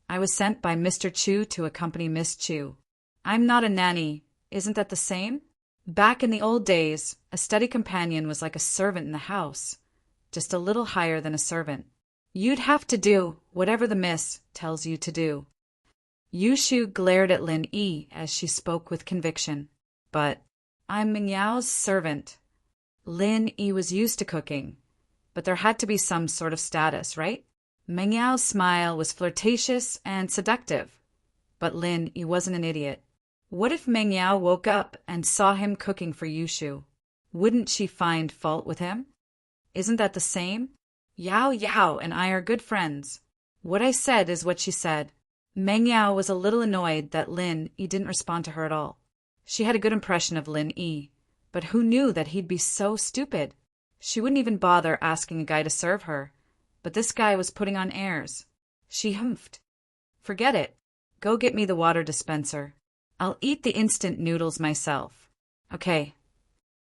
I was sent by Mr. Chu to accompany Miss Chu. I'm not a nanny. Isn't that the same? Back in the old days, a steady companion was like a servant in the house, just a little higher than a servant. You'd have to do whatever the miss tells you to do. Yushu glared at Lin Yi as she spoke with conviction. But I'm Meng Yao's servant. Lin Yi was used to cooking, but there had to be some sort of status, right? Meng Yao's smile was flirtatious and seductive, but Lin Yi wasn't an idiot. What if Meng Yao woke up and saw him cooking for Yushu? Wouldn't she find fault with him? Isn't that the same? Yao Yao and I are good friends. What I said is what she said. Meng Yao was a little annoyed that Lin Yi didn't respond to her at all. She had a good impression of Lin Yi, but who knew that he'd be so stupid? She wouldn't even bother asking a guy to serve her, but this guy was putting on airs. She humphed. Forget it. Go get me the water dispenser. I'll eat the instant noodles myself. Okay.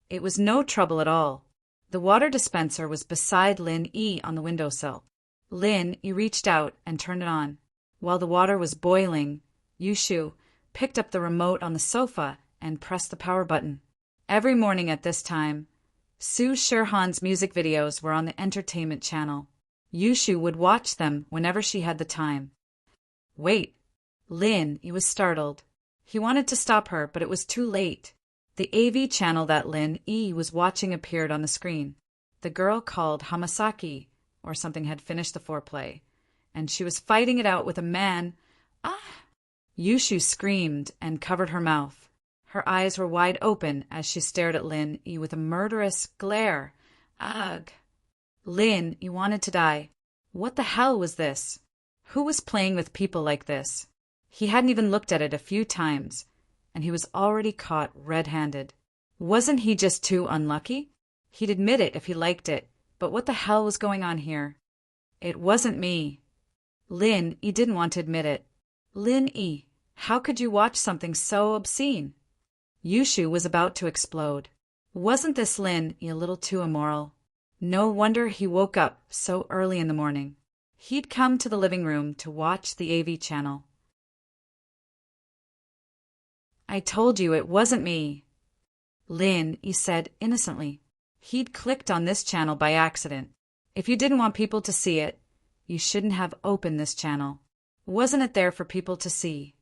It was no trouble at all. The water dispenser was beside Lin Yi on the windowsill. Lin Yi reached out and turned it on. While the water was boiling, Yushu picked up the remote on the sofa and pressed the power button. Every morning at this time, Su Shirhan's music videos were on the entertainment channel. Yushu would watch them whenever she had the time. Wait. Lin Yi was startled. He wanted to stop her, but it was too late. The AV channel that Lin Yi was watching appeared on the screen. The girl called Hamasaki, or something, had finished the foreplay, and she was fighting it out with a man. Yushu screamed and covered her mouth. Her eyes were wide open as she stared at Lin Yi with a murderous glare. Ugh! Lin Yi wanted to die. What the hell was this? Who was playing with people like this? He hadn't even looked at it a few times, and he was already caught red-handed. Wasn't he just too unlucky? He'd admit it if he liked it, but what the hell was going on here? It wasn't me. Lin Yi didn't want to admit it. Lin Yi, how could you watch something so obscene? Yushu was about to explode. Wasn't this Lin Yi a little too immoral? No wonder he woke up so early in the morning. He'd come to the living room to watch the AV channel. I told you it wasn't me, Lin Yi said innocently. He'd clicked on this channel by accident. If you didn't want people to see it, you shouldn't have opened this channel. Wasn't it there for people to see?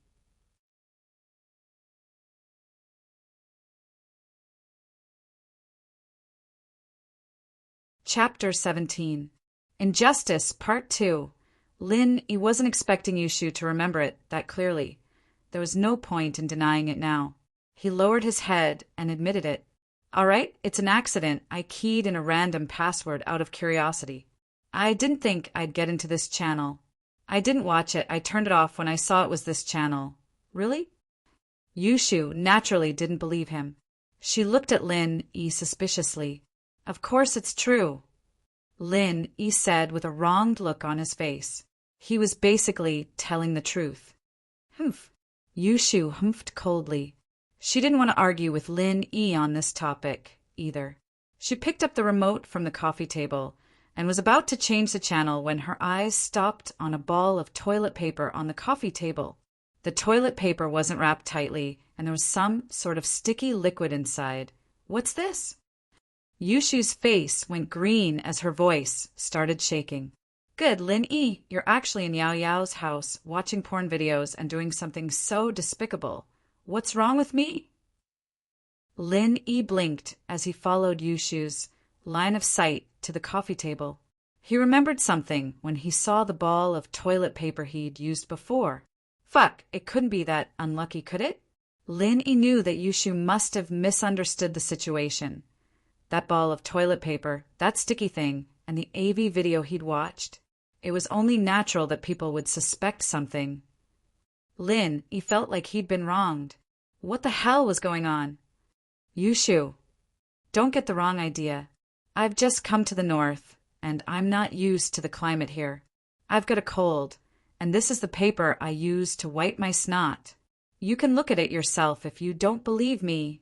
Chapter 17. Injustice, Part 2. Lin, he wasn't expecting Yushu to remember it that clearly. There was no point in denying it now. He lowered his head and admitted it. All right, it's an accident. I keyed in a random password out of curiosity. I didn't think I'd get into this channel. I didn't watch it. I turned it off when I saw it was this channel. Really? Yushu naturally didn't believe him. She looked at Lin suspiciously. Of course it's true. Lin said with a wronged look on his face. He was basically telling the truth. Humph. Yushu humphed coldly. She didn't want to argue with Lin on this topic, either. She picked up the remote from the coffee table and was about to change the channel when her eyes stopped on a ball of toilet paper on the coffee table. The toilet paper wasn't wrapped tightly, and there was some sort of sticky liquid inside. What's this? Yushu's face went green as her voice started shaking. Good, Lin you're actually in Yao Yao's house, watching porn videos and doing something so despicable. What's wrong with me? Lin blinked as he followed Yushu's line of sight to the coffee table. He remembered something when he saw the ball of toilet paper he'd used before. Fuck, it couldn't be that unlucky, could it? Lin knew that Yushu must have misunderstood the situation. That ball of toilet paper, that sticky thing, and the AV video he'd watched. It was only natural that people would suspect something. Lin, he felt like he'd been wronged. What the hell was going on? Yushu, don't get the wrong idea. I've just come to the north, and I'm not used to the climate here. I've got a cold, and this is the paper I use to wipe my snot. You can look at it yourself if you don't believe me.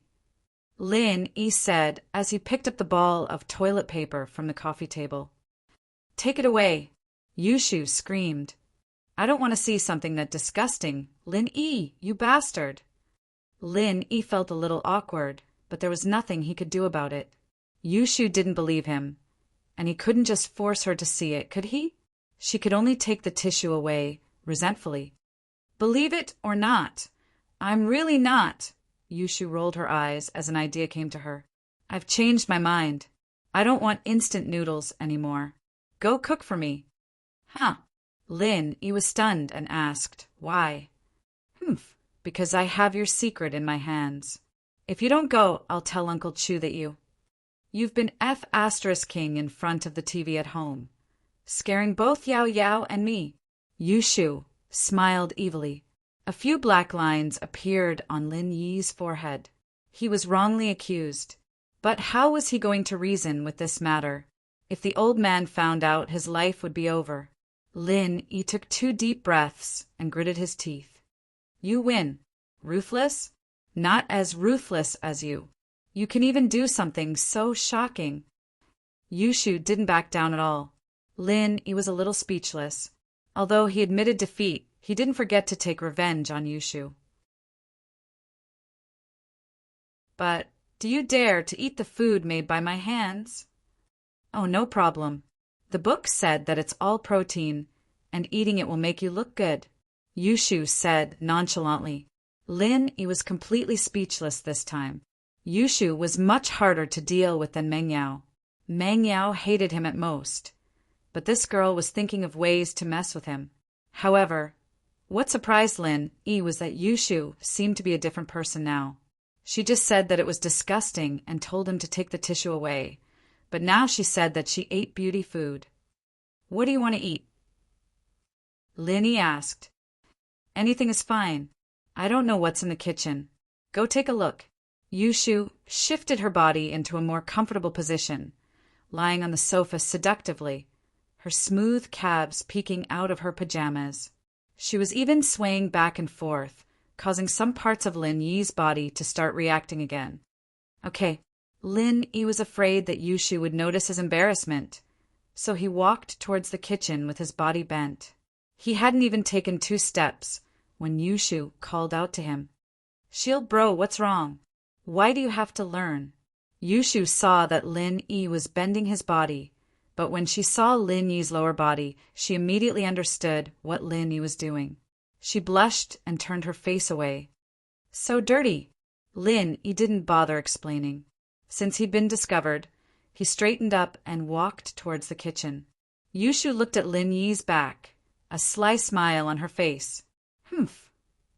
Lin said as he picked up the ball of toilet paper from the coffee table. Take it away, Yushu screamed. I don't want to see something that disgusting. Lin you bastard. Lin felt a little awkward, but there was nothing he could do about it. Yushu didn't believe him, and he couldn't just force her to see it, could he? She could only take the tissue away, resentfully. Believe it or not, I'm really not. Yushu rolled her eyes as an idea came to her. I've changed my mind. I don't want instant noodles anymore. Go cook for me. Huh. Lin was stunned and asked, why? Humph, because I have your secret in my hands. If you don't go, I'll tell Uncle Chu that you've been *king in front of the TV at home, scaring both Yao Yao and me. Yushu smiled evilly. A few black lines appeared on Lin Yi's forehead. He was wrongly accused. But how was he going to reason with this matter? If the old man found out, his life would be over. Lin took 2 deep breaths and gritted his teeth. You win. Ruthless? Not as ruthless as you. You can even do something so shocking. Yushu didn't back down at all. Lin was a little speechless. Although he admitted defeat, he didn't forget to take revenge on Yushu. But do you dare to eat the food made by my hands? Oh, no problem. The book said that it's all protein, and eating it will make you look good, Yushu said nonchalantly. Lin was completely speechless this time. Yushu was much harder to deal with than Meng Yao. Meng Yao hated him at most, but this girl was thinking of ways to mess with him. However, what surprised Lin was that Yushu seemed to be a different person now. She just said that it was disgusting and told him to take the tissue away, but now she said that she ate beauty food. What do you want to eat? Lin asked. Anything is fine. I don't know what's in the kitchen. Go take a look. Yushu shifted her body into a more comfortable position, lying on the sofa seductively, her smooth calves peeking out of her pajamas. She was even swaying back and forth, causing some parts of Lin Yi's body to start reacting again. Okay, Lin Yi was afraid that Yushu would notice his embarrassment, so he walked towards the kitchen with his body bent. He hadn't even taken 2 steps when Yushu called out to him. Shield bro, what's wrong? Why do you have to learn? Yushu saw that Lin Yi was bending his body, but when she saw Lin Yi's lower body, she immediately understood what Lin Yi was doing. She blushed and turned her face away. So dirty. Lin Yi didn't bother explaining. Since he'd been discovered, He straightened up and walked towards the kitchen. Yushu looked at Lin Yi's back, a sly smile on her face. Humph.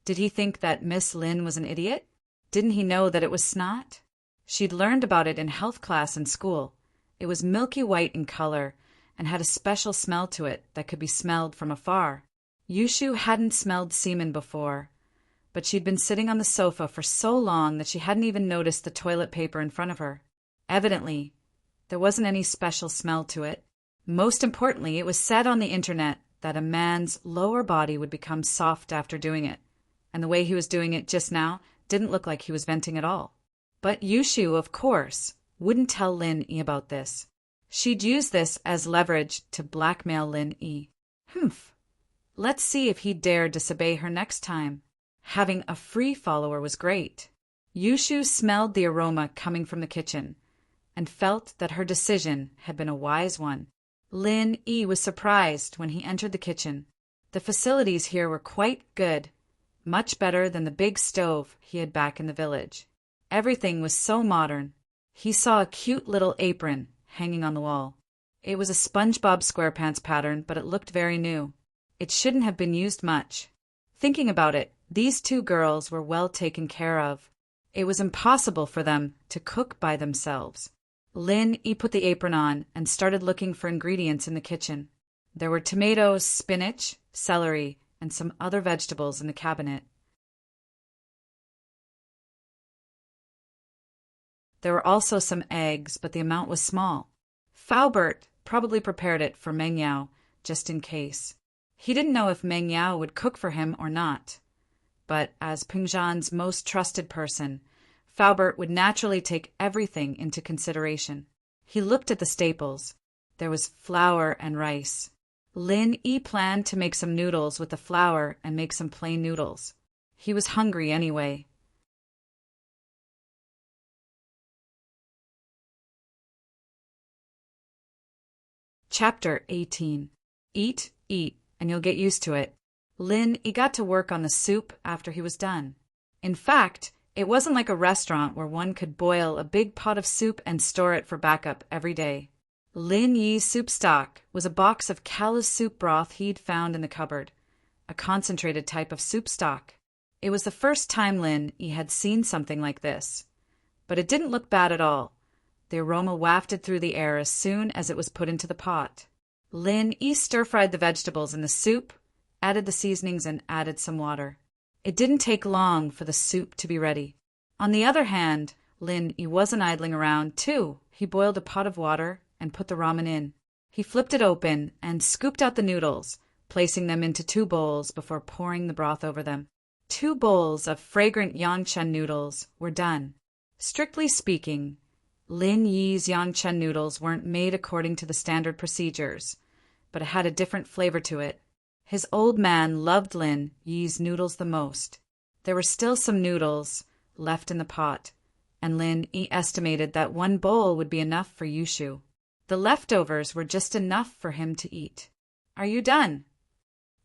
Did he think that Miss Lin was an idiot? Didn't he know that it was snot? She'd learned about it in health class in school. It was milky white in color and had a special smell to it that could be smelled from afar. Yushu hadn't smelled semen before, but she'd been sitting on the sofa for so long that she hadn't even noticed the toilet paper in front of her. Evidently, there wasn't any special smell to it. Most importantly, it was said on the internet that a man's lower body would become soft after doing it, and the way he was doing it just now didn't look like he was venting at all. But Yushu, of course, wouldn't tell Lin Yi about this. She'd use this as leverage to blackmail Lin Yi. Humph. Let's see if he'd dare disobey her next time. Having a free follower was great. Yushu smelled the aroma coming from the kitchen and felt that her decision had been a wise one. Lin Yi was surprised when he entered the kitchen. The facilities here were quite good, much better than the big stove he had back in the village. Everything was so modern. He saw a cute little apron hanging on the wall. It was a SpongeBob SquarePants pattern, but it looked very new. It shouldn't have been used much. Thinking about it, these two girls were well taken care of. It was impossible for them to cook by themselves. Lin Yi put the apron on and started looking for ingredients in the kitchen. There were tomatoes, spinach, celery, and some other vegetables in the cabinet. There were also some eggs, but the amount was small. Faubert probably prepared it for Meng Yao, just in case. He didn't know if Meng Yao would cook for him or not. But as Pingzhan's most trusted person, Faubert would naturally take everything into consideration. He looked at the staples. There was flour and rice. Lin Yi planned to make some noodles with the flour and make some plain noodles. He was hungry anyway. Chapter 18. Eat, eat, and you'll get used to it. Lin Yi got to work on the soup after he was done. In fact, it wasn't like a restaurant where one could boil a big pot of soup and store it for backup every day. Lin Yi's soup stock was a box of callous soup broth he'd found in the cupboard, a concentrated type of soup stock. It was the first time Lin Yi had seen something like this, but it didn't look bad at all. The aroma wafted through the air as soon as it was put into the pot. Lin Yi stir-fried the vegetables in the soup, added the seasonings, and added some water. It didn't take long for the soup to be ready. On the other hand, Lin Yi wasn't idling around, too. He boiled a pot of water and put the ramen in. He flipped it open and scooped out the noodles, placing them into 2 bowls before pouring the broth over them. 2 bowls of fragrant yangchen noodles were done. Strictly speaking, Lin Yi's yangchen noodles weren't made according to the standard procedures, but it had a different flavor to it. His old man loved Lin Yi's noodles the most. There were still some noodles left in the pot, and Lin Yi estimated that 1 bowl would be enough for Yushu. The leftovers were just enough for him to eat. "Are you done?"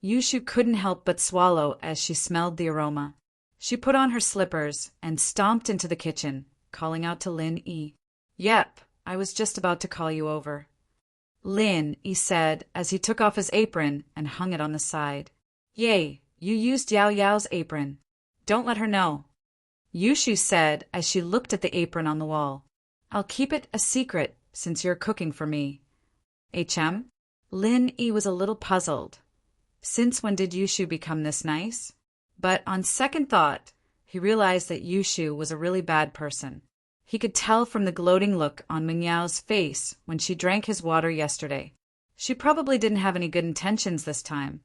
Yushu couldn't help but swallow as she smelled the aroma. She put on her slippers and stomped into the kitchen, calling out to Lin Yi. "Yep, I was just about to call you over." Lin Yi said as he took off his apron and hung it on the side. "Yay, you used Yao Yao's apron. Don't let her know." Yushu said as she looked at the apron on the wall. "I'll keep it a secret since you're cooking for me." HM? Lin Yi was a little puzzled. Since when did Yushu become this nice? But on second thought, he realized that Yushu was a really bad person. He could tell from the gloating look on Meng Yao's face when she drank his water yesterday. She probably didn't have any good intentions this time,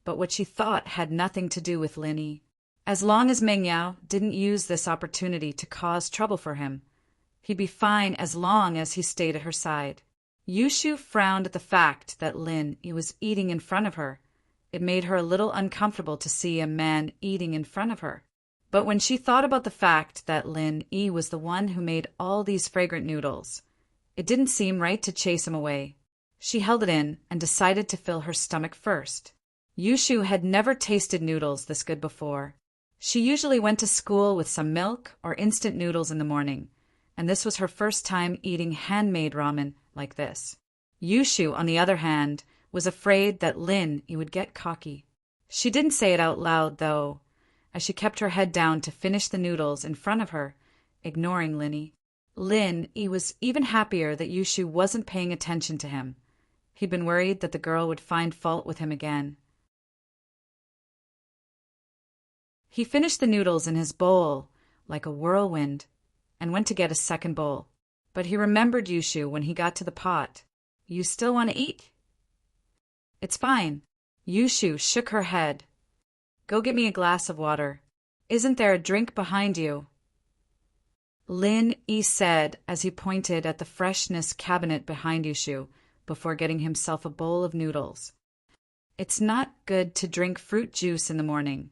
but what she thought had nothing to do with Lin Yi. As long as Meng Yao didn't use this opportunity to cause trouble for him, he'd be fine as long as he stayed at her side. Yushu frowned at the fact that Lin Yi was eating in front of her. It made her a little uncomfortable to see a man eating in front of her. But when she thought about the fact that Lin Yi was the one who made all these fragrant noodles, it didn't seem right to chase him away. She held it in and decided to fill her stomach first. Yushu had never tasted noodles this good before. She usually went to school with some milk or instant noodles in the morning, and this was her first time eating handmade ramen like this. Yushu, on the other hand, was afraid that Lin Yi would get cocky. She didn't say it out loud, though, as she kept her head down to finish the noodles in front of her, ignoring Lin Yi. Lin Yi was even happier that Yushu wasn't paying attention to him. He'd been worried that the girl would find fault with him again. He finished the noodles in his bowl like a whirlwind and went to get a second bowl. But he remembered Yushu when he got to the pot. "You still want to eat?" "It's fine." Yushu shook her head. "Go get me a glass of water. Isn't there a drink behind you?" Lin Yi said as he pointed at the freshness cabinet behind Yushu before getting himself a bowl of noodles. "It's not good to drink fruit juice in the morning.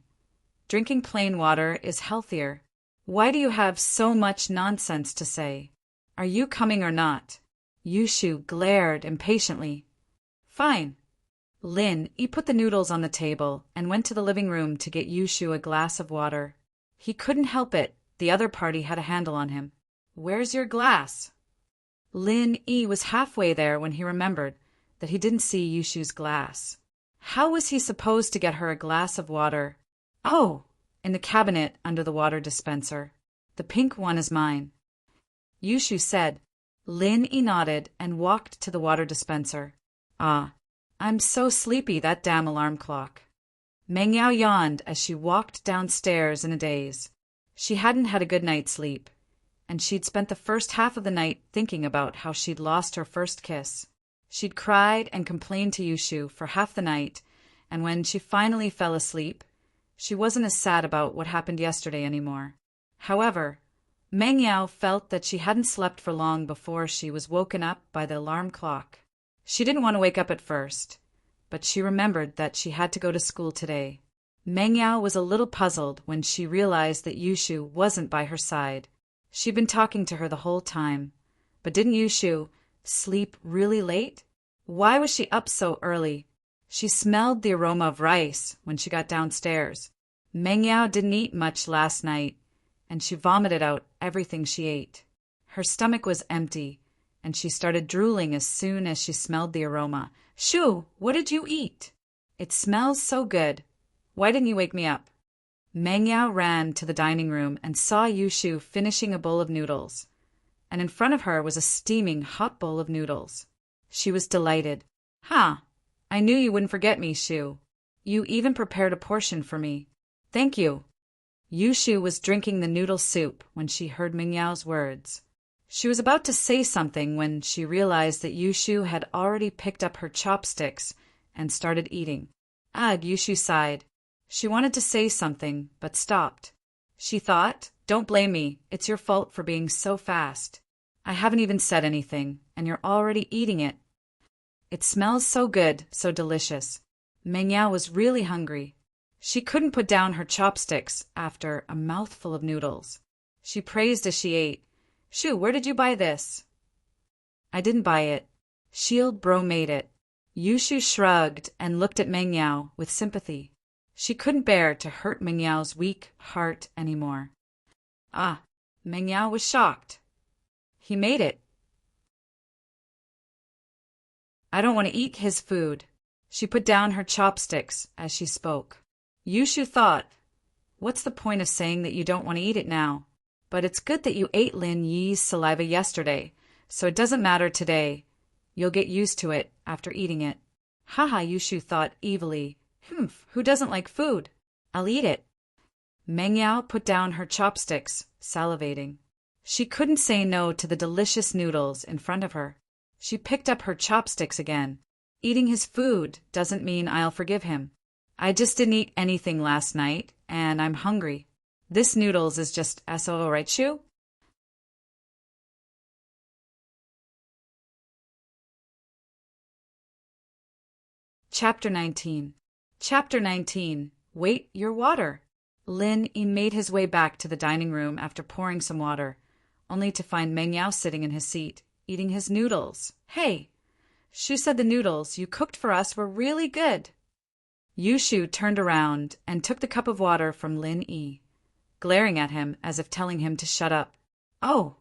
Drinking plain water is healthier. Why do you have so much nonsense to say? Are you coming or not?" Yushu glared impatiently. "Fine." Lin Yi put the noodles on the table and went to the living room to get Yushu a glass of water. He couldn't help it. The other party had a handle on him. "Where's your glass?" Lin Yi was halfway there when he remembered that he didn't see Yushu's glass. How was he supposed to get her a glass of water? "Oh, in the cabinet under the water dispenser. The pink one is mine," Yushu said. Lin Yi nodded and walked to the water dispenser. "Ah, I'm so sleepy, that damn alarm clock." Meng Yao yawned as she walked downstairs in a daze. She hadn't had a good night's sleep, and she'd spent the first half of the night thinking about how she'd lost her first kiss. She'd cried and complained to Yushu for half the night, and when she finally fell asleep, she wasn't as sad about what happened yesterday anymore. However, Meng Yao felt that she hadn't slept for long before she was woken up by the alarm clock. She didn't want to wake up at first, but she remembered that she had to go to school today. Meng Yao was a little puzzled when she realized that Yushu wasn't by her side. She'd been talking to her the whole time. But didn't Yushu sleep really late? Why was she up so early? She smelled the aroma of rice when she got downstairs. Meng Yao didn't eat much last night, and she vomited out everything she ate. Her stomach was empty, and she started drooling as soon as she smelled the aroma. "Shu, what did you eat? It smells so good. Why didn't you wake me up?" Meng Yao ran to the dining room and saw Yushu finishing a bowl of noodles, and in front of her was a steaming hot bowl of noodles. She was delighted. "Ha! I knew you wouldn't forget me, Shu. You even prepared a portion for me. Thank you." Yushu was drinking the noodle soup when she heard Meng Yao's words. She was about to say something when she realized that Yushu had already picked up her chopsticks and started eating. "Ugh," Yushu sighed. She wanted to say something, but stopped. She thought, "Don't blame me. It's your fault for being so fast. I haven't even said anything, and you're already eating it. It smells so good, so delicious." Meng Yao was really hungry. She couldn't put down her chopsticks after a mouthful of noodles. She praised as she ate. "Shu, where did you buy this?" "I didn't buy it. Shield Bro made it." Yushu shrugged and looked at Meng Yao with sympathy. She couldn't bear to hurt Meng Yao's weak heart anymore. "Ah," Meng Yao was shocked. "He made it." "I don't want to eat his food." She put down her chopsticks as she spoke. Yushu thought, "What's the point of saying that you don't want to eat it now? But it's good that you ate Lin Yi's saliva yesterday, so it doesn't matter today. You'll get used to it after eating it." "Haha," Yushu thought evilly. "Humph, who doesn't like food? I'll eat it." Meng Yao put down her chopsticks, salivating. She couldn't say no to the delicious noodles in front of her. She picked up her chopsticks again. "Eating his food doesn't mean I'll forgive him. I just didn't eat anything last night, and I'm hungry. This noodles is just SO, right, Shu?" Chapter 19. Chapter 19. Wait your water. Lin Yi made his way back to the dining room after pouring some water, only to find Meng Yao sitting in his seat, eating his noodles. "Hey, Shu said the noodles you cooked for us were really good." Yushu turned around and took the cup of water from Lin Yi, glaring at him as if telling him to shut up. "Oh,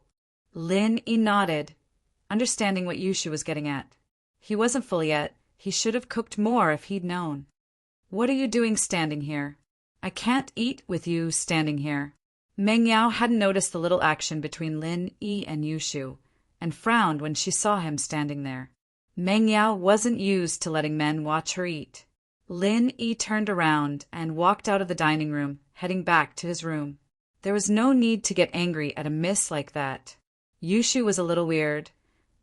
Lin Yi nodded, understanding what Yushu was getting at. He wasn't full yet. He should have cooked more if he'd known. What are you doing standing here? I can't eat with you standing here. Meng Yao hadn't noticed the little action between Lin Yi and Yushu, and frowned when she saw him standing there. Meng Yao wasn't used to letting men watch her eat. Lin Yi turned around and walked out of the dining room, heading back to his room. There was no need to get angry at a miss like that. Yushu was a little weird,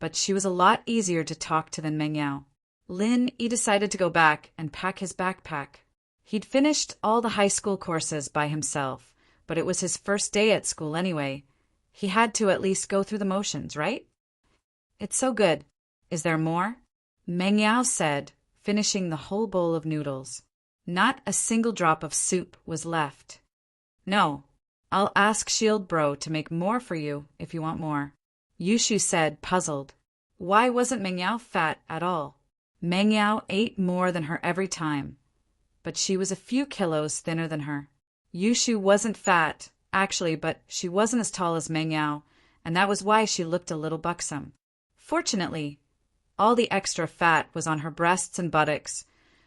but she was a lot easier to talk to than Meng Yao. Lin Yi decided to go back and pack his backpack. He'd finished all the high school courses by himself, but it was his first day at school anyway. He had to at least go through the motions, right? It's so good. Is there more? Meng Yao said, finishing the whole bowl of noodles. Not a single drop of soup was left. No, I'll ask Shield Bro to make more for you if you want more. Yushu said, puzzled. Why wasn't Meng Yao fat at all? Meng Yao ate more than her every time, but she was a few kilos thinner than her. Yushu wasn't fat, actually, but she wasn't as tall as Meng Yao, and that was why she looked a little buxom. Fortunately, all the extra fat was on her breasts and buttocks,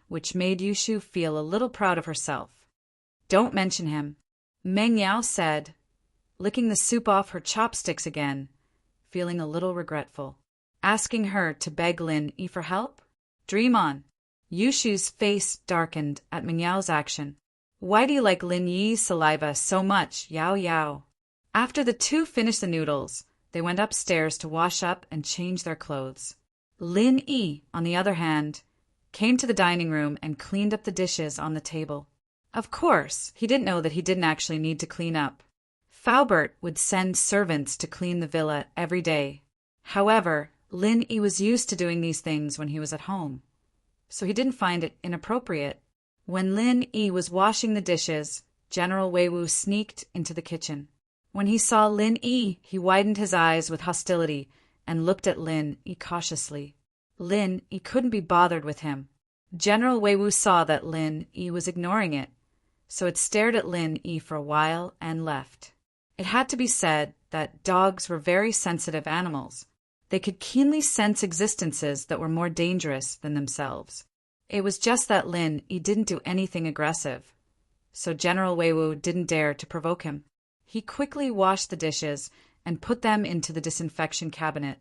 which made Yushu feel a little proud of herself. Don't mention him, Meng Yao said, licking the soup off her chopsticks again, feeling a little regretful. Asking her to beg Lin Yi for help? Dream on. Yushu's face darkened at Meng Yao's action. Why do you like Lin Yi's saliva so much, Yao Yao? After the two finished the noodles, they went upstairs to wash up and change their clothes. Lin Yi, on the other hand, came to the dining room and cleaned up the dishes on the table. Of course, he didn't know that he didn't actually need to clean up. Faubert would send servants to clean the villa every day. However, Lin Yi was used to doing these things when he was at home, so he didn't find it inappropriate. When Lin Yi was washing the dishes, General Weiwu sneaked into the kitchen. When he saw Lin Yi, he widened his eyes with hostility and looked at Lin Yi cautiously. Lin Yi couldn't be bothered with him. General Weiwu saw that Lin Yi was ignoring it, so it stared at Lin Yi for a while and left. It had to be said that dogs were very sensitive animals. They could keenly sense existences that were more dangerous than themselves. It was just that Lin Yi didn't do anything aggressive, so General Weiwu didn't dare to provoke him. He quickly washed the dishes and put them into the disinfection cabinet.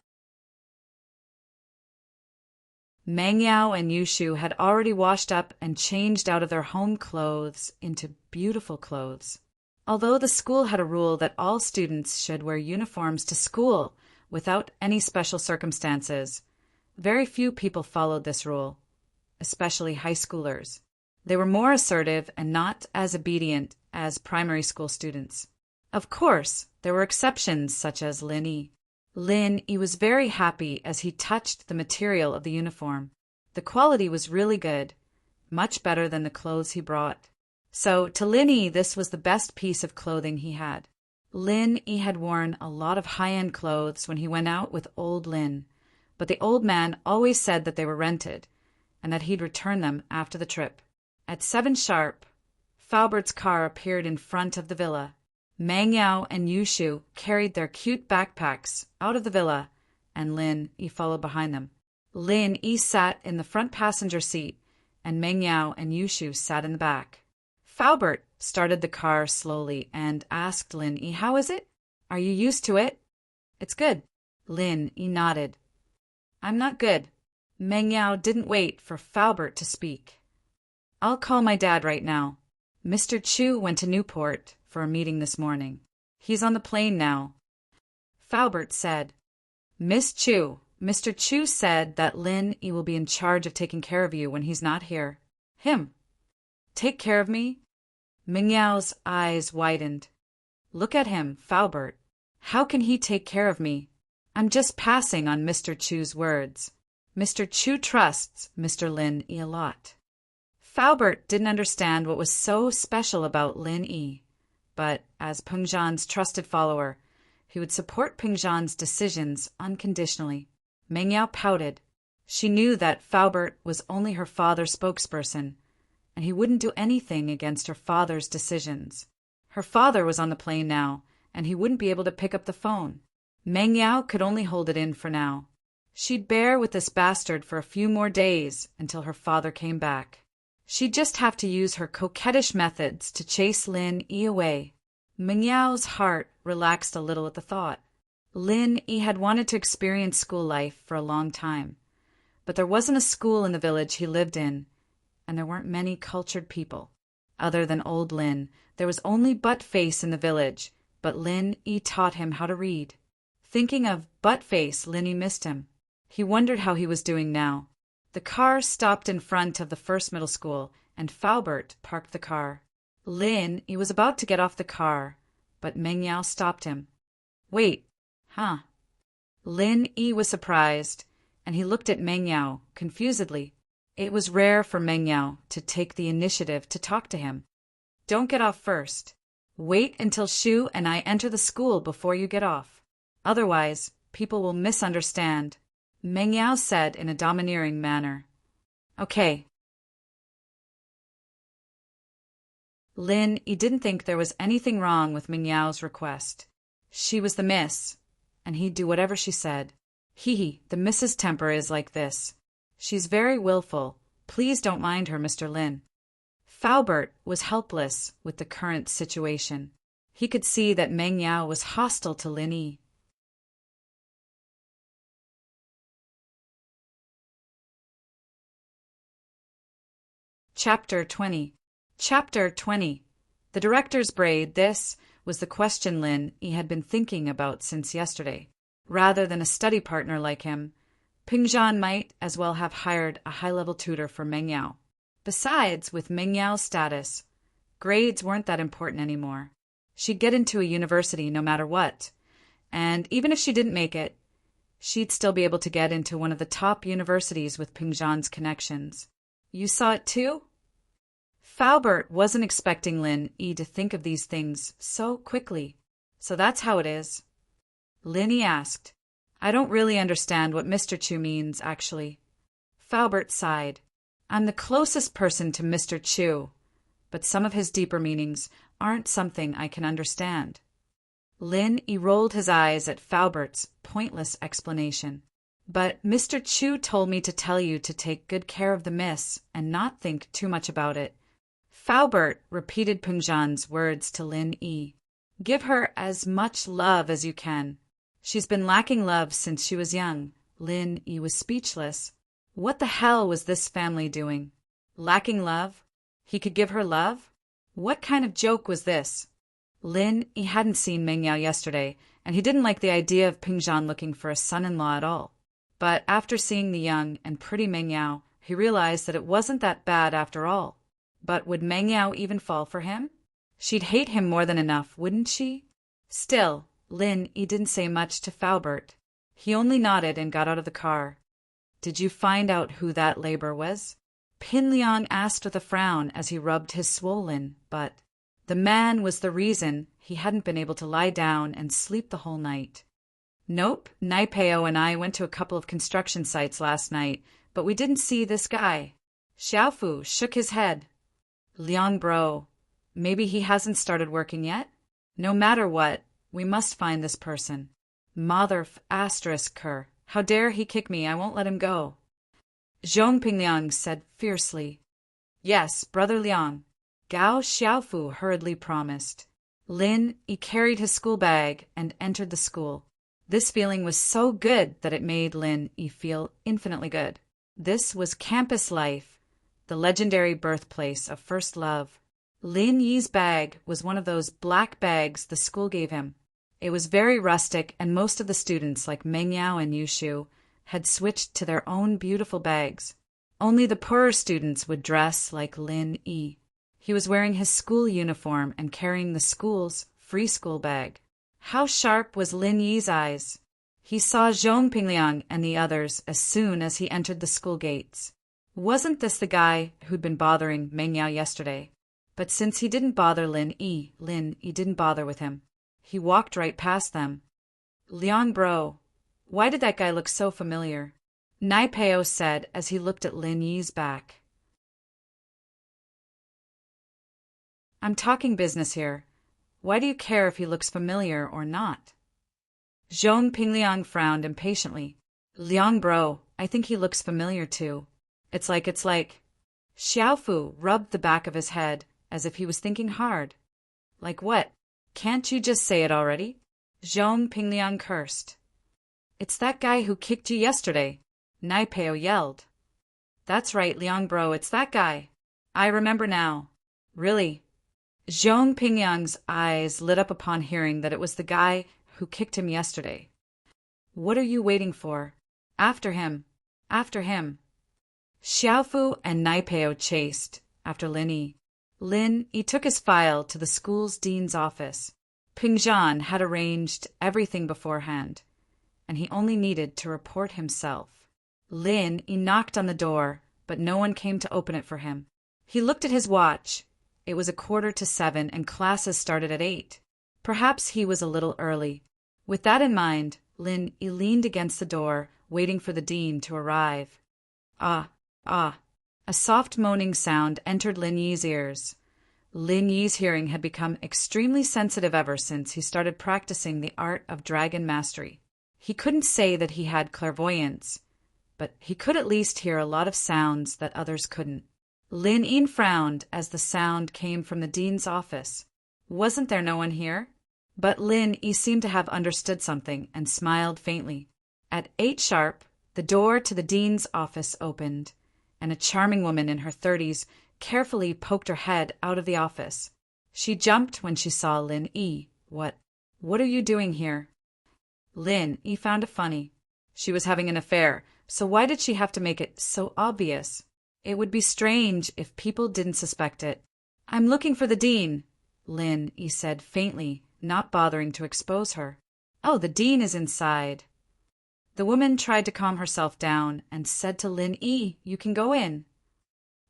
Meng Yao and Yushu had already washed up and changed out of their home clothes into beautiful clothes. Although the school had a rule that all students should wear uniforms to school without any special circumstances, very few people followed this rule, especially high schoolers. They were more assertive and not as obedient as primary school students. Of course, there were exceptions such as Lin Yi. Lin Yi was very happy as he touched the material of the uniform. The quality was really good, much better than the clothes he brought. So to Lin Yi, this was the best piece of clothing he had. Lin Yi had worn a lot of high-end clothes when he went out with old Lin, but the old man always said that they were rented and that he'd return them after the trip. At 7 sharp, Faubert's car appeared in front of the villa. Meng Yao and Yushu carried their cute backpacks out of the villa, and Lin Yi followed behind them. Lin Yi sat in the front passenger seat, and Meng Yao and Yushu sat in the back. Faubert started the car slowly and asked Lin Yi, "How is it? Are you used to it?" "It's good." Lin Yi nodded. "I'm not good." Meng Yao didn't wait for Faubert to speak. "I'll call my dad right now. Mr. Chu went to Newport for a meeting this morning. He's on the plane now." Faubert said, Mr. Chu said that Lin Yi will be in charge of taking care of you when he's not here." "Him? Take care of me?" Meng Yao's eyes widened. "Look at him, Faubert. How can he take care of me? I'm just passing on Mr. Chu's words. Mr. Chu trusts Mr. Lin Yi a lot." Faubert didn't understand what was so special about Lin Yi, but as Peng Zhan's trusted follower, he would support Peng Zhan's decisions unconditionally. Meng Yao pouted. She knew that Faubert was only her father's spokesperson, and he wouldn't do anything against her father's decisions. Her father was on the plane now, and he wouldn't be able to pick up the phone. Meng Yao could only hold it in for now. She'd bear with this bastard for a few more days until her father came back. She'd just have to use her coquettish methods to chase Lin Yi away. Meng Yao's heart relaxed a little at the thought. Lin Yi had wanted to experience school life for a long time, but there wasn't a school in the village he lived in, and there weren't many cultured people. Other than old Lin, there was only Butt-Face in the village, but Lin Yi taught him how to read. Thinking of Butt-Face, Lin Yi missed him. He wondered how he was doing now. The car stopped in front of the first middle school, and Faubert parked the car. Lin Yi was about to get off the car, but Meng Yao stopped him. Wait, huh? Lin Yi was surprised, and he looked at Meng Yao confusedly. It was rare for Meng Yao to take the initiative to talk to him. Don't get off first. Wait until Shu and I enter the school before you get off. Otherwise, people will misunderstand, Meng Yao said in a domineering manner. Okay. Lin Yi didn't think there was anything wrong with Meng Yao's request. She was the miss, and he'd do whatever she said. Hee, the Mrs. Temper is like this. She's very willful. Please don't mind her, Mr. Lin. Faubert was helpless with the current situation. He could see that Meng Yao was hostile to Lin Yi. Chapter 20. Chapter 20. The director's braid. This was the question Lin Yi had been thinking about since yesterday. Rather than a study partner like him, Pingzhan might as well have hired a high-level tutor for Meng Yao. Besides, with Meng Yao's status, grades weren't that important anymore. She'd get into a university no matter what, and even if she didn't make it, she'd still be able to get into one of the top universities with Pingzhan's connections. You saw it too? Faubert wasn't expecting Lin Yi to think of these things so quickly. So that's how it is? Lin Yi asked. I don't really understand what Mr. Chu means, actually. Faubert sighed. I'm the closest person to Mr. Chu, but some of his deeper meanings aren't something I can understand. Lin Yi rolled his eyes at Faubert's pointless explanation. But Mr. Chu told me to tell you to take good care of the miss and not think too much about it. Faubert repeated Pingzhan's words to Lin Yi. Give her as much love as you can. She's been lacking love since she was young. Lin Yi was speechless. What the hell was this family doing? Lacking love? He could give her love? What kind of joke was this? Lin Yi hadn't seen Meng Yao yesterday, and he didn't like the idea of Pingzhan looking for a son-in-law at all. But after seeing the young and pretty Meng Yao, he realized that it wasn't that bad after all. But would Meng Yao even fall for him? She'd hate him more than enough, wouldn't she? Still, Lin Yi didn't say much to Faubert. He only nodded and got out of the car. Did you find out who that labor was? Pin Liang asked with a frown as he rubbed his swollen butt. The man was the reason he hadn't been able to lie down and sleep the whole night. Nope, Naipeo and I went to a couple of construction sites last night, but we didn't see this guy. Xiaofu shook his head. Liang bro, maybe he hasn't started working yet? No matter what, we must find this person. Mother ***, how dare he kick me, I won't let him go. Zhongping Liang said fiercely. Yes, brother Liang, Gao Xiaofu hurriedly promised. Lin Yi carried his school bag and entered the school. This feeling was so good that it made Lin Yi feel infinitely good. This was campus life, the legendary birthplace of first love. Lin Yi's bag was one of those black bags the school gave him. It was very rustic, and most of the students, like Meng Yao and Yushu, had switched to their own beautiful bags. Only the poorer students would dress like Lin Yi. He was wearing his school uniform and carrying the school's free school bag. How sharp was Lin Yi's eyes! He saw Zhong Pingliang and the others as soon as he entered the school gates. Wasn't this the guy who'd been bothering Meng Yao yesterday? But since he didn't bother Lin Yi didn't bother with him. He walked right past them. Liang bro, why did that guy look so familiar? Naipeo said as he looked at Lin Yi's back. I'm talking business here. Why do you care if he looks familiar or not? Zhong Pingliang frowned impatiently. Liang bro, I think he looks familiar too. It's like. Xiaofu rubbed the back of his head as if he was thinking hard. Like what? Can't you just say it already? Zhong Pingliang cursed. It's that guy who kicked you yesterday, Naipeo yelled. That's right, Liang bro, it's that guy. I remember now. Really? Zhong Pingliang's eyes lit up upon hearing that it was the guy who kicked him yesterday. What are you waiting for? After him. After him. Xiaofu and Naipeo chased after Lin Yi. Lin Yi took his file to the school's dean's office. Pingzhan had arranged everything beforehand, and he only needed to report himself. Lin Yi knocked on the door, but no one came to open it for him. He looked at his watch. It was 7:15 and classes started at 8. Perhaps he was a little early. With that in mind, Lin Yi leaned against the door, waiting for the dean to arrive. Ah. A soft moaning sound entered Lin Yi's ears. Lin Yi's hearing had become extremely sensitive ever since he started practicing the art of dragon mastery. He couldn't say that he had clairvoyance, but he could at least hear a lot of sounds that others couldn't. Lin Yi frowned as the sound came from the dean's office. Wasn't there no one here? But Lin Yi seemed to have understood something and smiled faintly. At 8 sharp, the door to the dean's office opened, and a charming woman in her 30s carefully poked her head out of the office. She jumped when she saw Lin Yi. What are you doing here? Lin Yi found it funny. She was having an affair, so why did she have to make it so obvious? It would be strange if people didn't suspect it. I'm looking for the dean, Lin Yi said faintly, not bothering to expose her. Oh, the dean is inside. The woman tried to calm herself down and said to Lin Yi, you can go in.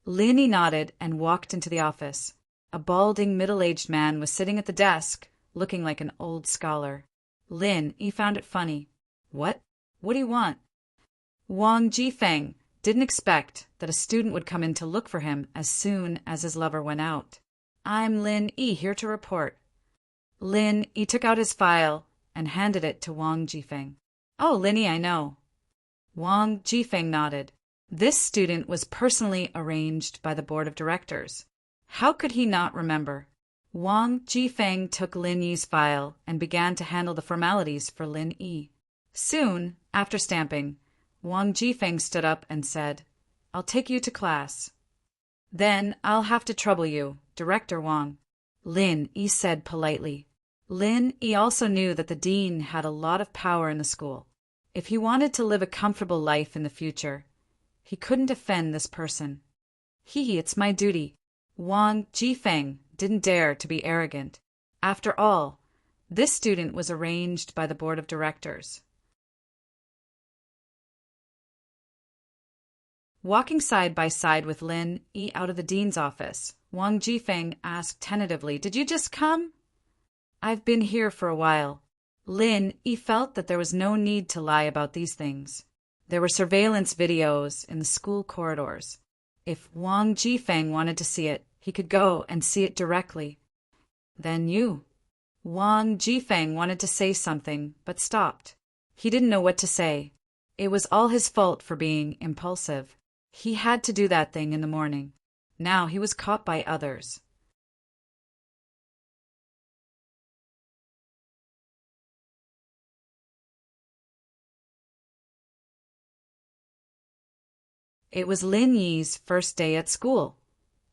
Lin Yi nodded and walked into the office. A balding, middle-aged man was sitting at the desk, looking like an old scholar. Lin Yi found it funny. What do you want? Wang Jifeng didn't expect that a student would come in to look for him as soon as his lover went out. I'm Lin Yi, here to report. Lin Yi took out his file and handed it to Wang Jifeng. Oh, Lin Yi, I know. Wang Jifeng nodded. This student was personally arranged by the board of directors. How could he not remember? Wang Jifeng took Lin Yi's file and began to handle the formalities for Lin Yi. Soon, after stamping, Wang Jifeng stood up and said, I'll take you to class. Then I'll have to trouble you, Director Wang, Lin Yi said politely. Lin Yi also knew that the dean had a lot of power in the school. If he wanted to live a comfortable life in the future, he couldn't offend this person. It's my duty. Wang Jifeng didn't dare to be arrogant. After all, this student was arranged by the board of directors. Walking side by side with Lin Yi out of the dean's office, Wang Jifeng asked tentatively, Did you just come? I've been here for a while. Lin Yi felt that there was no need to lie about these things. There were surveillance videos in the school corridors. If Wang Jifeng wanted to see it, he could go and see it directly. Then you. Wang Jifeng wanted to say something, but stopped. He didn't know what to say. It was all his fault for being impulsive. He had to do that thing in the morning. Now he was caught by others. It was Lin Yi's first day at school,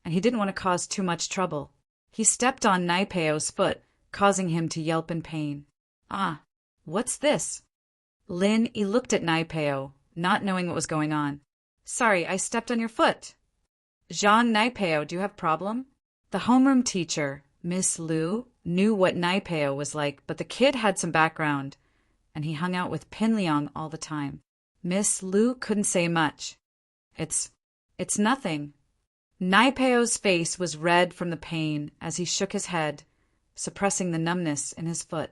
and he didn't want to cause too much trouble. He stepped on Naipeo's foot, causing him to yelp in pain. Ah, what's this? Lin Yi looked at Naipeo, not knowing what was going on. Sorry, I stepped on your foot. Jean Naipeo, do you have a problem? The homeroom teacher, Miss Liu, knew what Naipeo was like, but the kid had some background, and he hung out with Pinliang all the time. Miss Liu couldn't say much. It's nothing. Naipeo's face was red from the pain as he shook his head, suppressing the numbness in his foot.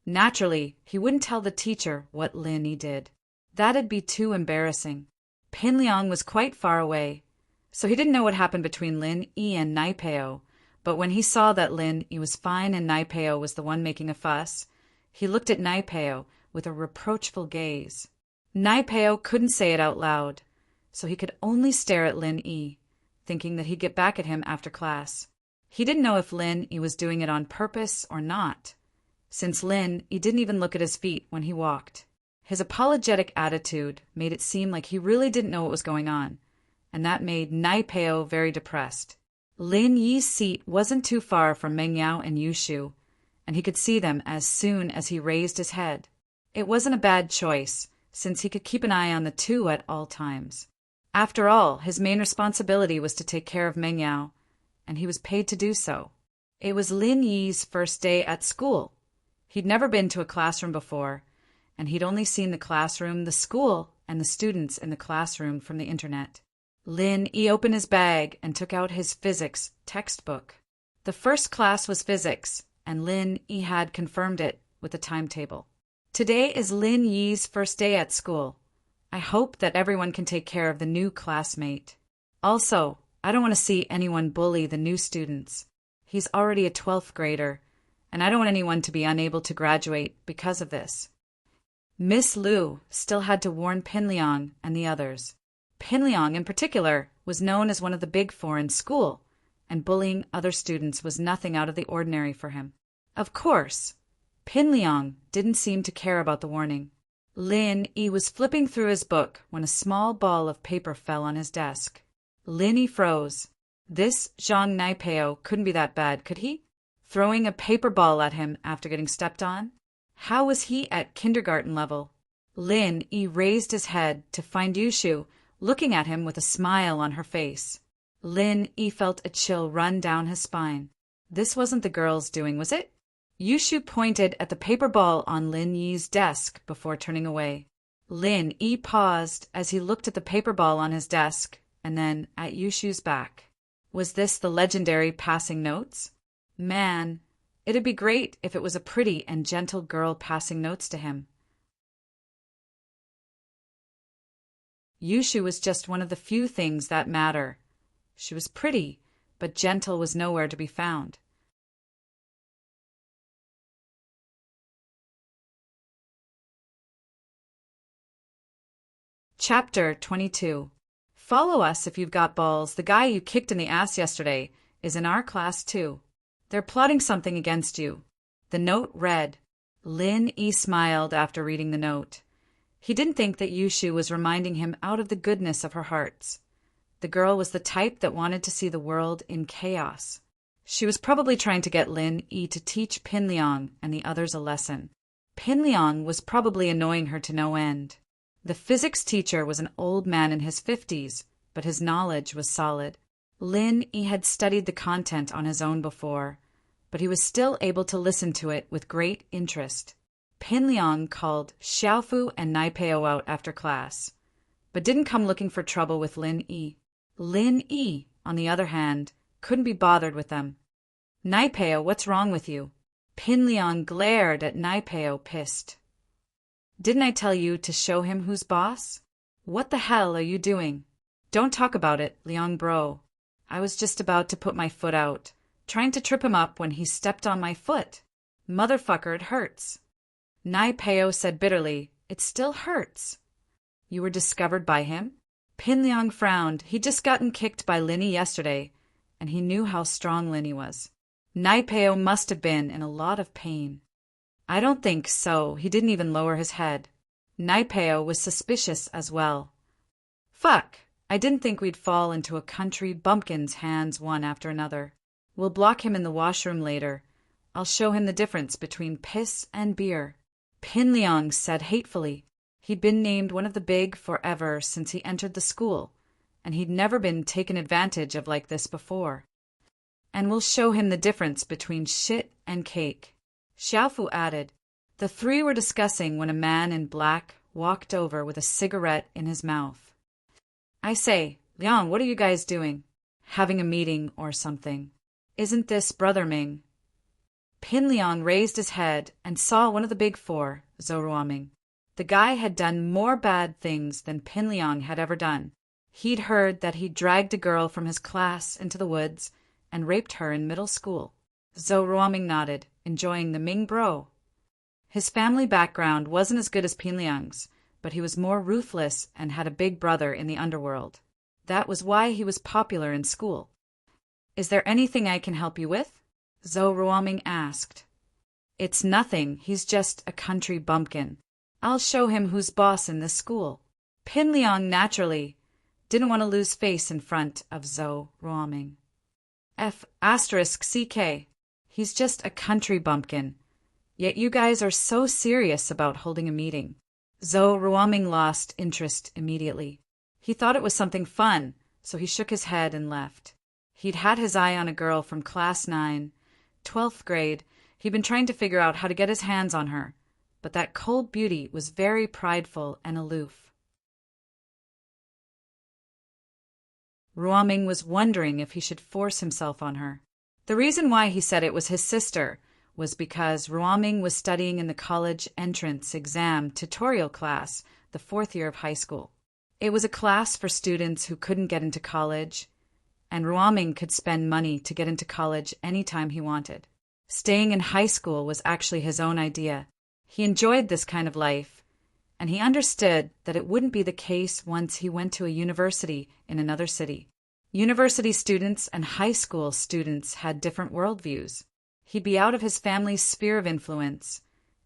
Naturally, he wouldn't tell the teacher what Lin Yi did. That'd be too embarrassing. Pinliang was quite far away, so he didn't know what happened between Lin Yi and Naipeo, but when he saw that Lin Yi was fine and Naipeo was the one making a fuss, he looked at Naipeo with a reproachful gaze. Naipeo couldn't say it out loud, so he could only stare at Lin Yi, thinking that he'd get back at him after class. He didn't know if Lin Yi was doing it on purpose or not, since Lin Yi didn't even look at his feet when he walked. His apologetic attitude made it seem like he really didn't know what was going on, and that made Naipeo very depressed. Lin Yi's seat wasn't too far from Meng Yao and Yushu, and he could see them as soon as he raised his head. It wasn't a bad choice, since he could keep an eye on the two at all times. After all, his main responsibility was to take care of Meng Yao, and he was paid to do so. It was Lin Yi's first day at school. He'd never been to a classroom before, and he'd only seen the classroom, the school, and the students in the classroom from the internet. Lin Yi opened his bag and took out his physics textbook. The first class was physics, and Lin Yi had confirmed it with a timetable. Today is Lin Yi's first day at school. I hope that everyone can take care of the new classmate. Also, I don't want to see anyone bully the new students. He's already a 12th grader, and I don't want anyone to be unable to graduate because of this. Miss Liu still had to warn Pinliang and the others. Pinliang, in particular, was known as one of the big four in school, and bullying other students was nothing out of the ordinary for him. Of course, Pinliang didn't seem to care about the warning. Lin Yi was flipping through his book when a small ball of paper fell on his desk. Lin Yi froze. This Zhang Naipeo couldn't be that bad, could he? Throwing a paper ball at him after getting stepped on? How was he at kindergarten level? Lin Yi raised his head to find Yushu looking at him with a smile on her face. Lin Yi felt a chill run down his spine. This wasn't the girl's doing, was it? Yushu pointed at the paper ball on Lin Yi's desk before turning away. Lin Yi paused as he looked at the paper ball on his desk and then at Yushu's back. Was this the legendary passing notes? Man, it'd be great if it was a pretty and gentle girl passing notes to him. Yushu was just one of the few things that matter. She was pretty, but gentle was nowhere to be found. Chapter 22. Follow us if you've got balls. The guy you kicked in the ass yesterday is in our class too. They're plotting something against you. The note read. Lin Yi smiled after reading the note. He didn't think that Yushu was reminding him out of the goodness of her hearts. The girl was the type that wanted to see the world in chaos. She was probably trying to get Lin Yi to teach Pinliang and the others a lesson. Pinliang was probably annoying her to no end. The physics teacher was an old man in his 50s, but his knowledge was solid. Lin Yi had studied the content on his own before, but he was still able to listen to it with great interest. Pinliang called Xiaofu and Naipeo out after class, but didn't come looking for trouble with Lin Yi. Lin Yi, on the other hand, couldn't be bothered with them. Naipeo, what's wrong with you? Pinliang glared at Naipeo, pissed. Didn't I tell you to show him who's boss? What the hell are you doing? Don't talk about it, Liang bro. I was just about to put my foot out, trying to trip him up when he stepped on my foot. Motherfucker, it hurts. Naipeo said bitterly, it still hurts. You were discovered by him? Pinliang frowned. He'd just gotten kicked by Lin Yi yesterday, and he knew how strong Lin Yi was. Naipeo must have been in a lot of pain. I don't think so. He didn't even lower his head. Naipeo was suspicious as well. Fuck, I didn't think we'd fall into a country bumpkin's hands one after another. We'll block him in the washroom later. I'll show him the difference between piss and beer. Pinliang said hatefully. He'd been named one of the big forever since he entered the school, and he'd never been taken advantage of like this before. And we'll show him the difference between shit and cake. Xiaofu added. The three were discussing when a man in black walked over with a cigarette in his mouth. I say, Liang, what are you guys doing? Having a meeting or something. Isn't this Brother Ming? Pinliang raised his head and saw one of the big four, Zhou. The guy had done more bad things than Pinliang had ever done. He'd heard that he dragged a girl from his class into the woods and raped her in middle school. Zhou nodded, enjoying the Ming bro. His family background wasn't as good as Pinliang's, but he was more ruthless and had a big brother in the underworld. That was why he was popular in school. "Is there anything I can help you with?" Zhou Ruoming asked. "It's nothing, he's just a country bumpkin. I'll show him who's boss in this school." Pinliang naturally didn't want to lose face in front of Zhou Ruoming. *CK. He's just a country bumpkin. Yet you guys are so serious about holding a meeting. Zhou Ruoming lost interest immediately. He thought it was something fun, so he shook his head and left. He'd had his eye on a girl from class 9, 12th grade. He'd been trying to figure out how to get his hands on her, but that cold beauty was very prideful and aloof. Ruoming was wondering if he should force himself on her. The reason why he said it was his sister was because Ruoming was studying in the college entrance exam tutorial class the 4th year of high school. It was a class for students who couldn't get into college, and Ruoming could spend money to get into college anytime he wanted. Staying in high school was actually his own idea. He enjoyed this kind of life, and he understood that it wouldn't be the case once he went to a university in another city. University students and high school students had different worldviews. He'd be out of his family's sphere of influence,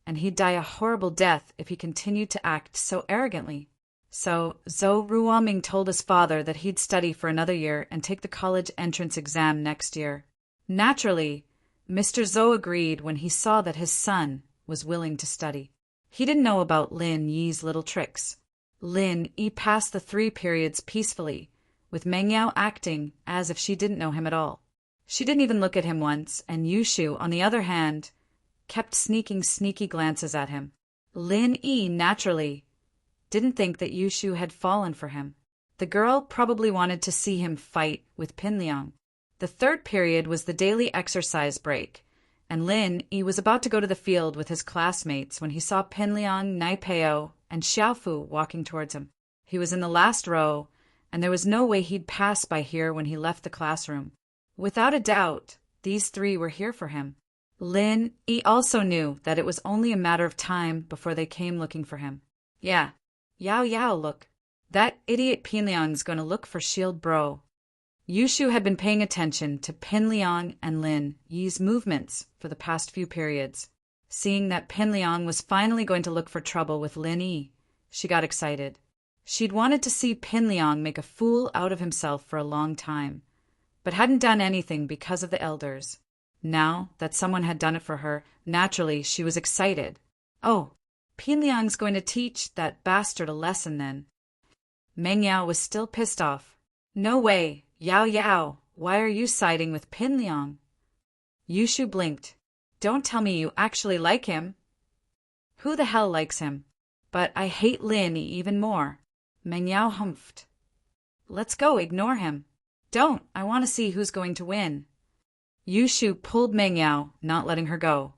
and he'd die a horrible death if he continued to act so arrogantly. So Zhou Ruoming told his father that he'd study for another year and take the college entrance exam next year. Naturally, Mr. Zhou agreed when he saw that his son was willing to study. He didn't know about Lin Yi's little tricks. Lin Yi passed the 3 periods peacefully, with Meng Yao acting as if she didn't know him at all. She didn't even look at him once, and Yushu, on the other hand, kept sneaking sneaky glances at him. Lin Yi, naturally, didn't think that Yushu had fallen for him. The girl probably wanted to see him fight with Pinliang. The 3rd period was the daily exercise break, and Lin Yi was about to go to the field with his classmates when he saw Pinliang, Naipeo, and Xiaofu walking towards him. He was in the last row, and there was no way he'd pass by here when he left the classroom. Without a doubt, these 3 were here for him. Lin Yi also knew that it was only a matter of time before they came looking for him. Yeah, Yao, look. That idiot Pinliang's going to look for Shield Bro. Yushu had been paying attention to Pinliang and Lin Yi's movements for the past few periods. Seeing that Pinliang was finally going to look for trouble with Lin Yi, she got excited. She'd wanted to see Pinliang make a fool out of himself for a long time, but hadn't done anything because of the elders. Now that someone had done it for her, naturally she was excited. Oh, Pinliang's going to teach that bastard a lesson then. Meng Yao was still pissed off. No way, Yao, why are you siding with Pinliang? Yushu blinked. Don't tell me you actually like him. Who the hell likes him? But I hate Lin Yi even more. Meng Yao humphed. Let's go, ignore him. Don't, I want to see who's going to win. Yushu pulled Meng Yao, not letting her go.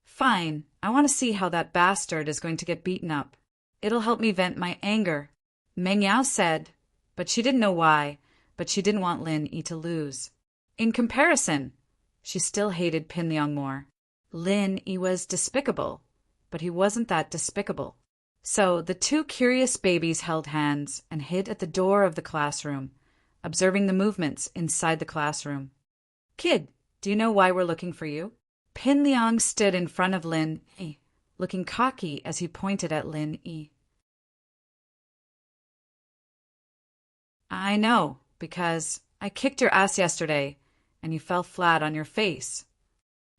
Fine, I want to see how that bastard is going to get beaten up. It'll help me vent my anger, Meng Yao said, but she didn't know why, but she didn't want Lin Yi to lose. In comparison, she still hated Pinliang more. Lin Yi was despicable, but he wasn't that despicable. So the 2 curious babies held hands and hid at the door of the classroom, observing the movements inside the classroom. Kid, do you know why we're looking for you? Pinliang stood in front of Lin Yi, looking cocky as he pointed at Lin Yi. I know, because I kicked your ass yesterday, and you fell flat on your face.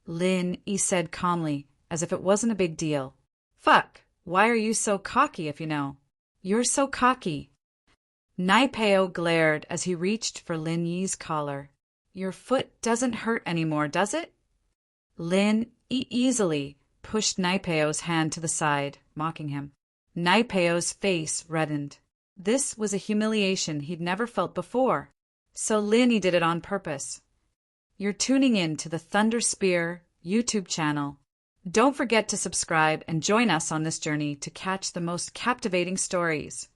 Lin Yi said calmly, as if it wasn't a big deal. Fuck, why are you so cocky if you know? You're so cocky. Naipeo glared as he reached for Lin Yi's collar. Your foot doesn't hurt anymore, does it? Lin Yi easily pushed Naipeo's hand to the side, mocking him. Naipeo's face reddened. This was a humiliation he'd never felt before, so Lin Yi did it on purpose. You're tuning in to the Thunder Spear YouTube channel. Don't forget to subscribe and join us on this journey to catch the most captivating stories.